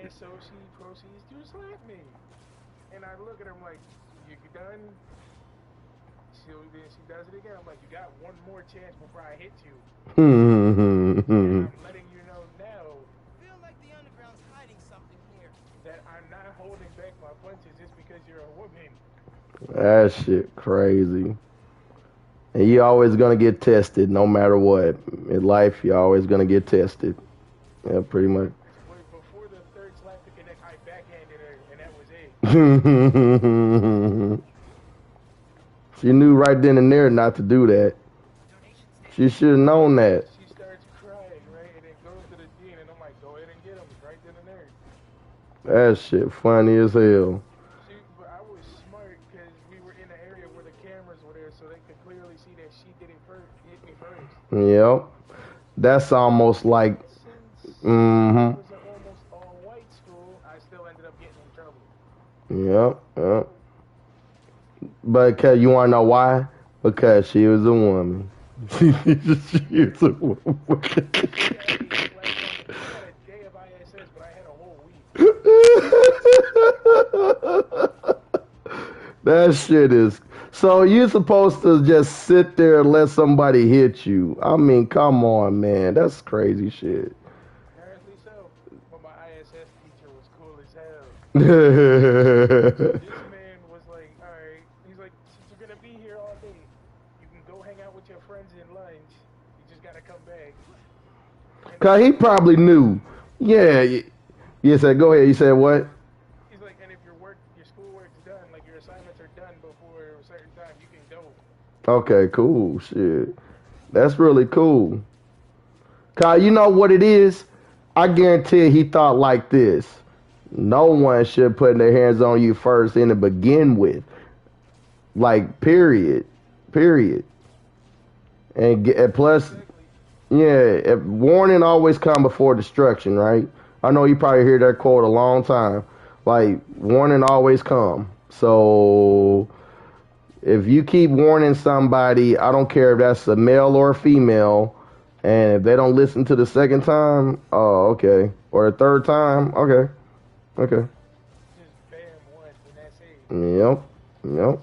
so she proceeds to slap me. And I look at her, I'm like, you done? Then she does it again. I'm like, you got one more chance before I hit you. And I'm letting you know now Feel like the underground's hiding something here. that I'm not holding back my punches just because you're a woman. That shit crazy. And you always gonna get tested no matter what. In life, you're always gonna get tested. Yeah, pretty much. But before the third slap to connect, I backhanded her, and that was it. She knew right then and there not to do that. Donation She station. should have known that. She starts crying, right? And then goes to the dean, and I'm like, go ahead and get him right then and there. That shit funny as hell. But I was smart because we were in the area where the cameras were there, so they could clearly see that she did it first, hit me first. Yep. That's almost like, And since it mm-hmm. was an almost all-white school, I still ended up getting in trouble. Yep, yep. But you want to know why? Because she was a woman. She was a woman. She got a slapped on the. She got a day of ISS, but I had a whole week. That shit is. So you're supposed to just sit there and let somebody hit you. I mean, come on, man. That's crazy shit. Apparently so. But my ISS teacher was cool as hell. Hmm. This man was like, all right. He's like, since you're gonna be here all day, you can go hang out with your friends in lunch. You just gotta come back. And if Cause he your work, probably knew. Yeah. You said, go ahead. You said what? he's like, and if your schoolwork's done, like your assignments are done before a certain time, you can go. Okay, cool. Shit. That's really cool. Cause you know what it is? I guarantee he thought like this. No one should put their hands on you first and to begin with. Like, period. Period. And plus, Exactly. yeah, warning always come before destruction, right? I know you probably hear that quote a long time. Like, warning always come. So if you keep warning somebody, I don't care if that's a male or a female, and if they don't listen to the second time, oh, okay. Or the third time, okay. Okay. Just bam once, and that's it. Yep. Yep.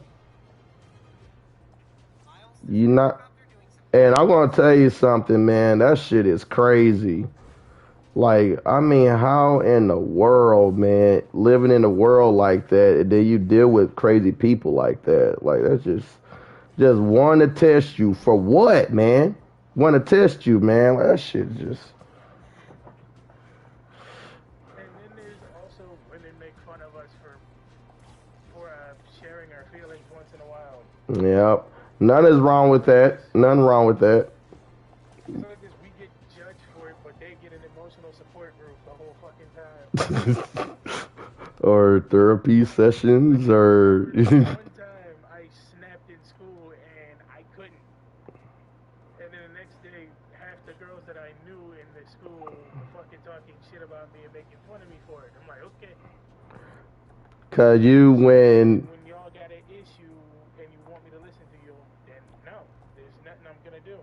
Miles, You what not about they're doing some and I'm gonna tell you something, man. That shit is crazy. Like, I mean, how in the world, man, living in a world like that, then you deal with crazy people like that? Like, that's just want to test you for what, man? Want to test you, man? Like, that shit just, And then there's also women make fun of us for sharing our feelings once in a while. yep. None is wrong with It's like that. this. None wrong with that. It's like this. We get judged for it, but they get an emotional support group the whole fucking time. Or therapy Like sessions, I or remember this one time I snapped in school and I couldn't. And then the next day, half the girls that I knew in the school were fucking talking shit about me and making fun of me for it. I'm like, okay. Cause you when When y'all got an issue and you want me to listen to you, then no, there's nothing I'm gonna do.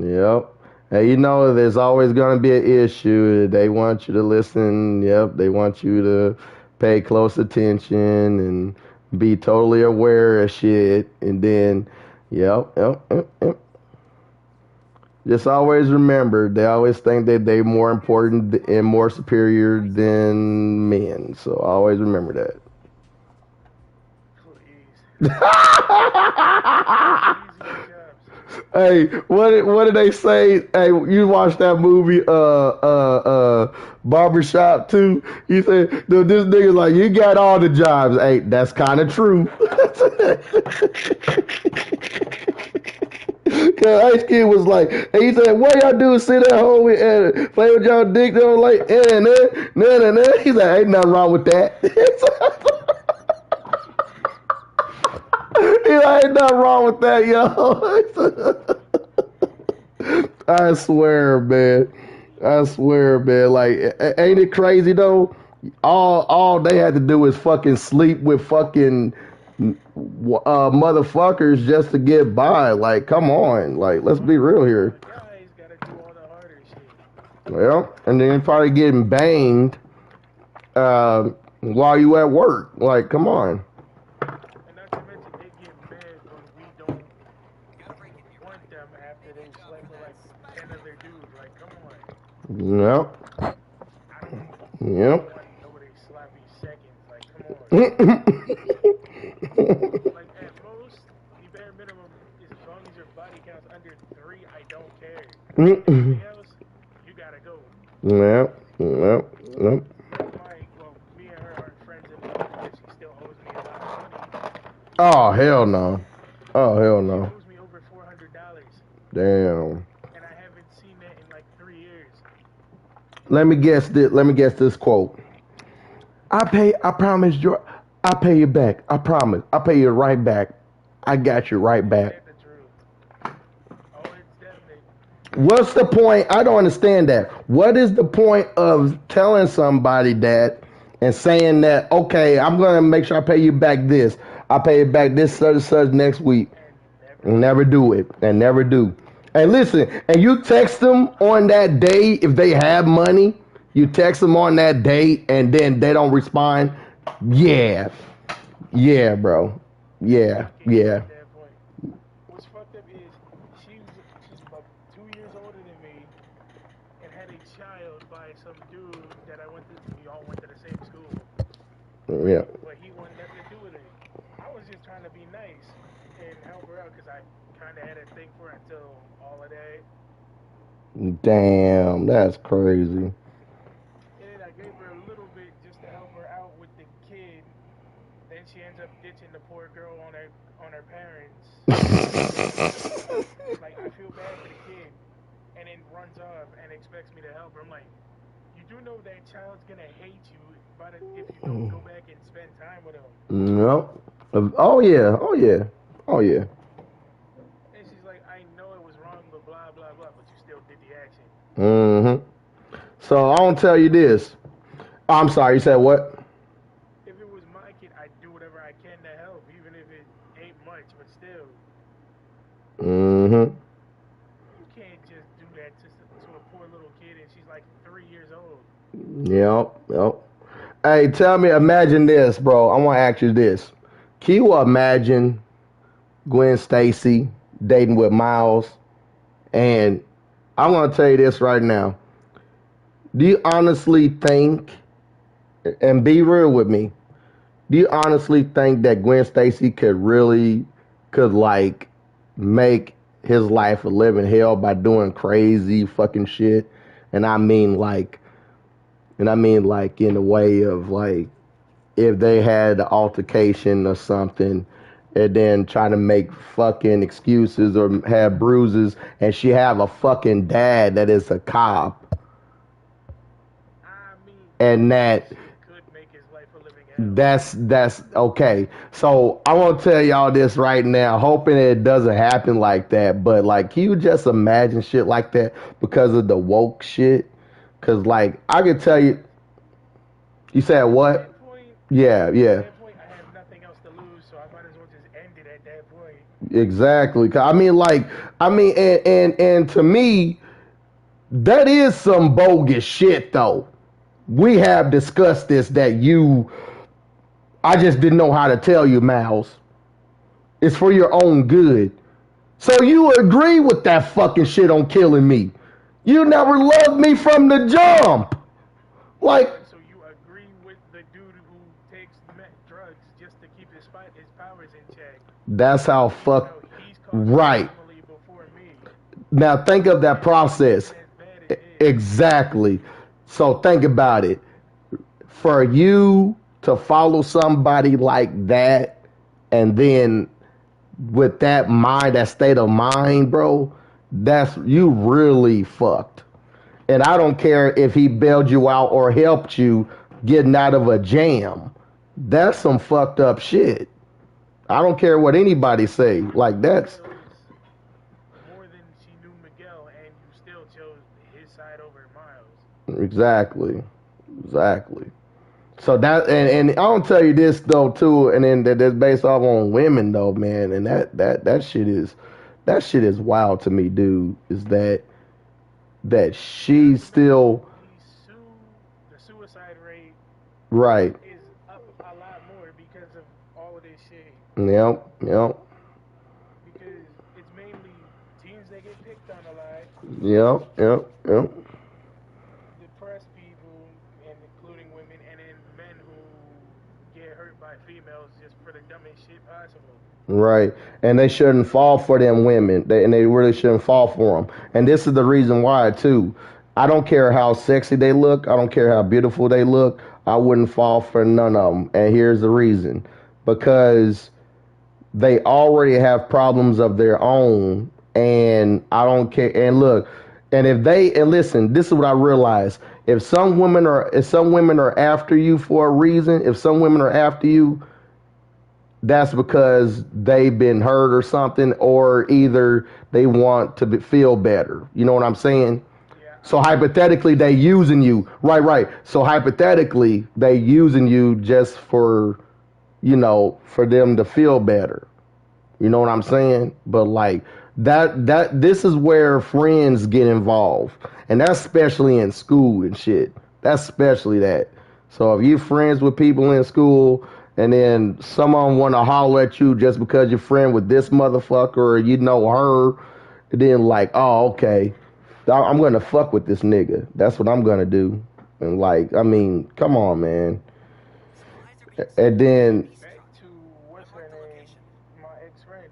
yep. And you know there's always gonna be an issue. They want you to listen. Yep. They want you to pay close attention and be totally aware of shit. And then, yep. Just always remember, they always think that they're more important and more superior than men. So always remember that. Please. Easy jobs. Hey, what did they say? Hey, you watched that movie, Barbershop too? He said, this nigga's like, you got all the jobs. Hey, that's kind of true. Cause Ice Kid was like, and he said, what y'all do is sit at home and play with y'all dick. They were like, nah. He's like, ain't nothing wrong with that. He's like, ain't nothing wrong with that, yo. I swear, man. Like, ain't it crazy though? All they had to do is fucking sleep with fucking motherfuckers just to get by. Like, come on. Like, let's be real here. Guys gotta do all the harder shit. Well, and then probably getting banged while you at work. Like, come on. And not to mention they get mad when we don't want them after they slept with like 10 other dudes. Like, come on. Yep. I don't Yep. want nobody sloppy seconds. Like, come on. Yep. Like, at most, the bare minimum is as long as your body counts under 3, I don't care. Anything else, you gotta go. Yep. Well, me and her aren't friends anymore because she still owes me a lot of money. Oh, hell no. She owes me over $400, Damn. and I haven't seen that in like 3 years. Let me guess this quote. I promise I pay you back. I promise. I pay you right back. I got you right back. That's the truth. Oh, it's definitely. What's the point? I don't understand that. What is the point of telling somebody that and saying that, okay, I'm going to make sure I pay you back this. I pay you back this such and such next week. And never do it. And never do. And listen, and you text them on that day if they have money. You text them on that day and then they don't respond. Yeah, bro. Yeah. At that point. What's fucked up is she's about 2 years older than me and had a child by some dude that we all went to the same school. Yeah. But he wanted nothing to do with it. I was just trying to be nice and help her out because I kind of had a thing for her until all of that. Damn, that's crazy. And I gave her a little bit just to help her out with the kid. Then she ends up ditching the poor girl on her parents. Like, I feel bad for the kid, and then runs off and expects me to help her. I'm like, you do know that child's gonna hate you if you don't go back and spend time with him. No. Oh yeah. And she's like, I know it was wrong, but blah blah blah. But you still did the action. Mm-hmm. So I don't tell you this. I'm sorry. You said what? If it was my kid, I'd do whatever I can to help, even if it ain't much. But still, Mm-hmm. you can't just do that to a poor little kid, and she's like 3 years old. Yep. Hey, imagine this, bro. I want to ask you this. Can you imagine Gwen Stacy dating with Miles? And I'm going to tell you this right now. Do you honestly think, and be real with me, do you honestly think that Gwen Stacy could like make his life a living hell by doing crazy fucking shit? And I mean like in a way of like if they had an altercation or something and then trying to make fucking excuses or have bruises and she have a fucking dad that is a cop. I mean, And that could make his life a living hell. that's okay. So I want to tell y'all this right now, hoping it doesn't happen like that. But like, can you just imagine shit like that because of the woke shit? Cause like I could tell you, you said At what? that point, Yeah, at yeah, that point, I have nothing else to lose, so I might as well just end it at that point. exactly. 'Cause I mean, like, I mean, and to me, that is some bogus shit, though. We have discussed this. That I just didn't know how to tell you, Miles. It's for your own good. So you agree with that fucking shit on killing me. You never loved me from the jump. Like, So you agree with the dude who takes drugs just to keep his powers in check? that's how Even fuck. though he's caused Right. family before me, Now think of that and process. as bad as his. Exactly. So think about it. For you to follow somebody like that, and then with that mind, that state of mind, bro, that's you really fucked. And I don't care if he bailed you out or helped you getting out of a jam. That's some fucked up shit. I don't care what anybody say. Like that's Chose more than she knew Miguel, and you still chose his side over Miles. exactly, exactly. So that and I'll tell you this though too, and then that's based off on women though, man, and that shit is wild to me, dude. Is that she still The suicide rate right? is up a lot more because of all of this shit. Yep, yep, Because it's mainly teens that get picked on a lot, yep, yep, yep. depressed people, and including women, and then men who get hurt by females just for the dumbest shit possible. Right, and they shouldn't fall for them women. And they really shouldn't fall for them. And this is the reason why too. I don't care how sexy they look. I don't care how beautiful they look. I wouldn't fall for none of them. And here's the reason: because they already have problems of their own, and I don't care. And look, and if they and listen, this is what I realize: if some women are after you for a reason, if some women are after you, that's because they've been hurt or something, or either they want to feel better. You know what I'm saying? Yeah, So hypothetically, they using you. Right, right. So hypothetically, they using you just for, for them to feel better. You know what I'm saying? But like this is where friends get involved. And that's especially in school and shit. That's especially that. So if you're friends with people in school and then someone wanna holler at you just because you're friend with this motherfucker or you know her, then like, oh, okay. I'm gonna fuck with this nigga. That's what I'm gonna do. And like, I mean, come on, man. And then back to what's her name, my ex-friend.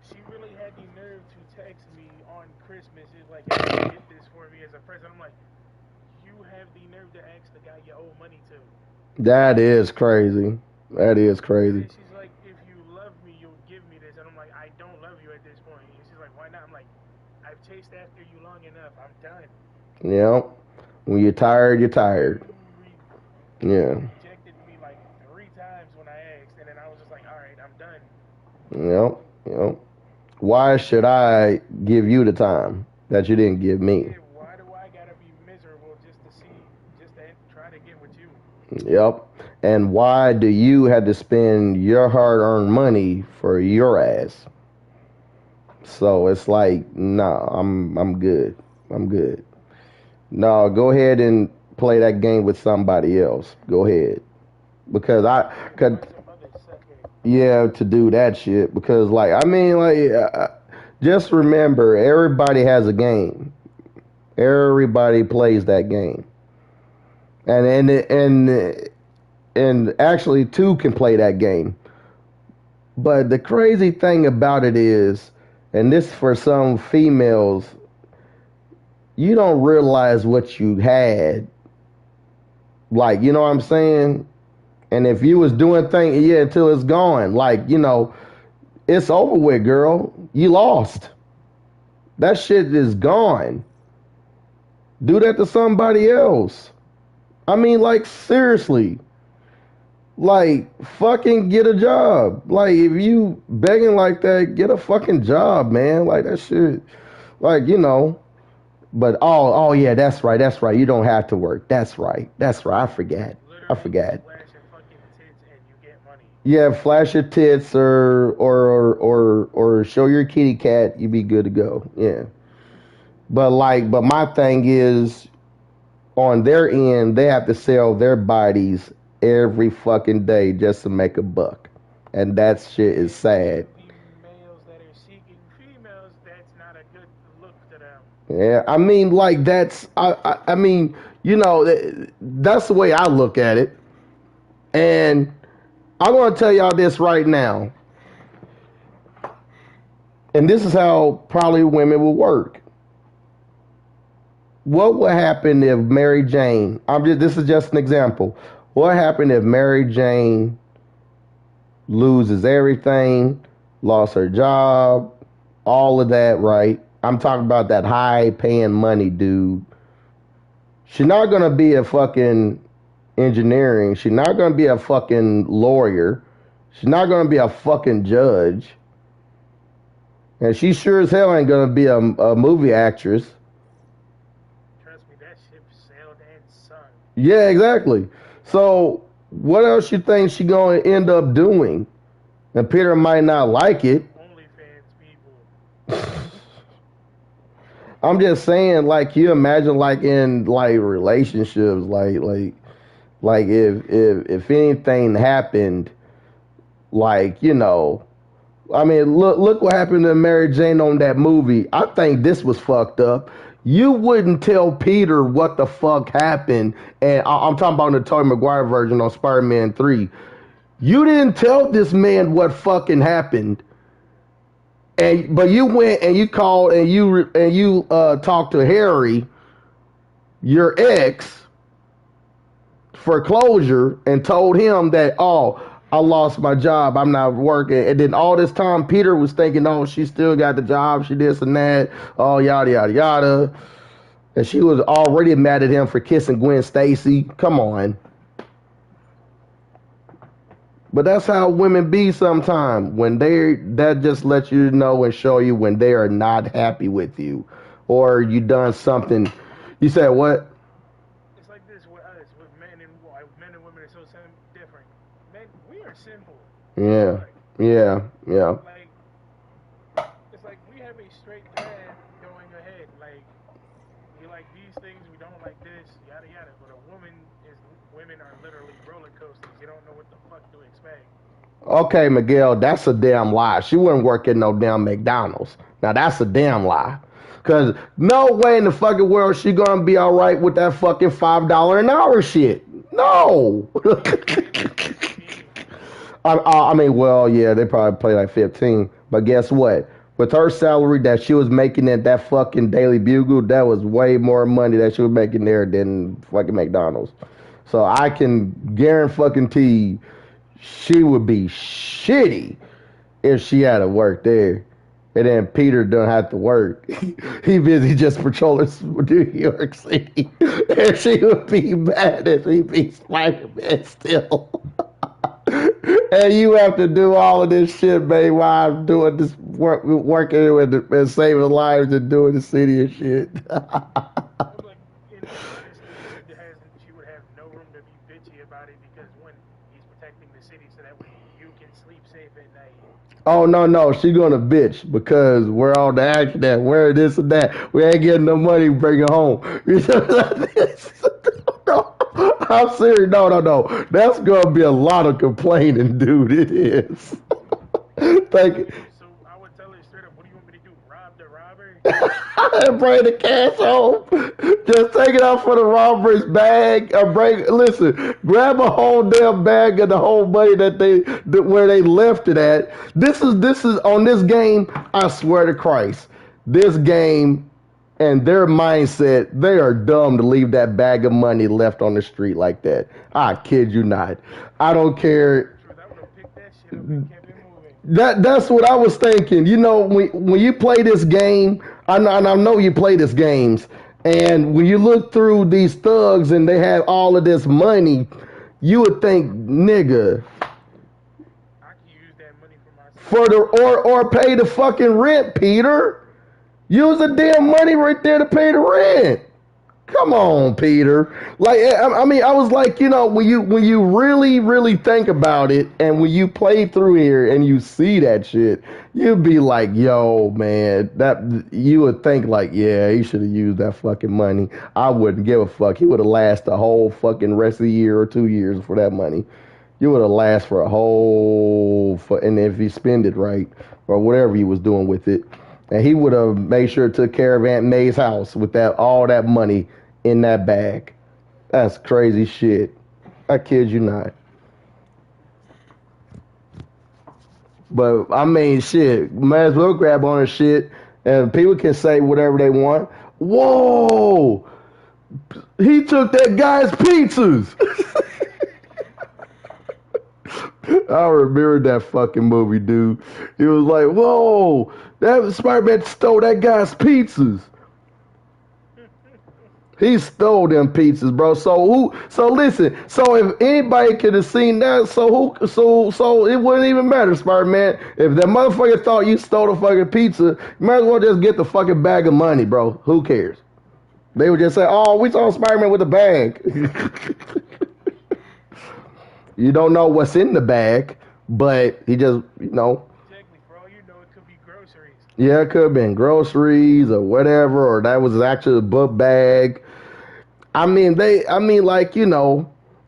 She really had the nerve to text me on Christmas. It's like, hey, get this for me as a present. I'm like, you have the nerve to ask the guy you owe money to. that is crazy. That is And crazy. then she's like, if you love me, you'll give me this. And I'm like, I don't love you at this point. And she's like, why not? I'm like, I've chased after you long enough. I'm done. Yeah. When you're tired, you're tired. You Yeah. rejected me like 3 times when I asked, and then I was just like, all right, I'm done. Yep. Yep. Why should I give you the time that you didn't give me? Yeah, why do I gotta be miserable just to try to get with you? Yep. And why do you have to spend your hard-earned money for your ass? So it's like, nah, I'm good. I'm good. No, go ahead and play that game with somebody else. Go ahead. Because I Yeah, could, find some other sucker. yeah, to do that shit. Because, like, I mean, like, just remember, everybody has a game. Everybody plays that game. And actually, two can play that game. But the crazy thing about it is, and this for some females, you don't realize what you had. Like, you know what I'm saying? And if you was doing things, yeah, until it's gone. Like, it's over with, girl. You lost. That shit is gone. Do that to somebody else. I mean, like, seriously. Like, fucking get a job. Like, if you begging like that, get a fucking job, man. Like, that shit. Like, But oh yeah, that's right, that's right. You don't have to work. That's right, that's right. I forget. I Literally just forget. flash your fucking tits and you get money. Yeah, flash your tits or show your kitty cat. You be good to go. Yeah. But my thing is, on their end, they have to sell their bodies every fucking day just to make a buck, and that shit is sad. The males that are seeking females, that's not a good look to them. Yeah, I mean, like I mean, that's the way I look at it, and I'm gonna tell y'all this right now, and this is how probably women will work. What would happen if Mary Jane? This is just an example. What happened if Mary Jane loses everything, lost her job, all of that, right? I'm talking about that high paying money dude. She's not gonna be a fucking engineering. She's not gonna be a fucking lawyer. She's not gonna be a fucking judge. And she sure as hell ain't gonna be a movie actress. Trust me, that ship sailed and sunk. Yeah, exactly. So what else you think she gonna end up doing? And Peter might not like it. OnlyFans people. I'm just saying, like, you imagine, like, in like relationships, like if anything happened, like, I mean, look what happened to Mary Jane on that movie. I think this was fucked up. You wouldn't tell Peter what the fuck happened, and I'm talking about the Tobey Maguire version on Spider-Man 3. You didn't tell this man what fucking happened. But you went and you called and you talked to Harry, your ex, for closure, and told him that, oh, I lost my job, I'm not working. And then all this time Peter was thinking, oh, she still got the job, she this and that, oh, yada yada yada. And she was already mad at him for kissing Gwen Stacy. Come on. But that's how women be sometimes. That just lets you know and show you when they are not happy with you, or you done something. You said what? It's like this with us, with men and women are so different. Men, we are simple. Yeah, yeah. Like, it's like we have a straight path going ahead. Like, we like these things, we don't like this, yada yada. But women are literally roller coasters. You don't know what the fuck to expect. Okay, Miguel, that's a damn lie. She wouldn't work at no damn McDonald's. Now that's a damn lie. Cause no way in the fucking world she gonna be all right with that fucking $5 an hour shit. No. I mean, well, yeah, they probably pay like 15. But guess what? With her salary that she was making at that fucking Daily Bugle, that was way more money that she was making there than fucking McDonald's. So I can guarantee she would be shitty if she had to work there. And then Peter don't have to work. He busy just patrolling New York City. And she would be mad if he be Spider-Man still. And you have to do all of this shit, babe, while I'm doing this working and saving lives and doing the city and shit. Like, she would have no room to be bitchy about it because when he's protecting the city so that way you can sleep safe at night. Oh no, she gonna bitch because we're all the action that we're this and that. We ain't getting no money, bring it home. No, I'm serious. No. That's gonna be a lot of complaining, dude. It is. Thank you. So I would tell her straight up, what do you want me to do? Rob the robber? And bring the cash home. Just take it out for the robber's bag. Or listen, grab a whole damn bag of the whole money where they left it at. This is on this game. I swear to Christ, this game and their mindset, they are dumb to leave that bag of money left on the street like that. I kid you not. I don't care. I would have picked that shit up and kept it moving. That's what I was thinking. When you play this game, I know you play these games, and when you look through these thugs and they have all of this money, you would think, nigga, I can use that money for myself. or pay the fucking rent, Peter. Use the damn money right there to pay the rent. Come on, Peter. Like, I mean, I was like, when you really think about it, and when you play through here and you see that shit, you'd be like, yo, man, that you would think like, yeah, he should have used that fucking money. I wouldn't give a fuck. He would have lasted the whole fucking rest of the year or 2 years for that money. You would have lasted for a and if he spend it right or whatever he was doing with it, and he would have made sure to take care of Aunt May's house with all that money in that bag. That's crazy shit. I kid you not. But I mean, shit, might as well grab on his shit, and people can say whatever they want. Whoa, he took that guy's pizzas. I remember that fucking movie, dude. It was like, whoa, that Spider-Man stole that guy's pizzas. He stole them pizzas, bro. So listen. So if anybody could have seen that, so it wouldn't even matter, Spider-Man. If that motherfucker thought you stole the fucking pizza, you might as well just get the fucking bag of money, bro. Who cares? They would just say, "Oh, we saw Spider-Man with a bag." You don't know what's in the bag, but he just, Exactly, bro. You know it could be groceries. Yeah, it could have been groceries or whatever, or that was actually a book bag. I mean,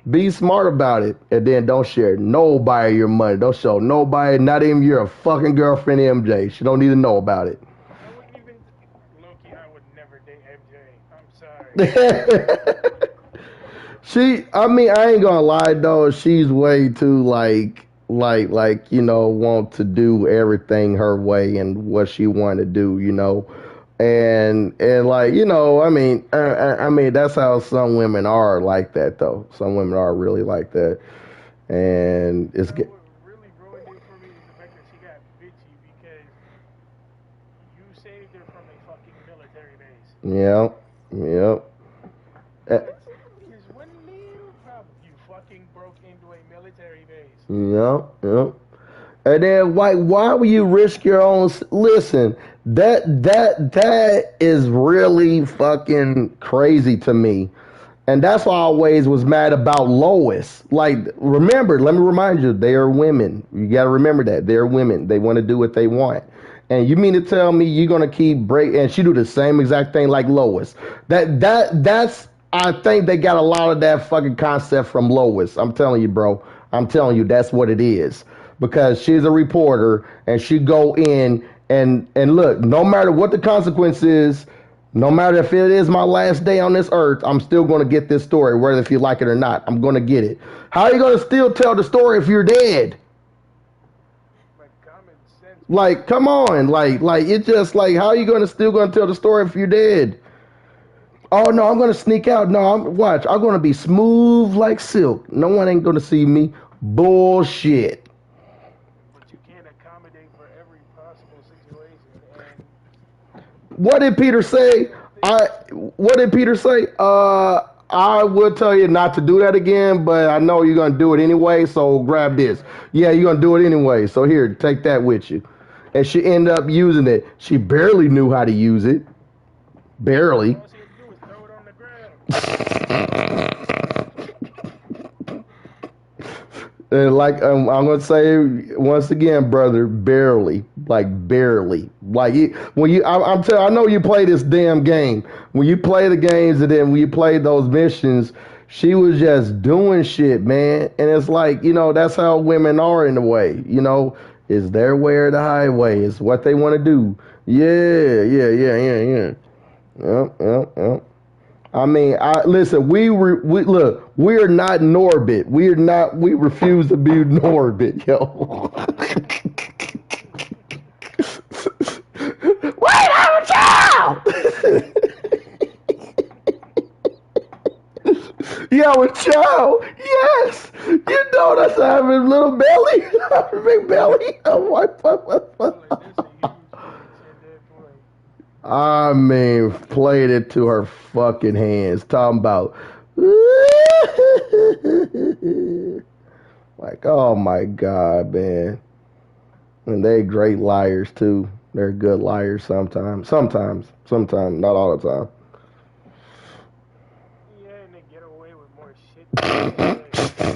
be smart about it, and then don't share nobody your money. Don't show nobody, not even your fucking girlfriend MJ. She don't need to know about it. I wouldn't even, Loki, I would never date MJ. I'm sorry. I ain't gonna lie though. She's way too want to do everything her way and what she want to do, and I mean that's how some women are like that though. Some women are really like that, and it's What really ruined it for me is the fact that she got bitchy because you saved her from a fucking military base. yeah. There's one little problem. You fucking broke into a military base. Yep. And then why would you risk your own? Listen, that is really fucking crazy to me, and that's why I always was mad about Lois. Like, remember, let me remind you, they are women. You got to remember that they're women. They want to do what they want. And you mean to tell me you're gonna keep and she do the same exact thing like Lois? That's I think they got a lot of that fucking concept from Lois. I'm telling you, bro. I'm telling you, that's what it is. Because she's a reporter and she go in and look, no matter what the consequence is, no matter if it is my last day on this earth, I'm still going to get this story, whether if you like it or not. I'm going to get it. How are you going to still tell the story if you're dead? Common sense. Like, come on. Like it's just like, how are you still going to tell the story if you're dead? Oh no, I'm gonna sneak out. No, I'm gonna be smooth like silk. No one ain't gonna see me. Bullshit. But you can't accommodate for every possible situation. And What did Peter say? What did Peter say? I would tell you not to do that again, but I know you're gonna do it anyway, so grab this. Yeah, you're gonna do it anyway. So here, take that with you. And she ended up using it. She barely knew how to use it. Barely. all she had to do was throw it on the ground. And like I'm gonna say once again, brother, barely, like barely, like I know you play this damn game. When you play the games and then when you play those missions, she was just doing shit, man. And it's like that's how women are in a way. It's their way or the highway. It's what they want to do. Yeah. Yep. I mean, listen. We look. We are not Norbit. We are not. We refuse to be Norbit, yo. Wait, I'm a child. Yeah, I'm a child. Yes, that's having a little belly, big belly. I mean, played it to her fucking hands. Talking about, like, oh my God, man. And they great liars too. They're good liars sometimes, not all the time. Yeah, and they get away with more shit than what they say.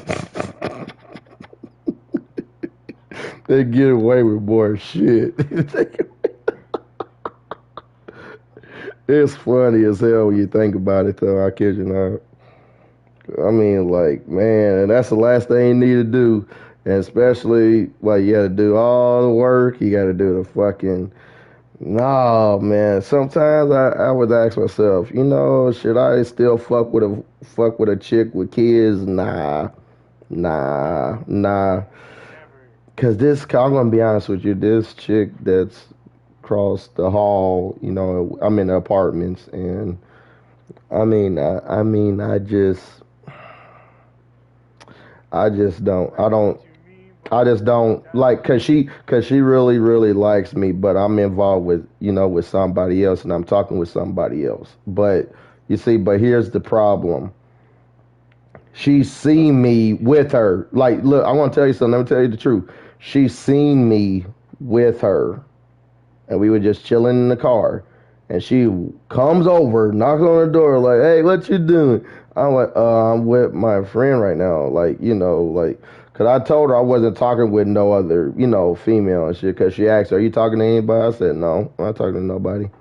They get away with more shit. It's funny as hell when you think about it, though. I kid you not. I mean, like, man, and that's the last thing you need to do. And especially, like, you got to do all the work. You got to do the fucking. No, man. Sometimes I would ask myself, should I still fuck with a chick with kids? Nah. Never. Cause I'm gonna be honest with you. This chick that's across the hall, I'm in the apartments, and I just don't. I get what you mean, but I just don't sometimes like cause she really really likes me, but I'm involved with somebody else, and I'm talking with somebody else. But you see, but here's the problem. She's seen me with her. Like, look, I want to tell you something. Let me tell you the truth. She's seen me with her, and we were just chilling in the car, and she comes over, knocks on the door, like, "Hey, what you doing?" I'm like, I'm with my friend right now." Like, cause I told her I wasn't talking with no other, female and shit. Cause she asked, "Are you talking to anybody?" I said, "No, I'm not talking to nobody."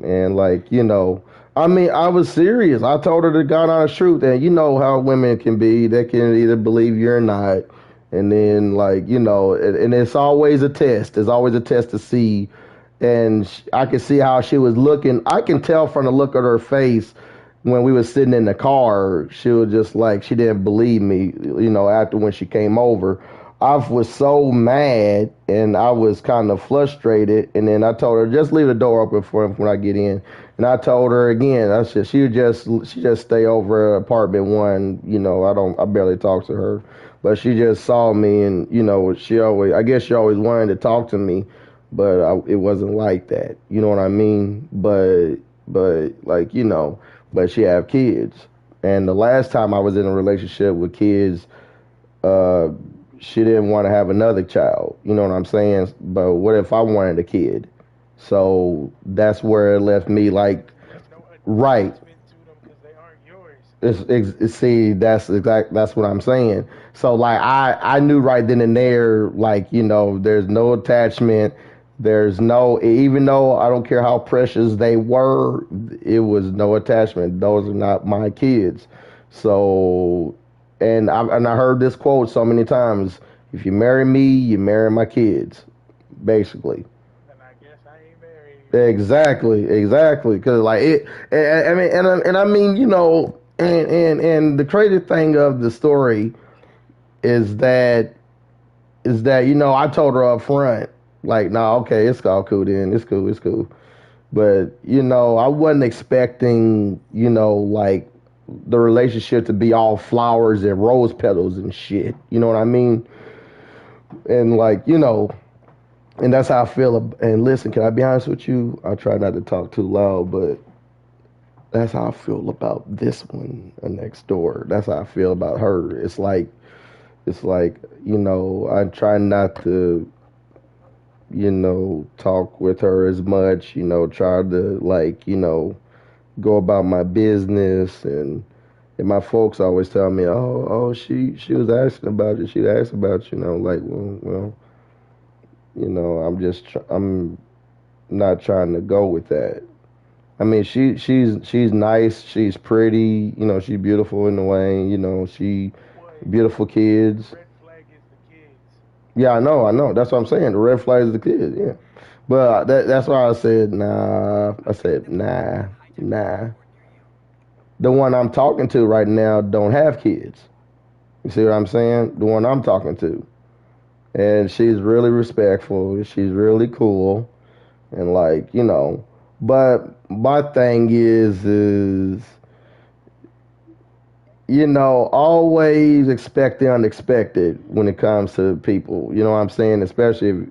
And like, I was serious. I told her the God honest truth, and you know how women can be. They can either believe you or not. And then, like, and it's always a test. It's always a test to see. And I could see how she was looking. I can tell from the look of her face when we was sitting in the car. She was just like, she didn't believe me, after when she came over. I was so mad and I was kind of frustrated. And then I told her, just leave the door open for him when I get in. And I told her again, I said, she just stay over at apartment one. I barely talk to her, but she just saw me, and I guess she always wanted to talk to me, but it wasn't like that. You know what I mean? But like, but she have kids. And the last time I was in a relationship with kids, uh, she didn't want to have another child. You know what I'm saying? But what if I wanted a kid? So that's where it left me like, there's no right. attachment to them because they aren't yours. See, that's what I'm saying. So like I knew right then and there, like, there's no attachment. There's no, even though I don't care how precious they were, it was no attachment. Those are not my kids. So, and I heard this quote so many times: if you marry me, you marry my kids, basically. Then I guess I ain't marrying you. Exactly. Because like it, I mean, and I mean, and the crazy thing of the story is that I told her up front, like, nah, okay, it's all cool then, it's cool. But I wasn't expecting, like the relationship to be all flowers and rose petals and shit. You know what I mean? And like, and that's how I feel. And listen, can I be honest with you? I try not to talk too loud, but that's how I feel about this one next door. That's how I feel about her. It's like I try not to talk with her as much. Try to like go about my business, and my folks always tell me, oh, she was asking about you. She asked about you. Like, well, I'm not trying to go with that. I mean, she's nice. She's pretty. She's beautiful in the way. She What? beautiful The kids. red flag is the kids. Yeah, I know. That's what I'm saying. The red flag is the kids. Yeah, but that's why I said nah. I said nah. The one I'm talking to right now don't have kids. You see what I'm saying? The one I'm talking to, and she's really respectful. She's really cool, and like But my thing is always expect the unexpected when it comes to people. You know what I'm saying? Especially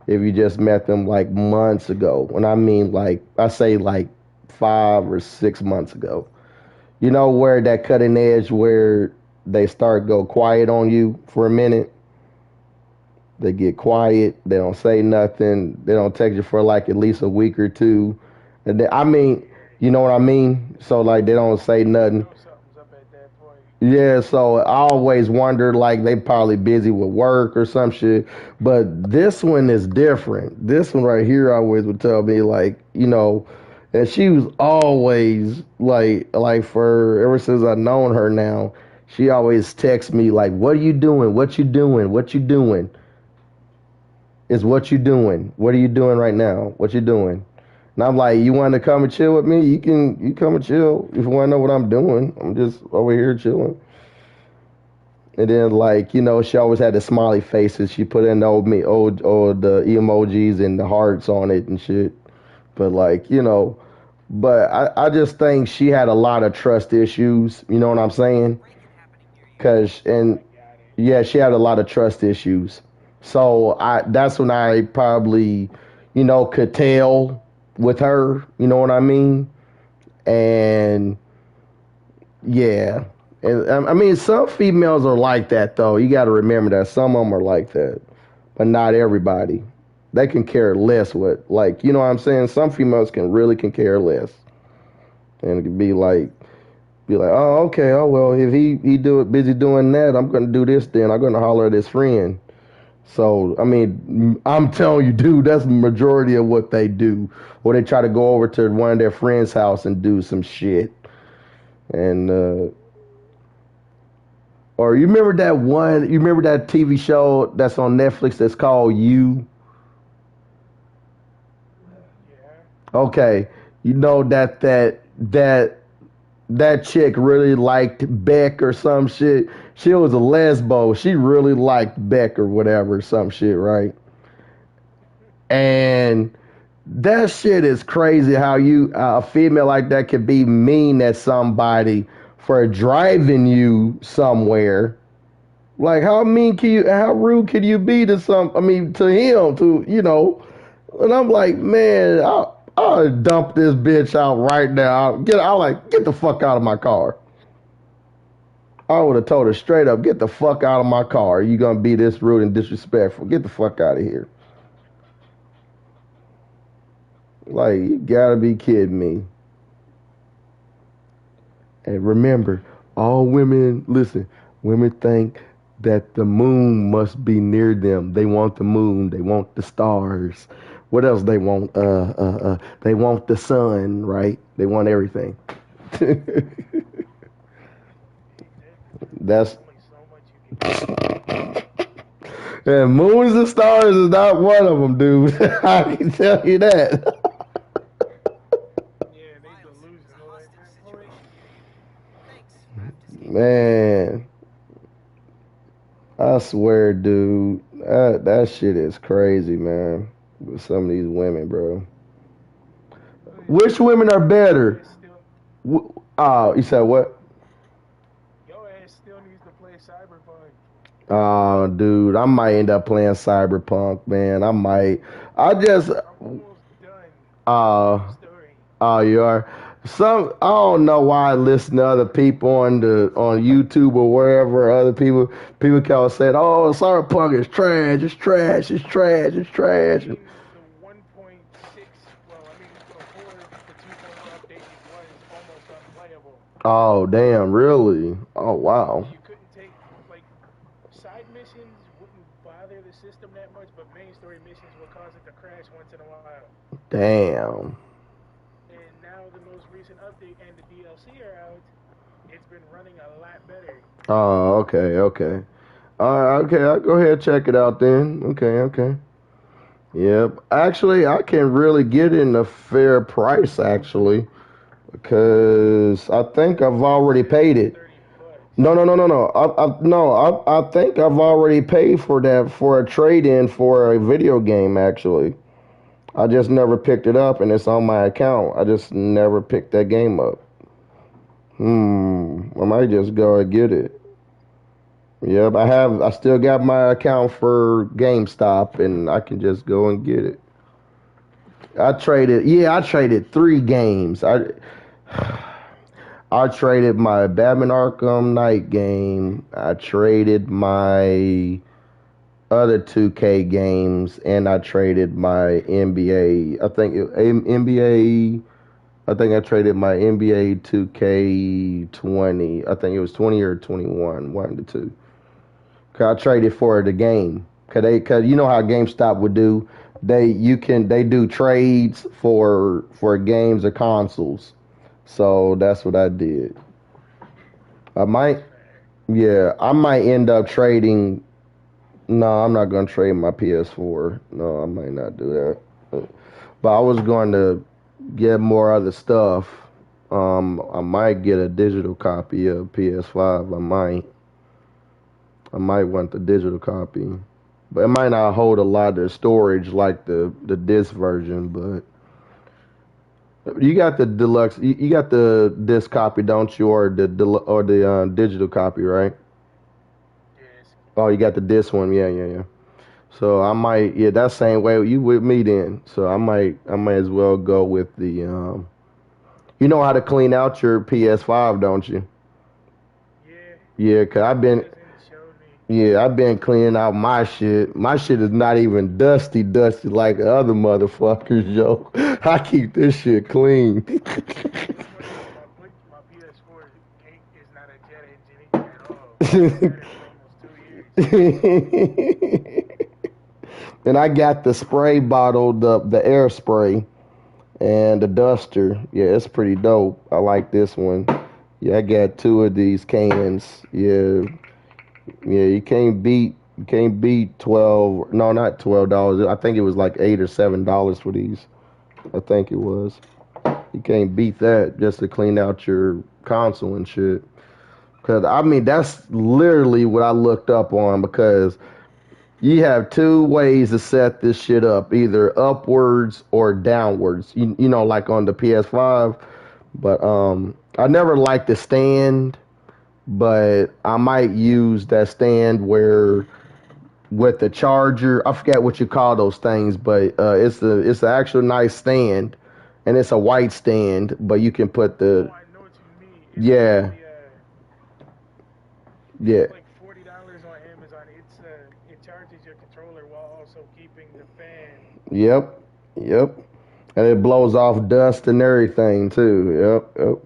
if you just met them like months ago. When I mean, like, I say like 5 or 6 months ago. Where that cutting edge where they start go quiet on you for a minute. They get quiet. They don't say nothing. They don't text you for like at least a week or two. And then, I mean, you know what I mean? So like they don't say You nothing. know something's up at that point. Yeah, so I always wondered like they probably busy with work or some shit. But this one is different. This one right here always would tell me like, and she was always like for ever since I've known her now, she always texts me like, "What are you doing? What you doing? What you doing? Is what you doing? What are you doing right now? What you doing?" And I'm like, "You want to come and chill with me? You come and chill if you want to know what I'm doing. I'm just over here chilling." And then like, she always had the smiley faces. She put in the old the emojis and the hearts on it and shit. But like, but I just think she had a lot of trust issues. You know what I'm saying? Cause and I got it. yeah, she had a lot of trust issues. So that's when I probably, could tell with her. You know what I mean? And yeah. And I mean, some females are like that, though. You got to remember that some of them are like that, but not everybody. They can care less what, like, you know what I'm saying? Some females can care less, and it can be like, oh, okay, oh well, if he do it busy doing that, I'm gonna do this. Then I'm gonna holler at his friend. So I mean, I'm telling you, dude, that's the majority of what they do, or they try to go over to one of their friends' house and do some shit, and or you remember that one? You remember that TV show that's on Netflix that's called You? Yeah. Okay, you know that chick really liked Beck or some shit. She was a lesbo. She really liked Beck or whatever, some shit, right? And that shit is crazy. How a female like that could be mean at somebody for driving you somewhere. Like how rude can you be to I mean, to him, and I'm like, man, I'll dump this bitch out right now. Get the fuck out of my car. I would have told her straight up, get the fuck out of my car. You gonna be this rude and disrespectful. Get the fuck out of here. Like, you gotta be kidding me. And remember, all women, listen, women think that the moon must be near them. They want the moon. They want the stars. What else they want? They want the sun, right? They want everything. There's That's only so much you can do. and moons and stars is not one of them, dude. I can tell you that. Yeah, they delusional at that point. Man, I swear, dude, that shit is crazy, man. With some of these women, bro. But Which women are your better? ass still, You said what? your ass still needs to play Cyberpunk. Oh, dude, I might end up playing Cyberpunk, man. I might. I just, I'm almost done with the uh, main story. you are. I don't know why I listen to other people on YouTube or wherever. Other people kept on saying, "Oh, Cyberpunk is trash. It's trash. It's trash. It's I trash." mean, the 1.6, well, I mean, before the 2.0 update, it was almost unplayable. Oh, damn, really? Oh, wow. You couldn't take, like, side missions wouldn't bother the system that much, but main story missions would cause it to crash once in a while. Damn. And now the most recent update and the DLC are out, it's been running a lot better. Oh, okay, okay. All right, okay. I'll go ahead and check it out then. Okay, okay. Yep. Actually, I can really get it in a fair price, actually, because I think I've already It's paid it. $30. No, no, no, no, no. I think I've already paid for that for a trade-in for a video game, actually. I just never picked it up, and it's on my account. I just never picked that game up. I might just go and get it. Yep, I have. I still got my account for GameStop, and I can just go and get it. I traded. Yeah, I traded 3 games. I traded my Batman Arkham Knight game. I traded my other 2K games, and I traded my NBA. NBA. I think I traded my NBA 2K20. I think it was 20 or 21, one of the two. Cause I traded for the game. Cause you know how GameStop would do. They do trades for games or consoles. So that's what I did. I might Yeah, I might end up trading. No, I'm not gonna trade my PS4. No, I might not do that. But I was going to get more other stuff. I might get a digital copy of PS5. I might want the digital copy, but it might not hold a lot of storage like the disc version. But you got the deluxe. You got the disc copy, don't you, or the digital copy, right? Yes. Oh, you got the disc one. Yeah, yeah, yeah. So I might, yeah, that same way you with me then. So I might as well go with the. You know how to clean out your PS5, don't you? Yeah. Yeah, cause Cousin showed me. I've been cleaning out my shit. My shit is not even dusty like other motherfuckers, yo. I keep this shit clean. It's funny because my PS4 is not a jet engine at all. I've had it for almost 2 years. And I got the spray bottle, the air spray, and the duster. Yeah, it's pretty dope. I like this one. Yeah, I got two of these cans. Yeah, yeah, you can't beat 12. No, not $12. I think it was like $8 or $7 for these. I think it was. You can't beat that just to clean out your console and shit. Cause I mean that's literally what I looked up on because you have two ways to set this shit up, either upwards or downwards. You know, like on the PS5. But I never liked the stand, but I might use that stand where with the charger. I forget what you call those things, but it's the actual nice stand, and it's a white stand, but you can put Oh, the I know what you mean. yeah yeah It's like $40 on Amazon. It charges your controller while also keeping the fan. yep yep, and it blows off dust and everything too. Yep.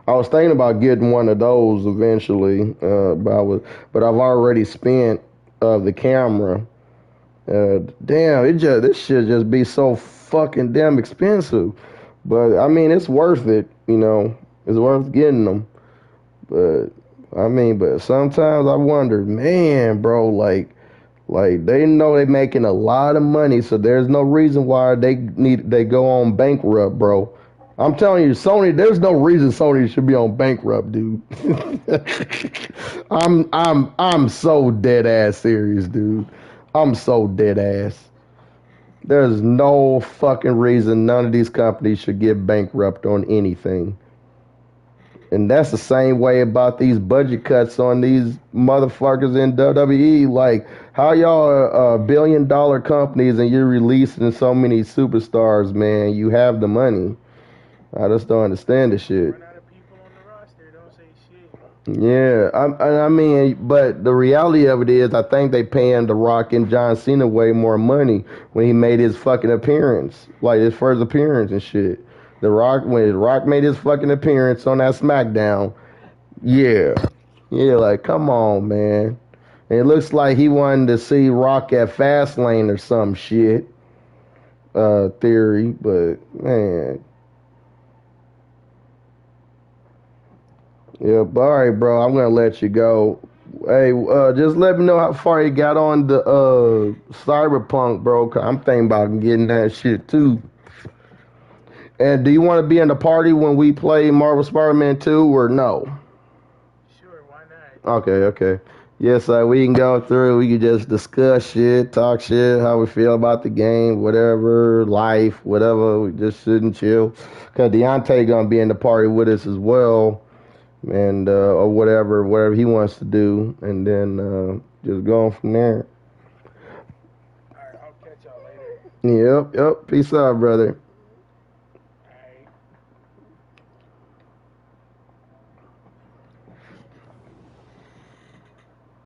I was thinking about getting one of those eventually, but I've already spent the camera. Damn, this should just be so fucking damn expensive. But I mean, it's worth it. You know, it's worth getting them. But I mean, but sometimes I wonder, man, bro, like they know they're making a lot of money, so there's no reason why they go on bankrupt, bro. I'm telling you, Sony, there's no reason Sony should be on bankrupt, dude. I'm so dead ass serious, dude. I'm so dead ass. There's no fucking reason none of these companies should get bankrupt on anything. And that's the same way about these budget cuts on these motherfuckers in WWE. Like, how y'all are $1 billion companies and you're releasing so many superstars, man? You have the money. I just don't understand this shit. Run out of people on the roster. Don't say shit. Yeah, I mean, but the reality of it is, I think they paying The Rock and John Cena way more money when he made his fucking appearance, like his first appearance and shit. When The Rock made his fucking appearance on that SmackDown, yeah, yeah, like come on, man. And it looks like he wanted to see Rock at Fastlane or some shit, theory, but man. Yeah, but all right, bro. I'm gonna let you go. Hey, just let me know how far you got on the Cyberpunk, bro. 'Cause I'm thinking about getting that shit too. And do you want to be in the party when we play Marvel Spider-Man 2 or no? Sure, why not? Okay. Yes, we can go through. We can just discuss shit, talk shit, how we feel about the game, whatever, life, whatever. We just sit and chill. Cause Deontay gonna be in the party with us as well. And or whatever he wants to do, and then just going from there. Alright, I'll catch y'all later. Yep. Peace out, brother.